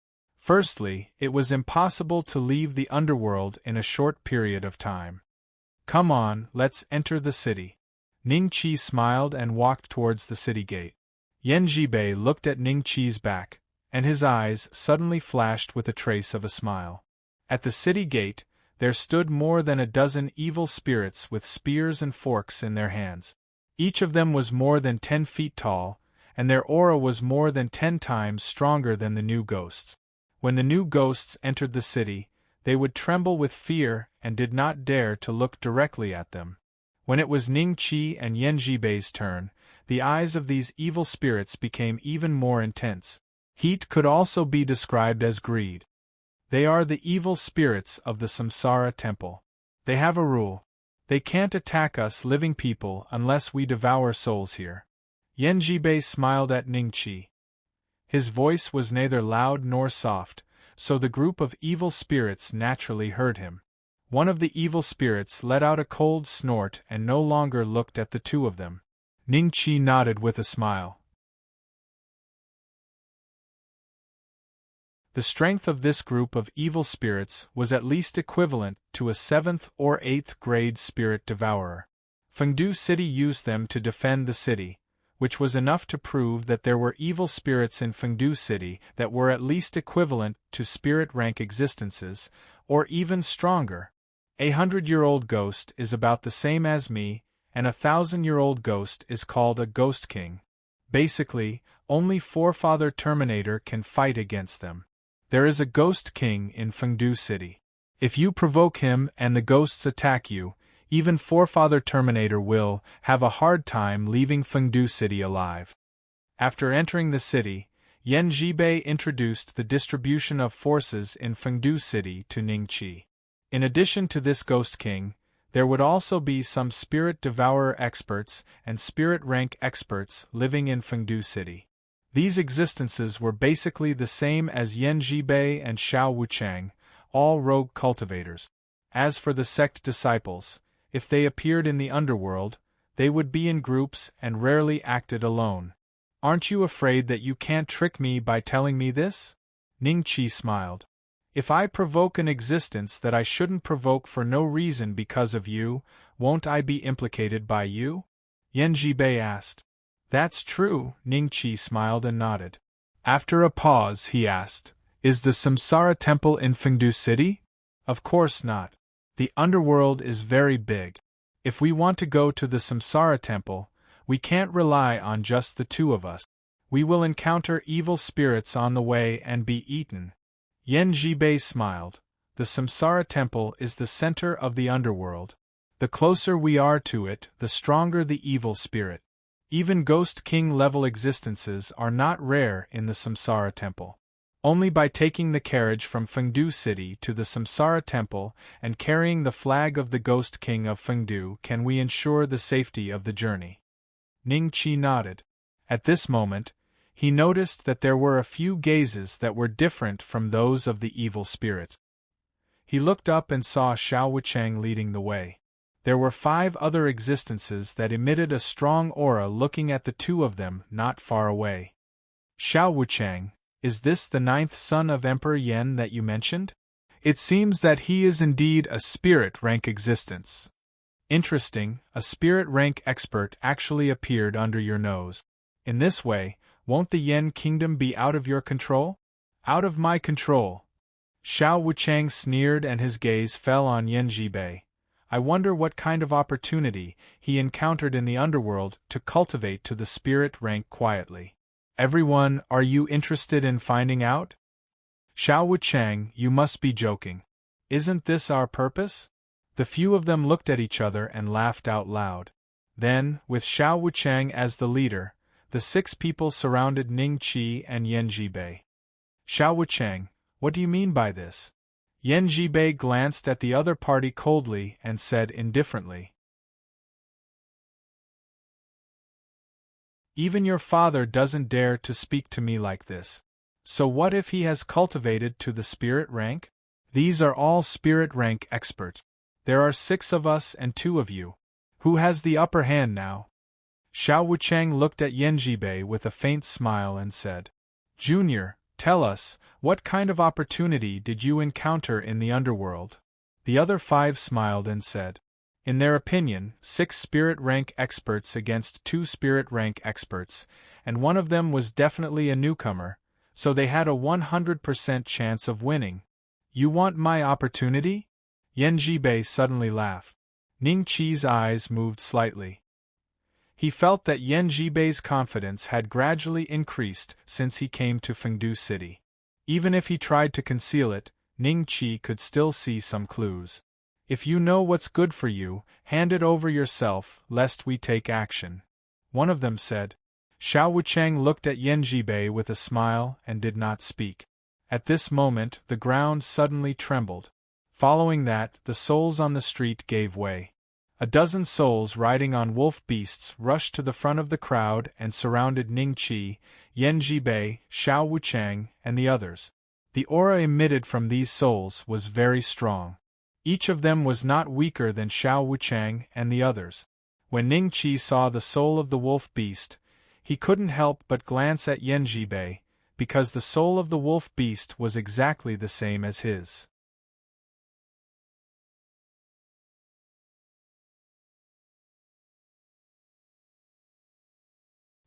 Firstly, it was impossible to leave the underworld in a short period of time. Come on, let's enter the city. Ning Qi smiled and walked towards the city gate. Yan Jibei looked at Ning Qi's back, and his eyes suddenly flashed with a trace of a smile. At the city gate, there stood more than a dozen evil spirits with spears and forks in their hands. Each of them was more than 10 feet tall, and their aura was more than 10 times stronger than the new ghosts. When the new ghosts entered the city, they would tremble with fear and did not dare to look directly at them. When it was Ning Qi and Yan Jibei's turn, the eyes of these evil spirits became even more intense. Heat could also be described as greed. They are the evil spirits of the Samsara temple. They have a rule. They can't attack us living people unless we devour souls here. Yan Jibei smiled at Ning Qi. His voice was neither loud nor soft, so the group of evil spirits naturally heard him. One of the evil spirits let out a cold snort and no longer looked at the two of them. Ning Qi nodded with a smile. The strength of this group of evil spirits was at least equivalent to a 7th or 8th grade spirit devourer. Fengdu City used them to defend the city, which was enough to prove that there were evil spirits in Fengdu City that were at least equivalent to spirit rank existences, or even stronger. A 100-year-old ghost is about the same as me, and a 1,000-year-old ghost is called a Ghost King. Basically, only Forefather Terminator can fight against them. There is a Ghost King in Fengdu City. If you provoke him and the ghosts attack you, even Forefather Terminator will have a hard time leaving Fengdu City alive. After entering the city, Yan Jibei introduced the distribution of forces in Fengdu City to Ning Qi. In addition to this Ghost King, there would also be some Spirit Devourer experts and Spirit Rank experts living in Fengdu City. These existences were basically the same as Yan Jibei and Xiao Wuchang, all rogue cultivators. As for the sect disciples, if they appeared in the underworld, they would be in groups and rarely acted alone. Aren't you afraid that you can't trick me by telling me this? Ning Qi smiled. If I provoke an existence that I shouldn't provoke for no reason because of you, won't I be implicated by you? Yan Jibei asked. That's true, Ning Qi smiled and nodded. After a pause, he asked, Is the Samsara temple in Fengdu City? Of course not. The underworld is very big. If we want to go to the Samsara temple, we can't rely on just the two of us. We will encounter evil spirits on the way and be eaten. Yan Jibei smiled. The Samsara temple is the center of the underworld. The closer we are to it, the stronger the evil spirit. Even Ghost King level existences are not rare in the Samsara temple. Only by taking the carriage from Fengdu City to the Samsara temple and carrying the flag of the Ghost King of Fengdu can we ensure the safety of the journey. Ning Qi nodded. At this moment, he noticed that there were a few gazes that were different from those of the evil spirits. He looked up and saw Xiao Wuchang leading the way. There were 5 other existences that emitted a strong aura looking at the two of them not far away. Xiao Wuchang, is this the 9th son of Emperor Yan that you mentioned? It seems that he is indeed a spirit rank existence. Interesting, a spirit rank expert actually appeared under your nose. In this way, won't the Yan kingdom be out of your control? Out of my control. Xiao Wuchang sneered and his gaze fell on Yan Jibei. I wonder what kind of opportunity he encountered in the underworld to cultivate to the spirit rank quietly. Everyone, are you interested in finding out? Xiao Wuchang, you must be joking. Isn't this our purpose? The few of them looked at each other and laughed out loud. Then, with Xiao Wuchang as the leader, the 6 people surrounded Ning Qi and Yan Jibei. Xiao Wuchang, what do you mean by this? Yan Jibei glanced at the other party coldly and said indifferently. Even your father doesn't dare to speak to me like this. So what if he has cultivated to the spirit rank? These are all spirit rank experts. There are 6 of us and 2 of you. Who has the upper hand now? Xiao Wuchang looked at Yan Jibei with a faint smile and said, Junior, Tell us, what kind of opportunity did you encounter in the underworld? The other 5 smiled and said, in their opinion, 6 spirit rank experts against 2 spirit rank experts, and one of them was definitely a newcomer, so they had a 100% chance of winning. You want my opportunity? Yan Jibei suddenly laughed. Ning Qi's eyes moved slightly. He felt that Yan Jibei's confidence had gradually increased since he came to Fengdu City. Even if he tried to conceal it, Ning Qi could still see some clues. If you know what's good for you, hand it over yourself, lest we take action. One of them said. Xiao Wucheng looked at Yan Jibei with a smile and did not speak. At this moment, the ground suddenly trembled. Following that, the souls on the street gave way. A dozen souls riding on wolf beasts rushed to the front of the crowd and surrounded Ning Qi, Yan Jibei, Xiao Wucheng, and the others. The aura emitted from these souls was very strong. Each of them was not weaker than Xiao Wucheng and the others. When Ning Qi saw the soul of the wolf beast, he couldn't help but glance at Yan Jibei, because the soul of the wolf beast was exactly the same as his.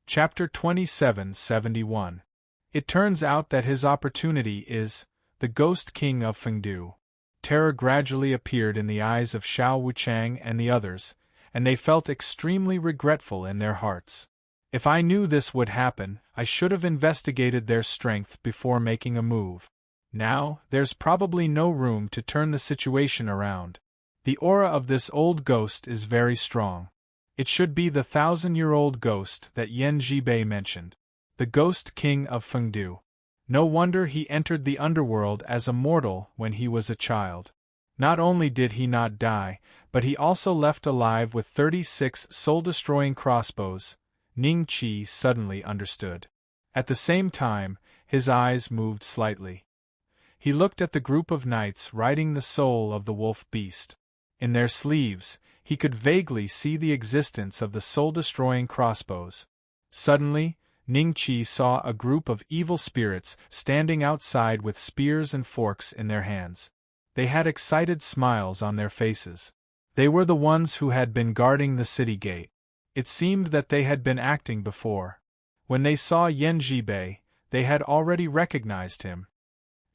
Chapter 2771. It turns out that his opportunity is the Ghost King of Fengdu. Terror gradually appeared in the eyes of Xiao Wucheng and the others, and they felt extremely regretful in their hearts. If I knew this would happen, I should have investigated their strength before making a move. Now, there's probably no room to turn the situation around. The aura of this old ghost is very strong. It should be the 1,000-year-old ghost that Yan Jibei mentioned. The Ghost King of Fengdu. No wonder he entered the underworld as a mortal when he was a child. Not only did he not die, but he also left alive with 36 soul-destroying crossbows. Ning Qi suddenly understood. At the same time, his eyes moved slightly. He looked at the group of knights riding the soul of the wolf beast. In their sleeves, he could vaguely see the existence of the soul-destroying crossbows. Suddenly, Ning Qi saw a group of evil spirits standing outside with spears and forks in their hands. They had excited smiles on their faces. They were the ones who had been guarding the city gate. It seemed that they had been acting before. When they saw Yan Jibei, they had already recognized him.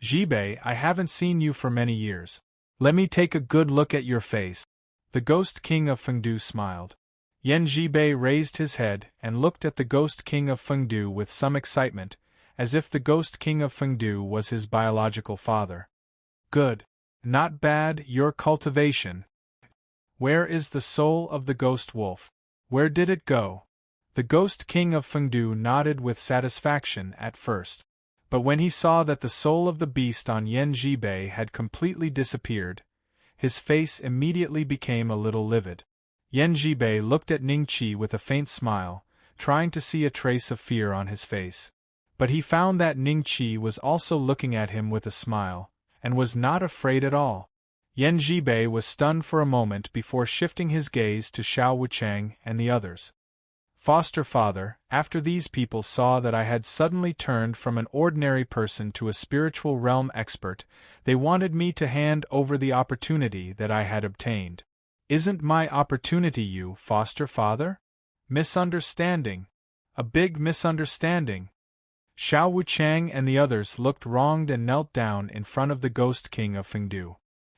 Jibei, I haven't seen you for many years. Let me take a good look at your face. The Ghost King of Fengdu smiled. Yan Jibei raised his head and looked at the Ghost King of Fengdu with some excitement, as if the Ghost King of Fengdu was his biological father. Good. Not bad, your cultivation. Where is the soul of the ghost wolf? Where did it go? The Ghost King of Fengdu nodded with satisfaction at first. But when he saw that the soul of the beast on Yan Jibei had completely disappeared, his face immediately became a little livid. Yan Jibei looked at Ning Qi with a faint smile, trying to see a trace of fear on his face. But he found that Ning Qi was also looking at him with a smile, and was not afraid at all. Yan Jibei was stunned for a moment before shifting his gaze to Xiao Wucheng and the others. Foster father, after these people saw that I had suddenly turned from an ordinary person to a spiritual realm expert, they wanted me to hand over the opportunity that I had obtained. Isn't my opportunity you, foster father? Misunderstanding. A big misunderstanding. Xiao Wucheng and the others looked wronged and knelt down in front of the Ghost King of Fengdu.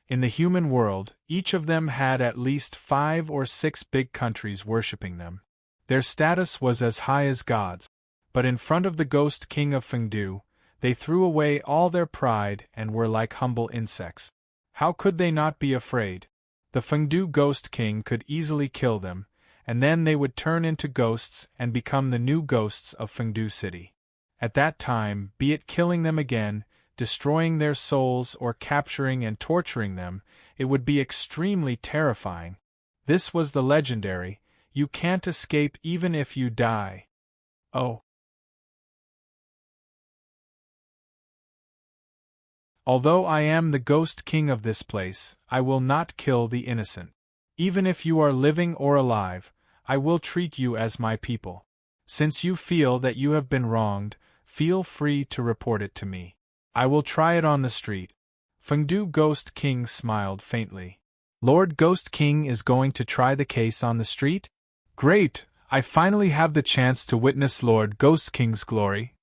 In the human world, each of them had at least 5 or 6 big countries worshipping them. Their status was as high as gods, but in front of the Ghost King of Fengdu, they threw away all their pride and were like humble insects. How could they not be afraid? The Fengdu Ghost King could easily kill them, and then they would turn into ghosts and become the new ghosts of Fengdu City. At that time, be it killing them again, destroying their souls or capturing and torturing them, it would be extremely terrifying. This was the legendary, you can't escape even if you die. Oh. Although I am the Ghost King of this place, I will not kill the innocent. Even if you are living or alive, I will treat you as my people. Since you feel that you have been wronged, feel free to report it to me. I will try it on the street. Fengdu Ghost King smiled faintly. Lord Ghost King is going to try the case on the street? Great! I finally have the chance to witness Lord Ghost King's glory.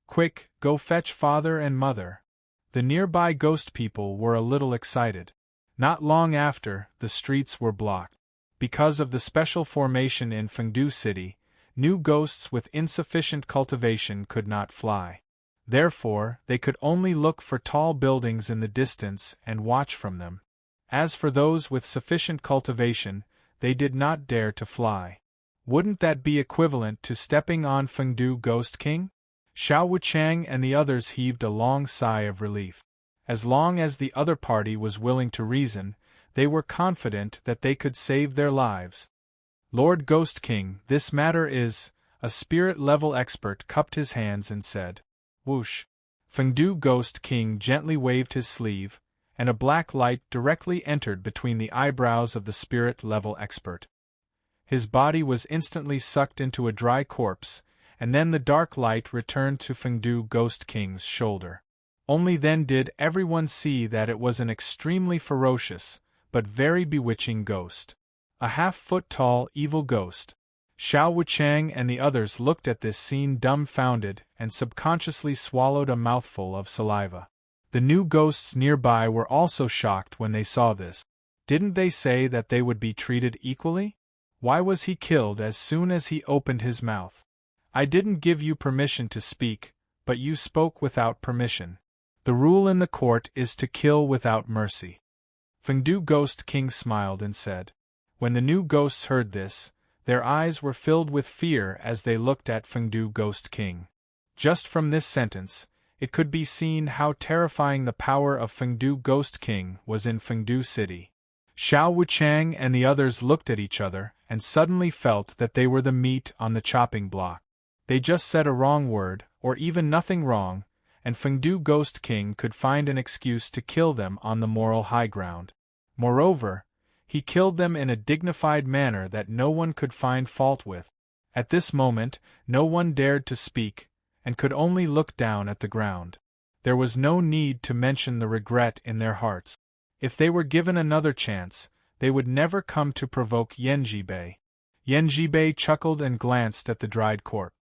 Quick, go fetch father and mother. The nearby ghost people were a little excited. Not long after, the streets were blocked. Because of the special formation in Fengdu City, new ghosts with insufficient cultivation could not fly. Therefore, they could only look for tall buildings in the distance and watch from them. As for those with sufficient cultivation, they did not dare to fly. Wouldn't that be equivalent to stepping on Fengdu Ghost King? Xiao Wuchang and the others heaved a long sigh of relief. As long as the other party was willing to reason, they were confident that they could save their lives. Lord Ghost King, this matter is... A spirit-level expert cupped his hands and said. Whoosh! Fengdu Ghost King gently waved his sleeve, and a black light directly entered between the eyebrows of the spirit-level expert. His body was instantly sucked into a dry corpse, and then the dark light returned to Fengdu Ghost King's shoulder. Only then did everyone see that it was an extremely ferocious, but very bewitching ghost. A half-foot-tall evil ghost. Xiao Wuchang and the others looked at this scene dumbfounded and subconsciously swallowed a mouthful of saliva. The new ghosts nearby were also shocked when they saw this. Didn't they say that they would be treated equally? Why was he killed as soon as he opened his mouth? I didn't give you permission to speak, but you spoke without permission. The rule in the court is to kill without mercy. Fengdu Ghost King smiled and said. When the new ghosts heard this, their eyes were filled with fear as they looked at Fengdu Ghost King. Just from this sentence, it could be seen how terrifying the power of Fengdu Ghost King was in Fengdu City. Xiao Wuchang and the others looked at each other and suddenly felt that they were the meat on the chopping block. They just said a wrong word, or even nothing wrong, and Fengdu Ghost King could find an excuse to kill them on the moral high ground. Moreover, he killed them in a dignified manner that no one could find fault with. At this moment, no one dared to speak, and could only look down at the ground. There was no need to mention the regret in their hearts. If they were given another chance, they would never come to provoke Yanjibei. Yanjibei chuckled and glanced at the dried corpse.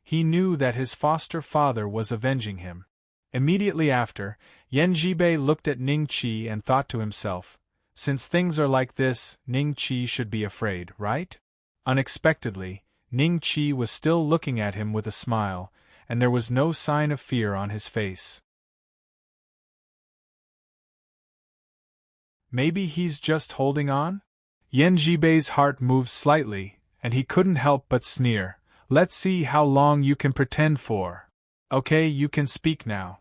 He knew that his foster father was avenging him. Immediately after, Yanjibei looked at Ning Qi and thought to himself, since things are like this, Ning Qi should be afraid, right? Unexpectedly, Ning Qi was still looking at him with a smile, and there was no sign of fear on his face. Maybe he's just holding on? Yanjibei's heart moved slightly, and he couldn't help but sneer. Let's see how long you can pretend for. Okay, you can speak now.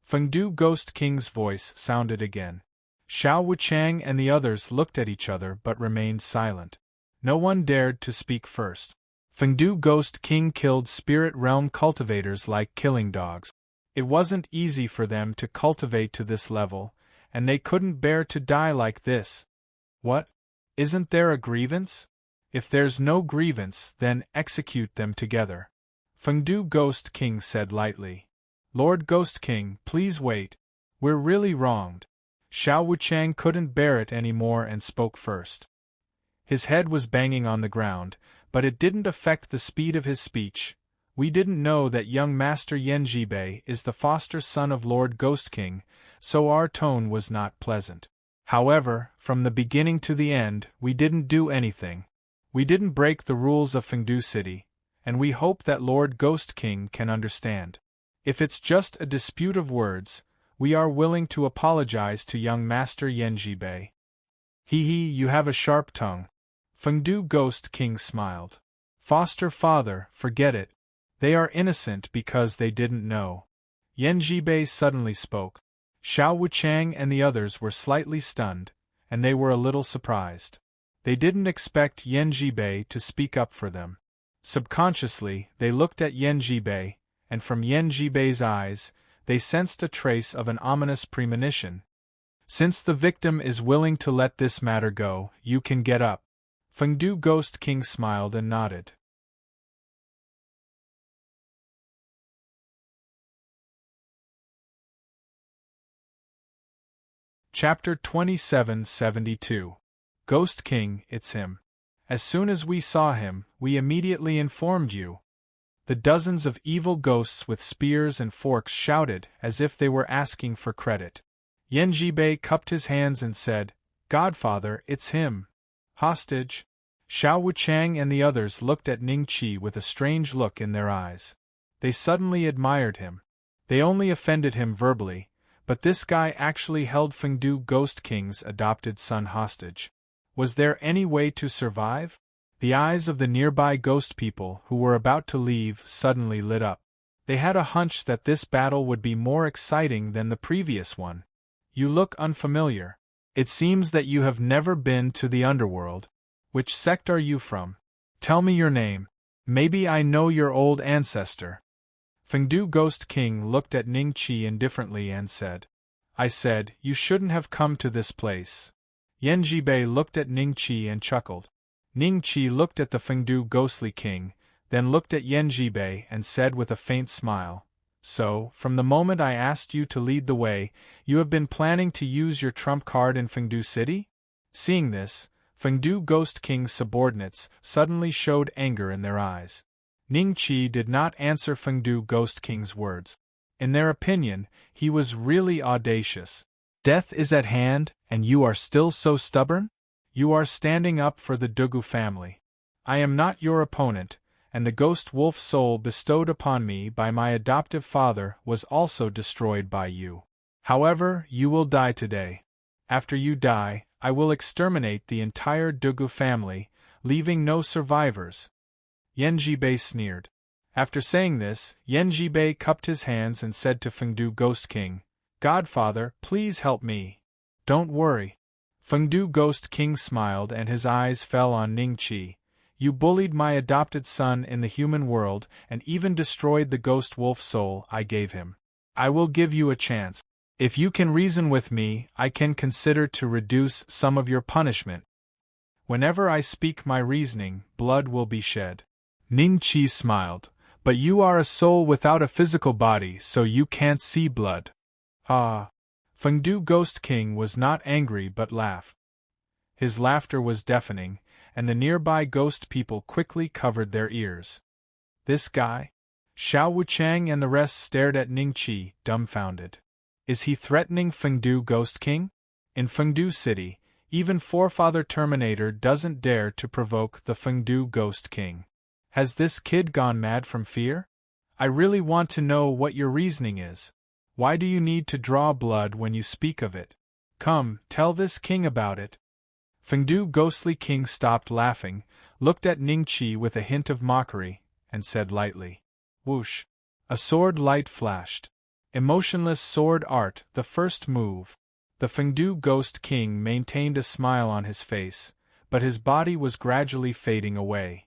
Fengdu Ghost King's voice sounded again. Xiao Wuchang and the others looked at each other but remained silent. No one dared to speak first. Fengdu Ghost King killed spirit realm cultivators like killing dogs. It wasn't easy for them to cultivate to this level, and they couldn't bear to die like this. What? Isn't there a grievance? If there's no grievance, then execute them together. Fengdu Ghost King said lightly. Lord Ghost King, please wait. We're really wronged. Xiao Wuchang couldn't bear it anymore and spoke first. His head was banging on the ground, but it didn't affect the speed of his speech. We didn't know that young Master Yanjibei is the foster son of Lord Ghost King, so our tone was not pleasant. However, from the beginning to the end, we didn't do anything. We didn't break the rules of Fengdu City, and we hope that Lord Ghost King can understand. If it's just a dispute of words, we are willing to apologize to young Master Yanjibei. Hee, you have a sharp tongue. Fengdu Ghost King smiled. Foster father, forget it. They are innocent because they didn't know. Yanjibei suddenly spoke. Xiao Wuchang and the others were slightly stunned, and they were a little surprised. They didn't expect Yanjibei to speak up for them. Subconsciously, they looked at Yanjibei, and from Yanjibei's eyes, they sensed a trace of an ominous premonition. Since the victim is willing to let this matter go, you can get up. Fengdu Ghost King smiled and nodded. Chapter 2772. Ghost King, it's him. As soon as we saw him, we immediately informed you. The dozens of evil ghosts with spears and forks shouted as if they were asking for credit. Yanjibei cupped his hands and said, "Godfather, it's him." Hostage. Xiao Wuchang and the others looked at Ning Qi with a strange look in their eyes. They suddenly admired him. They only offended him verbally, but this guy actually held Fengdu Ghost King's adopted son hostage. Was there any way to survive? The eyes of the nearby ghost people who were about to leave suddenly lit up. They had a hunch that this battle would be more exciting than the previous one. You look unfamiliar. It seems that you have never been to the underworld. Which sect are you from? Tell me your name. Maybe I know your old ancestor. Fengdu Ghost King looked at Ning Qi indifferently and said, "I said, you shouldn't have come to this place." Yanjibei looked at Ning Qi and chuckled. Ning Qi looked at the Fengdu Ghostly King, then looked at Yanjibei and said with a faint smile, "So, from the moment I asked you to lead the way, you have been planning to use your trump card in Fengdu City?" Seeing this, Fengdu Ghost King's subordinates suddenly showed anger in their eyes. Ning Qi did not answer Fengdu Ghost King's words. In their opinion, he was really audacious. Death is at hand, and you are still so stubborn? You are standing up for the Dugu family. I am not your opponent, and the ghost wolf soul bestowed upon me by my adoptive father was also destroyed by you. However, you will die today. After you die, I will exterminate the entire Dugu family, leaving no survivors. Yanjibei sneered. After saying this, Yanjibei cupped his hands and said to Fengdu Ghost King, "Godfather, please help me." "Don't worry." Fengdu Ghost King smiled and his eyes fell on Ning Qi. "You bullied my adopted son in the human world and even destroyed the ghost wolf soul I gave him. I will give you a chance. If you can reason with me, I can consider to reduce some of your punishment. Whenever I speak my reasoning, blood will be shed." Ning Qi smiled. "But you are a soul without a physical body, so you can't see blood." "Ah." Fengdu Ghost King was not angry but laughed. His laughter was deafening, and the nearby ghost people quickly covered their ears. This guy? Xiao Wuchang and the rest stared at Ning Qi, dumbfounded. Is he threatening Fengdu Ghost King? In Fengdu City, even Forefather Terminator doesn't dare to provoke the Fengdu Ghost King. Has this kid gone mad from fear? I really want to know what your reasoning is. Why do you need to draw blood when you speak of it? Come, tell this king about it. Fengdu Ghostly King stopped laughing, looked at Ning Qi with a hint of mockery, and said lightly, "Whoosh." A sword light flashed. Emotionless sword art, the first move. The Fengdu Ghost King maintained a smile on his face, but his body was gradually fading away.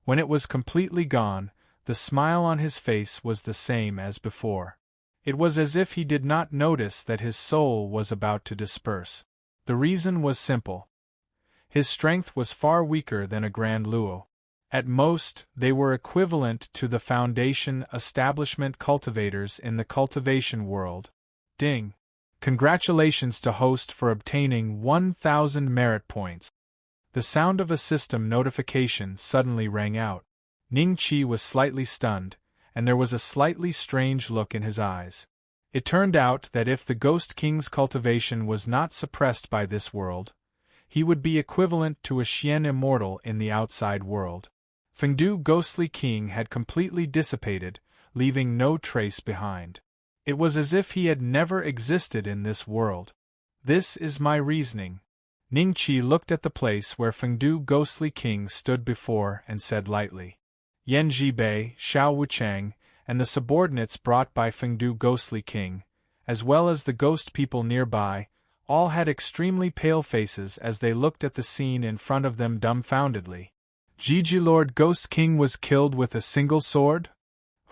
When it was completely gone, the smile on his face was the same as before. It was as if he did not notice that his soul was about to disperse. The reason was simple. His strength was far weaker than a Grand Luo. At most, they were equivalent to the Foundation establishment cultivators in the cultivation world. Ding! Congratulations to host for obtaining 1,000 merit points. The sound of a system notification suddenly rang out. Ning Qi was slightly stunned, and there was a slightly strange look in his eyes. It turned out that if the Ghost King's cultivation was not suppressed by this world, he would be equivalent to a Xian immortal in the outside world. Fengdu Ghostly King had completely dissipated, leaving no trace behind. It was as if he had never existed in this world. This is my reasoning. Ning Qi looked at the place where Fengdu Ghostly King stood before and said lightly. Yanjibei, Xiao Wuchang, and the subordinates brought by Fengdu Ghostly King, as well as the ghost people nearby, all had extremely pale faces as they looked at the scene in front of them dumbfoundedly. Gigi Lord Ghost King was killed with a single sword?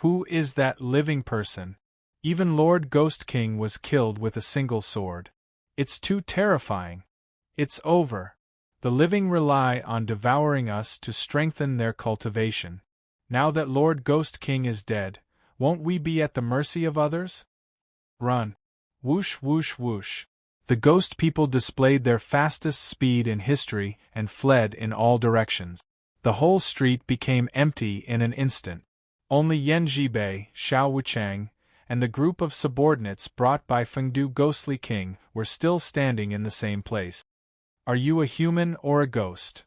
Who is that living person? Even Lord Ghost King was killed with a single sword. It's too terrifying. It's over. The living rely on devouring us to strengthen their cultivation. Now that Lord Ghost King is dead, won't we be at the mercy of others? Run! Whoosh whoosh whoosh! The ghost people displayed their fastest speed in history and fled in all directions. The whole street became empty in an instant. Only Yan Zhibei, Xiao Wuchang, and the group of subordinates brought by Fengdu Ghostly King were still standing in the same place. Are you a human or a ghost?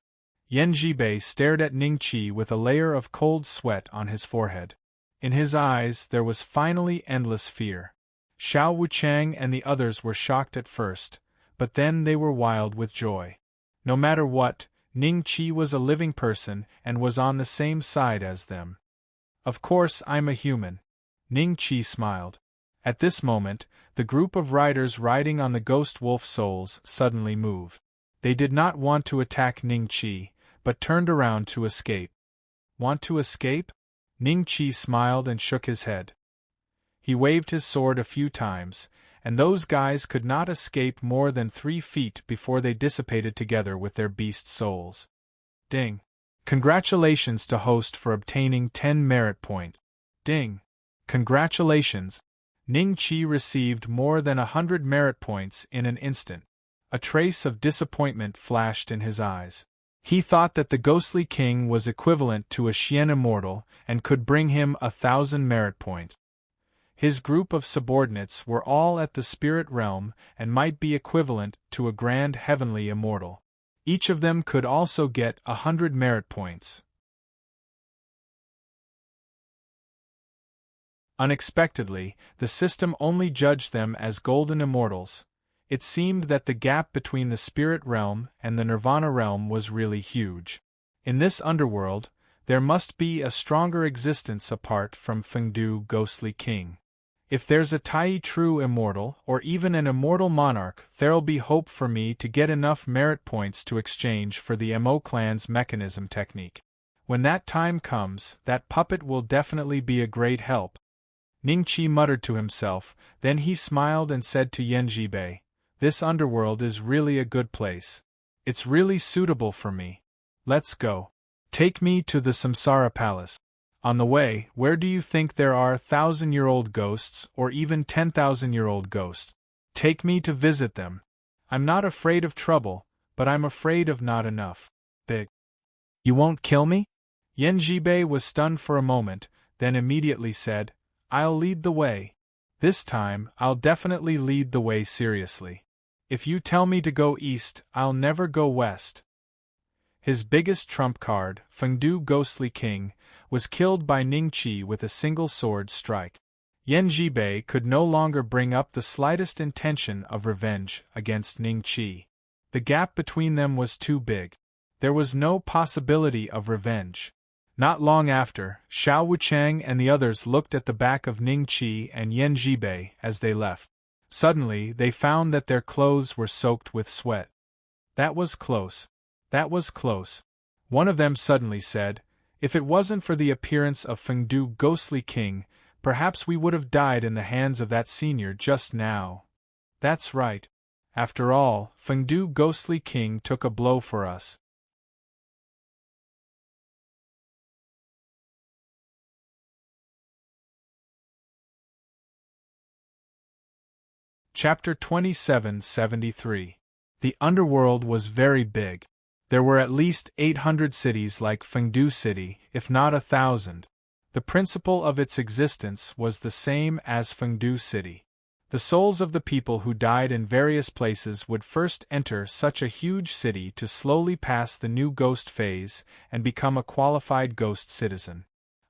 Yan Zhibei stared at Ning Qi with a layer of cold sweat on his forehead. In his eyes there was finally endless fear. Xiao Wuchang and the others were shocked at first, but then they were wild with joy. No matter what, Ning Qi was a living person and was on the same side as them. Of course I'm a human. Ning Qi smiled. At this moment, the group of riders riding on the ghost wolf souls suddenly moved. They did not want to attack Ning Qi, but turned around to escape. Want to escape? Ning Qi smiled and shook his head. He waved his sword a few times, and those guys could not escape more than 3 feet before they dissipated together with their beast souls. Ding! Congratulations to host for obtaining 10 merit points. Ding! Congratulations! Ning Qi received more than 100 merit points in an instant. A trace of disappointment flashed in his eyes. He thought that the Ghostly King was equivalent to a Xian immortal and could bring him 1,000 merit points. His group of subordinates were all at the spirit realm and might be equivalent to a grand heavenly immortal. Each of them could also get 100 merit points. Unexpectedly, the system only judged them as golden immortals. It seemed that the gap between the spirit realm and the nirvana realm was really huge. In this underworld, there must be a stronger existence apart from Fengdu Ghostly King. If there's a Tai true immortal, or even an immortal monarch, there'll be hope for me to get enough merit points to exchange for the Mo clan's mechanism technique. When that time comes, that puppet will definitely be a great help. Ning Qi muttered to himself, then he smiled and said to Yan Zhibei, "This underworld is really a good place. It's really suitable for me. Let's go. Take me to the Samsara Palace. On the way, where do you think there are 1,000-year-old ghosts or even 10,000-year-old ghosts? Take me to visit them. I'm not afraid of trouble, but I'm afraid of not enough. Big. You won't kill me?" Yan Zhibei was stunned for a moment, then immediately said, "I'll lead the way. This time, I'll definitely lead the way seriously. If you tell me to go east, I'll never go west." His biggest trump card, Fengdu Ghostly King, was killed by Ning Qi with a single sword strike. Yan Zhibei could no longer bring up the slightest intention of revenge against Ning Qi. The gap between them was too big. There was no possibility of revenge. Not long after, Xiao Wuchang and the others looked at the back of Ning Qi and Yan Zhibei as they left. Suddenly, they found that their clothes were soaked with sweat. That was close. That was close. One of them suddenly said, "If it wasn't for the appearance of Fengdu Ghostly King, perhaps we would have died in the hands of that senior just now." That's right. After all, Fengdu Ghostly King took a blow for us. Chapter 2773. The underworld was very big. There were at least 800 cities like Fengdu City, if not 1,000. The principle of its existence was the same as Fengdu City. The souls of the people who died in various places would first enter such a huge city to slowly pass the new ghost phase and become a qualified ghost citizen.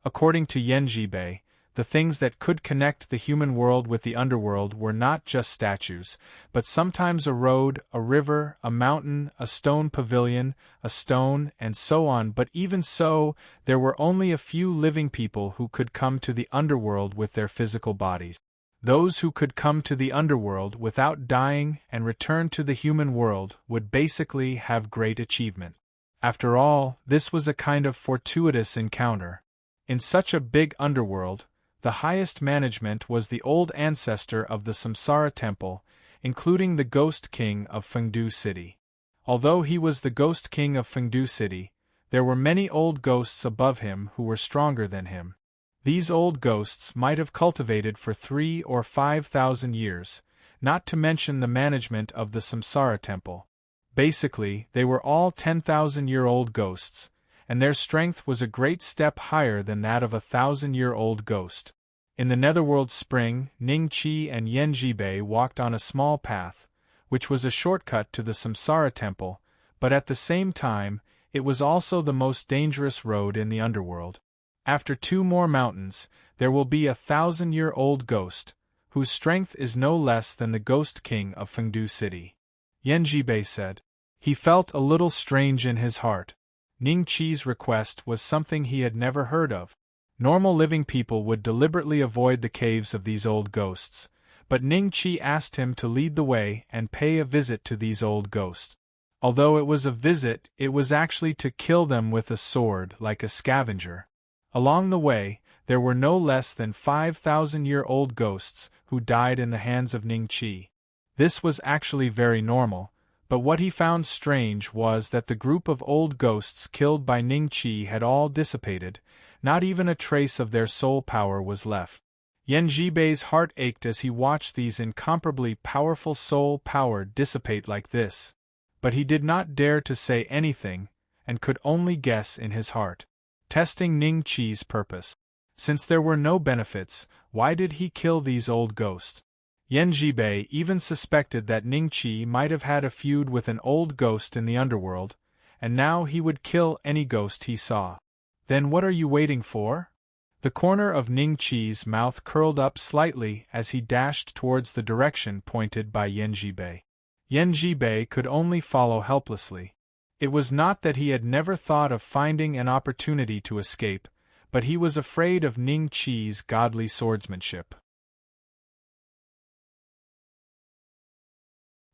According to Yan Zhibei, the things that could connect the human world with the underworld were not just statues, but sometimes a road, a river, a mountain, a stone pavilion, a stone, and so on. But even so, there were only a few living people who could come to the underworld with their physical bodies. Those who could come to the underworld without dying and return to the human world would basically have great achievement. After all, this was a kind of fortuitous encounter. In such a big underworld, the highest management was the old ancestor of the Samsara Temple, including the Ghost King of Fengdu City. Although he was the Ghost King of Fengdu City, there were many old ghosts above him who were stronger than him. These old ghosts might have cultivated for 3 or 5,000 years, not to mention the management of the samsara temple. Basically, they were all 10,000-year-old ghosts, and their strength was a great step higher than that of a 1,000-year-old ghost. In the netherworld spring, Ning Qi and Yen Jibei walked on a small path, which was a shortcut to the samsara temple, but at the same time, it was also the most dangerous road in the underworld. After 2 more mountains, there will be a 1,000-year-old ghost, whose strength is no less than the Ghost King of Fengdu City. Yen Jibei said. He felt a little strange in his heart. Ning Qi's request was something he had never heard of. Normal living people would deliberately avoid the caves of these old ghosts, but Ning Qi asked him to lead the way and pay a visit to these old ghosts. Although it was a visit, it was actually to kill them with a sword like a scavenger. Along the way, there were no less than 5,000-year-old ghosts who died in the hands of Ning Qi. This was actually very normal, but what he found strange was that the group of old ghosts killed by Ning Qi had all dissipated, not even a trace of their soul power was left. Yen Jibei's heart ached as he watched these incomparably powerful soul power dissipate like this, but he did not dare to say anything, and could only guess in his heart. Testing Ning Qi's purpose. Since there were no benefits, why did he kill these old ghosts? Yen Jibei even suspected that Ning Qi might have had a feud with an old ghost in the underworld, and now he would kill any ghost he saw. Then what are you waiting for? The corner of Ning Qi's mouth curled up slightly as he dashed towards the direction pointed by Yen Jibei. Yen Jibei could only follow helplessly. It was not that he had never thought of finding an opportunity to escape, but he was afraid of Ning Qi's godly swordsmanship.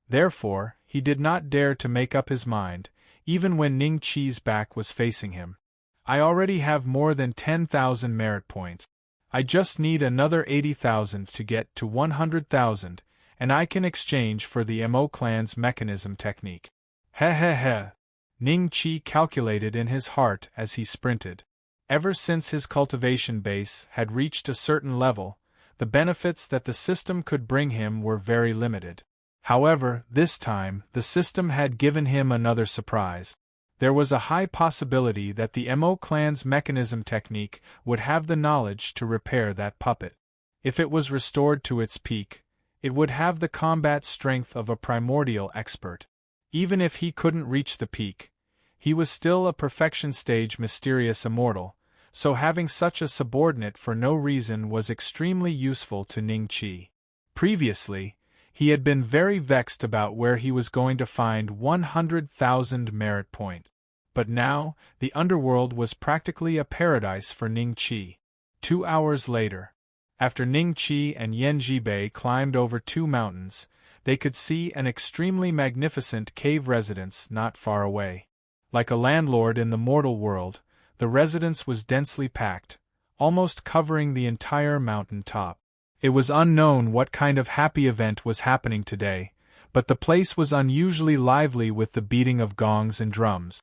Therefore, he did not dare to make up his mind, even when Ning Qi's back was facing him. I already have more than 10,000 merit points. I just need another 80,000 to get to 100,000, and I can exchange for the Mo clan's mechanism technique. Heh. Ning Qi calculated in his heart as he sprinted. Ever since his cultivation base had reached a certain level, the benefits that the system could bring him were very limited. However, this time, the system had given him another surprise. There was a high possibility that the Mo clan's mechanism technique would have the knowledge to repair that puppet. If it was restored to its peak, it would have the combat strength of a primordial expert. Even if he couldn't reach the peak, he was still a perfection stage mysterious immortal, so having such a subordinate for no reason was extremely useful to Ning Qi. Previously, he had been very vexed about where he was going to find 100,000 merit points. But now, the underworld was practically a paradise for Ning Qi. 2 hours later, after Ning Qi and Yen Jibei climbed over 2 mountains, they could see an extremely magnificent cave residence not far away. Like a landlord in the mortal world, the residence was densely packed, almost covering the entire mountain top. It was unknown what kind of happy event was happening today, but the place was unusually lively with the beating of gongs and drums.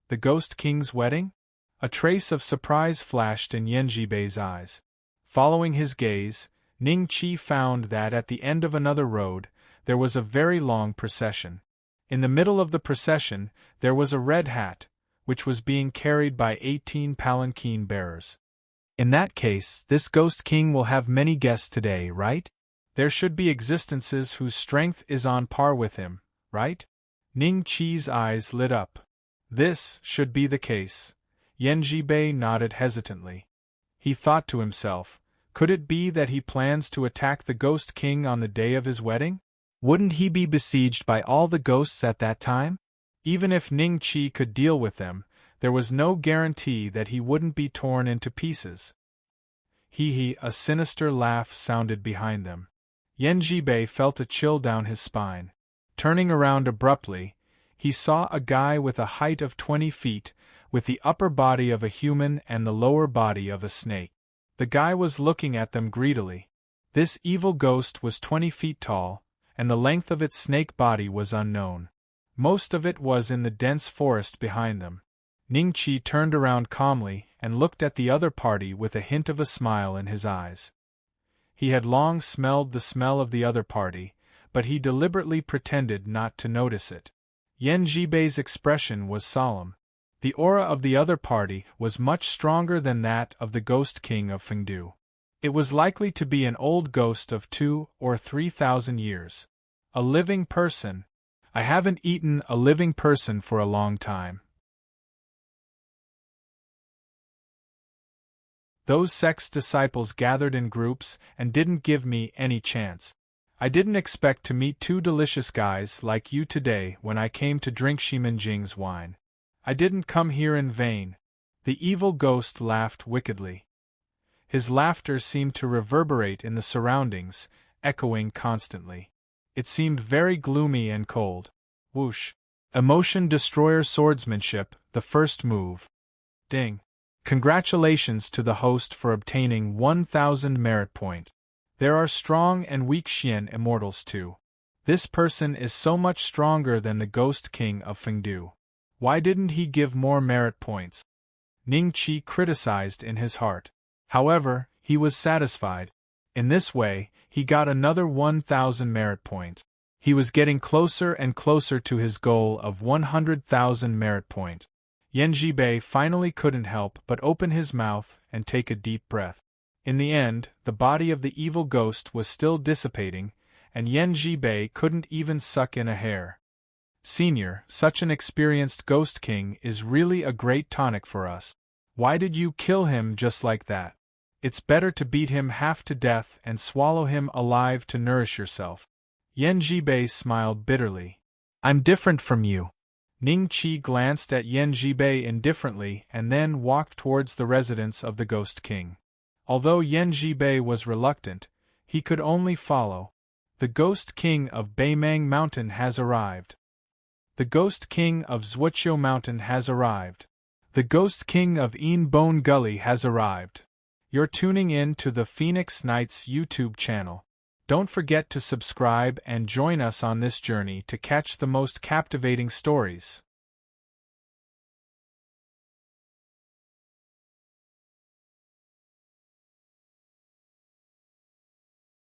The Ghost King's wedding? A trace of surprise flashed in Yen Jibei's eyes. Following his gaze, Ning Qi found that at the end of another road, there was a very long procession. In the middle of the procession, there was a red hat, which was being carried by 18 palanquin bearers. In that case, this Ghost King will have many guests today, right? There should be existences whose strength is on par with him, right? Ning Qi's eyes lit up. This should be the case. Yen Jibei nodded hesitantly. He thought to himself, could it be that he plans to attack the Ghost King on the day of his wedding? Wouldn't he be besieged by all the ghosts at that time? Even if Ning Qi could deal with them, there was no guarantee that he wouldn't be torn into pieces. A sinister laugh sounded behind them. Yen Jibei felt a chill down his spine. Turning around abruptly, he saw a guy with a height of 20 feet, with the upper body of a human and the lower body of a snake. The guy was looking at them greedily. This evil ghost was 20 feet tall, and the length of its snake body was unknown. Most of it was in the dense forest behind them. Ningqi turned around calmly and looked at the other party with a hint of a smile in his eyes. He had long smelled the smell of the other party, but he deliberately pretended not to notice it. Yan Jibei's expression was solemn. The aura of the other party was much stronger than that of the Ghost King of Fengdu. It was likely to be an old ghost of 2,000 or 3,000 years. A living person. I haven't eaten a living person for a long time. Those sect's disciples gathered in groups and didn't give me any chance. I didn't expect to meet two delicious guys like you today when I came to drink Shimenjing's wine. I didn't come here in vain. The evil ghost laughed wickedly. His laughter seemed to reverberate in the surroundings, echoing constantly. It seemed very gloomy and cold. Whoosh! Emotion destroyer swordsmanship, the first move. Ding! Congratulations to the host for obtaining 1,000 merit point. There are strong and weak Xian immortals too. This person is so much stronger than the Ghost King of Fengdu. Why didn't he give more merit points? Ningqi criticized in his heart. However, he was satisfied. In this way, he got another 1,000 merit points. He was getting closer and closer to his goal of 100,000 merit points. Yan Jibei finally couldn't help but open his mouth and take a deep breath. In the end, the body of the evil ghost was still dissipating, and Yan Jibei couldn't even suck in a hair. Senior, such an experienced Ghost King is really a great tonic for us. Why did you kill him just like that? It's better to beat him half to death and swallow him alive to nourish yourself. Yan Jibei smiled bitterly. I'm different from you. Ningqi glanced at Yan Jibei indifferently and then walked towards the residence of the Ghost King. Although Yan Jibei was reluctant, he could only follow. The Ghost King of Beimang Mountain has arrived. The Ghost King of Zhuoqiu Mountain has arrived. The Ghost King of Yin Bone Gully has arrived. You're tuning in to the Phoenix Knights YouTube channel. Don't forget to subscribe and join us on this journey to catch the most captivating stories.